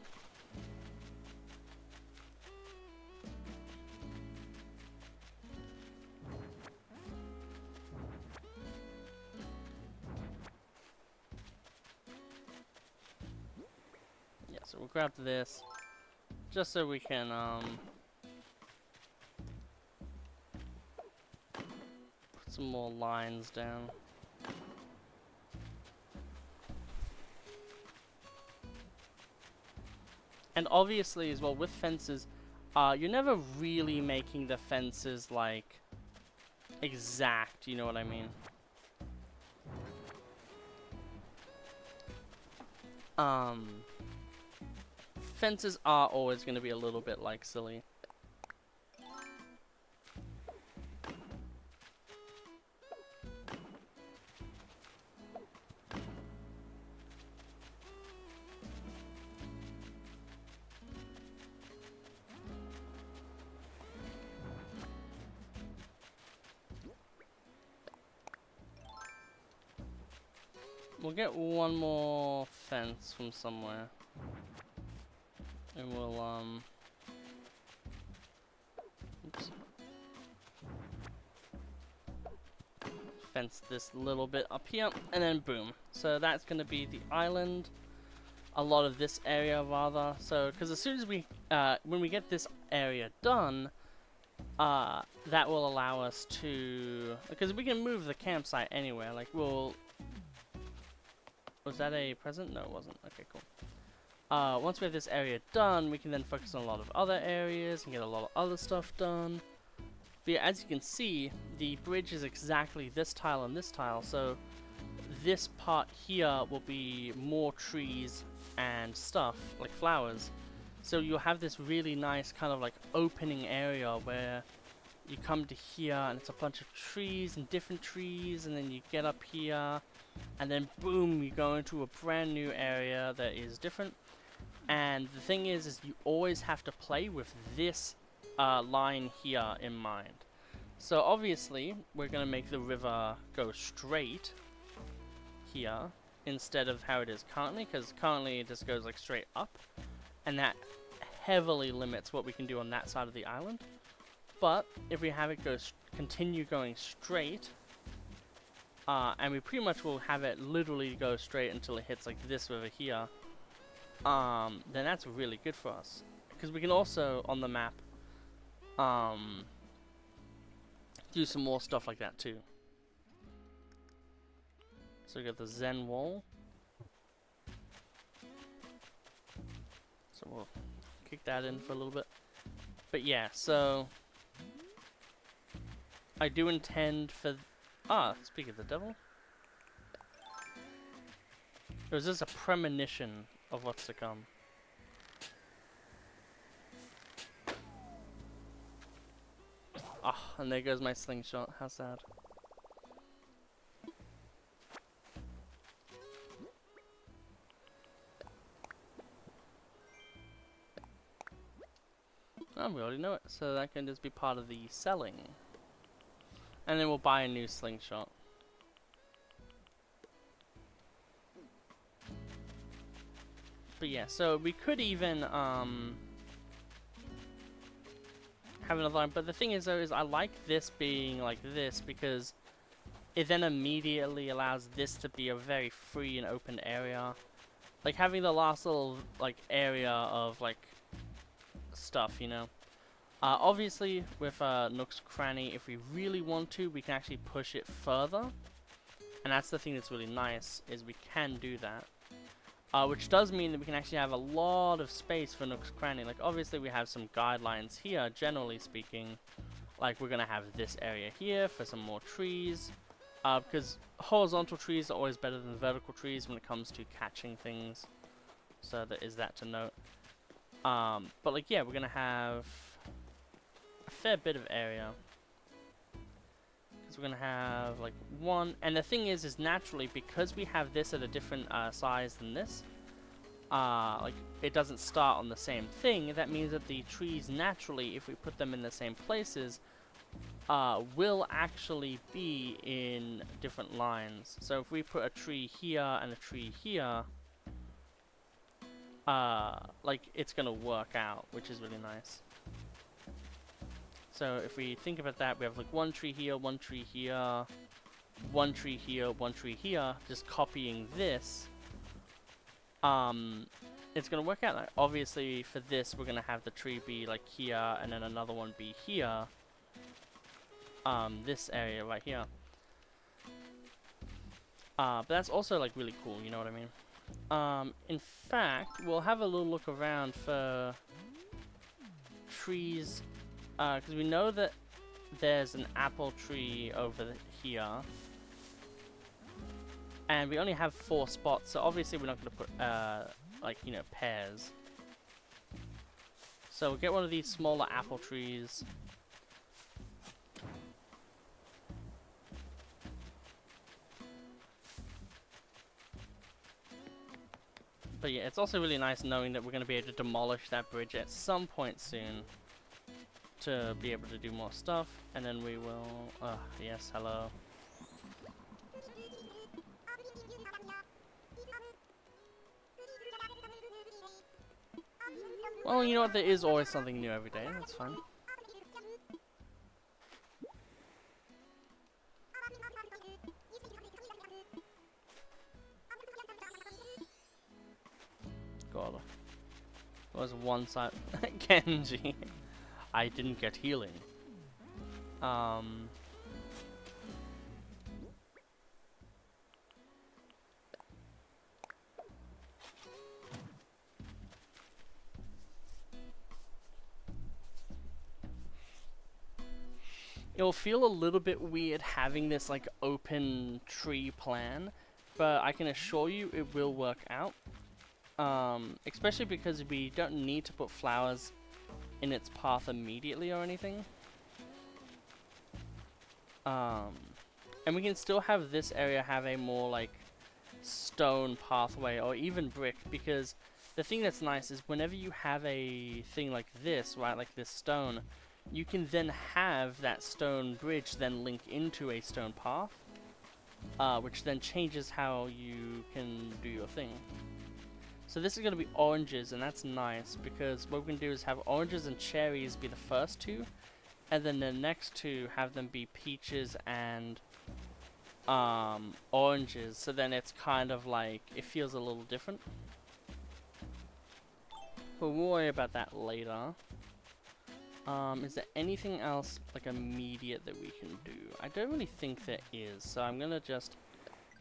Yeah, so we'll grab this just so we can put some more lines down. And obviously as well with fences, you're never really making the fences like exact, you know what I mean? Fences are always going to be a little bit like silly. We'll get one more fence from somewhere. And we'll, oops. Fence this little bit up here, and then boom. So that's going to be the island. A lot of this area, rather. So, because as soon as we, when we get this area done, that will allow us to, because we can move the campsite anywhere. Like, we'll, was that a present? No, it wasn't. Okay, cool. Once we have this area done, we can then focus on a lot of other areas and get a lot of other stuff done. But yeah, as you can see, the bridge is exactly this tile and this tile, so this part here will be more trees and stuff, like flowers. So you'll have this really nice kind of like opening area where you come to here and it's a bunch of trees and different trees, and then you get up here and then boom, you go into a brand new area that is different. And the thing is you always have to play with this line here in mind. So obviously, we're going to make the river go straight here instead of how it is currently, because currently it just goes like straight up, and that heavily limits what we can do on that side of the island. But if we have it go continue going straight, and we pretty much will have it literally go straight until it hits like this river here, then that's really good for us, because we can also on the map do some more stuff like that too. So we got the Zen wall, so we'll kick that in for a little bit. But yeah, so I do intend for speak of the devil, or is this a premonition of what's to come? And there goes my slingshot. How sad. We already know it, so that can just be part of the selling. And then we'll buy a new slingshot. But yeah, so we could even have another line. But the thing is though, is I like this being like this because it then immediately allows this to be a very free and open area. Like having the last little like area of like stuff, you know. Obviously with Nook's Cranny, if we really want to, we can actually push it further. And that's the thing that's really nice, is we can do that. Which does mean that we can actually have a lot of space for Nook's Cranny. Like obviously we have some guidelines here, generally speaking. Like we're going to have this area here for some more trees. Because horizontal trees are always better than vertical trees when it comes to catching things. So there is that to note. But like yeah, we're going to have a fair bit of area. Because we're going to have like one. And the thing is naturally, because we have this at a different size than this, like it doesn't start on the same thing. That means that the trees naturally, if we put them in the same places, will actually be in different lines. So if we put a tree here and a tree here, like it's gonna work out, which is really nice. So if we think about that, we have like one tree here, one tree here, one tree here, one tree here, just copying this. It's gonna work out. Like, obviously for this we're gonna have the tree be like here and then another one be here. This area right here. But that's also like really cool, you know what I mean? In fact, we'll have a little look around for trees, because we know that there's an apple tree over here. And we only have 4 spots, so obviously we're not going to put, like, you know, pears. So we'll get one of these smaller apple trees. But yeah, it's also really nice knowing that we're going to be able to demolish that bridge at some point soon to be able to do more stuff. And then we will... yes, hello. Well, you know what? There is always something new every day. That's fine. God. There was one side. Genji. I didn't get healing. It'll feel a little bit weird having this like open tree plan, but I can assure you it will work out. Especially because we don't need to put flowers in its path immediately or anything. And we can still have this area have a more like stone pathway or even brick, because the thing that's nice is whenever you have a thing like this, right, like this stone, you can then have that stone bridge then link into a stone path, which then changes how you can do your thing. So this is going to be oranges, and that's nice because what we can do is have oranges and cherries be the first 2, and then the next 2 have them be peaches and oranges. So then it's kind of like, it feels a little different. But we'll worry about that later. Is there anything else like immediate that we can do? I don't really think there is, so I'm gonna just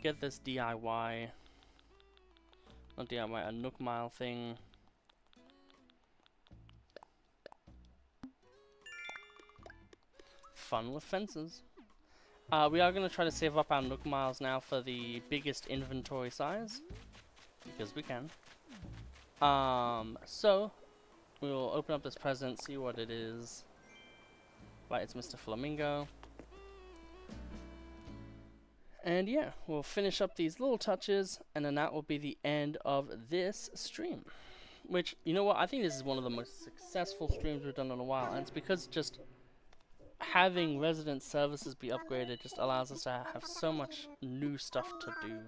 get this DIY. Not DIY, a Nook Mile thing. Fun with fences. We are going to try to save up our Nook Miles now for the biggest inventory size, because we can. So, we'll open up this present, see what it is. Right, it's Mr. Flamingo. And yeah, we'll finish up these little touches, and then that will be the end of this stream. Which, you know what, I think this is one of the most successful streams we've done in a while, and it's because just having resident services be upgraded just allows us to have so much new stuff to do.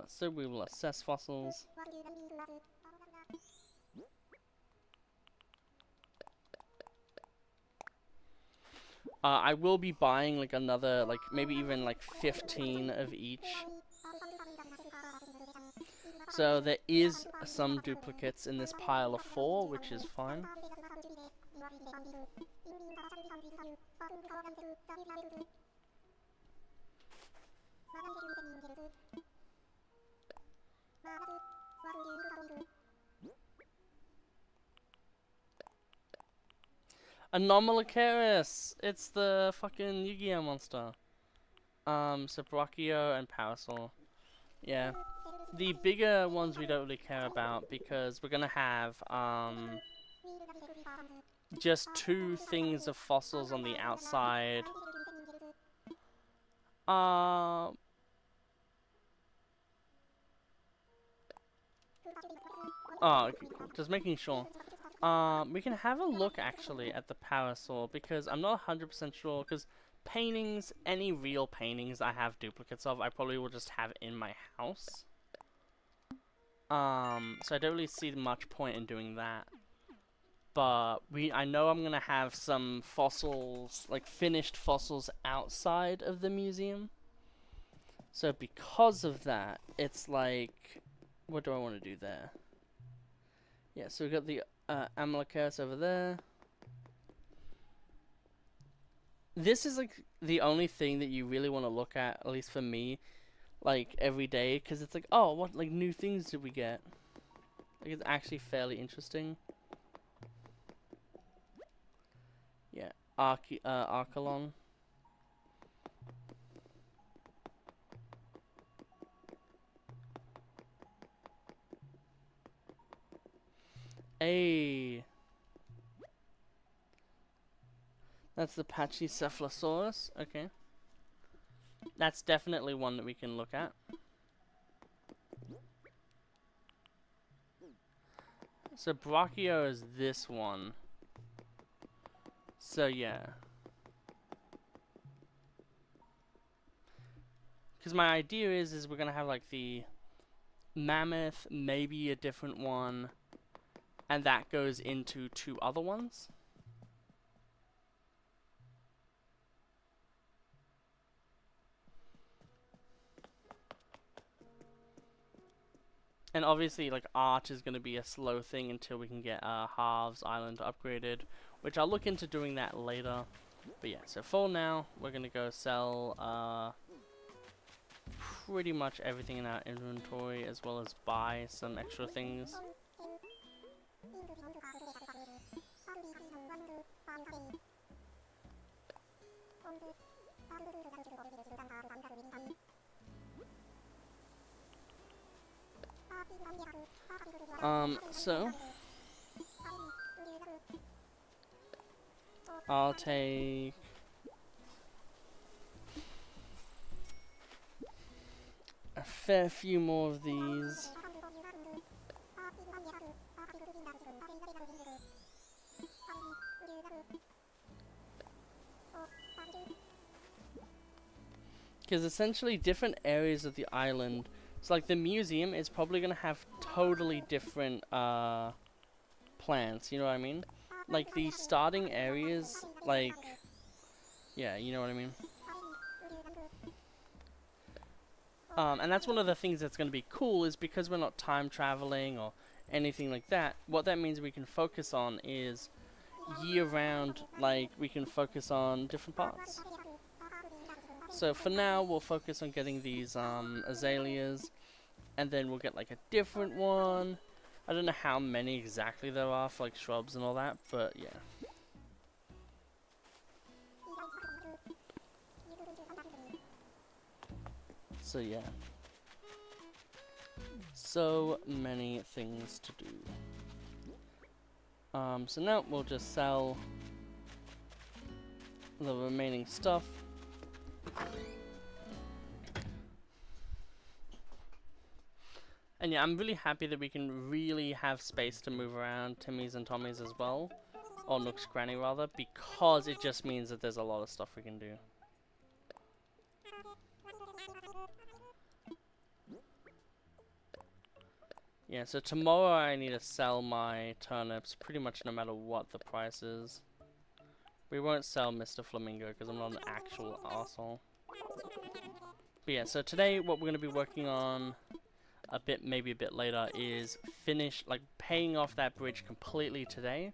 So we will assess fossils. I will be buying like another, like maybe even like 15 of each. So there is some duplicates in this pile of 4, which is fine. Anomalocaris! It's the fucking Yu-Gi-Oh monster. So Brachio and Parasaur. Yeah. The bigger ones we don't really care about because we're gonna have, just 2 things of fossils on the outside. Oh, okay, cool. Just making sure. We can have a look actually at the Parasaur because I'm not 100% sure because paintings, any real paintings I have duplicates of, I probably will just have in my house. So I don't really see much point in doing that. But I know I'm gonna have some fossils, like finished fossils outside of the museum. So because of that, it's like, what do I want to do there? Yeah, so we've got the Ammalocaris over there. This is like the only thing that you really want to look at least for me, like every day, because it's like, oh, what like new things did we get? Like it's actually fairly interesting. Yeah, Archelon. Hey, that's the Pachycephalosaurus. Okay, that's definitely one that we can look at. So Brachio is this one. So yeah. Because my idea is we're gonna have like the mammoth, maybe a different one, and that goes into 2 other ones. And obviously, like, art is going to be a slow thing until we can get Halves Island upgraded, which I'll look into doing that later. But yeah, so for now, we're going to go sell pretty much everything in our inventory, as well as buy some extra things. So I'll take a fair few more of these. Because essentially different areas of the island, so like the museum is probably going to have totally different plans, you know what I mean? Like the starting areas, like, yeah, you know what I mean? And that's one of the things that's going to be cool is because we're not time traveling or anything like that, what that means we can focus on is year round, like we can focus on different parts. So for now, we'll focus on getting these azaleas, and then we'll get like a different one. I don't know how many exactly there are for like shrubs and all that, but yeah. So yeah. So many things to do. So now we'll just sell the remaining stuff. And yeah, I'm really happy that we can really have space to move around Timmy's and Tommy's as well. or Nook's Granny rather, because it just means that there's a lot of stuff we can do. Yeah, so tomorrow I need to sell my turnips pretty much no matter what the price is. We won't sell Mr. Flamingo because I'm not an actual arsehole. But yeah, so today what we're going to be working on a bit, maybe a bit later, is paying off that bridge completely today.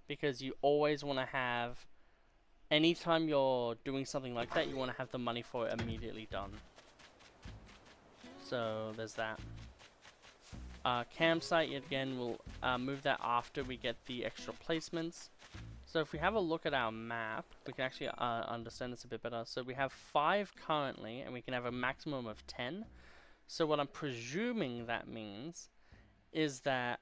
Because you always want to have, anytime you're doing something like that, you want to have the money for it immediately done. So there's that. Campsite, yet again, we'll move that after we get the extra placements. So if we have a look at our map, we can actually understand this a bit better. So we have 5 currently, and we can have a maximum of 10. So what I'm presuming that means is that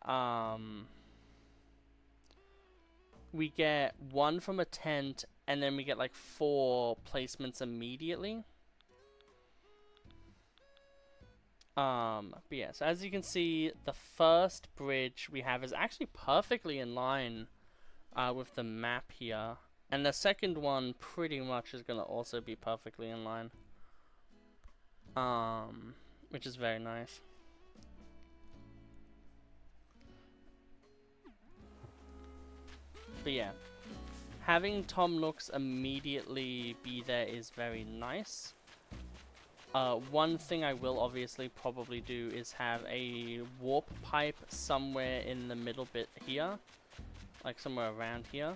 we get 1 from a tent, and then we get like 4 placements immediately. But yeah, so as you can see, the first bridge we have is actually perfectly in line with the map here. And the second one pretty much is going to also be perfectly in line. Which is very nice. But yeah, having Tom Nooks immediately be there is very nice. One thing I will obviously probably do is have a warp pipe somewhere in the middle bit here. Like somewhere around here.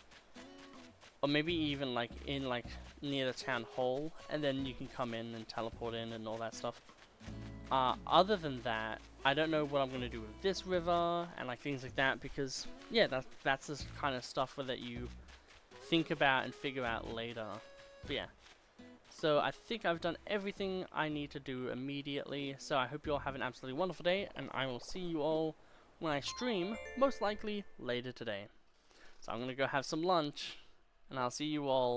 Or maybe even like in like near the town hall. And then you can come in and teleport in and all that stuff. Other than that, I don't know what I'm going to do with this river and like things like that. Because yeah, that's the kind of stuff that you think about and figure out later. But yeah. So I think I've done everything I need to do immediately, so I hope you all have an absolutely wonderful day, and I will see you all when I stream, most likely later today. So I'm gonna go have some lunch, and I'll see you all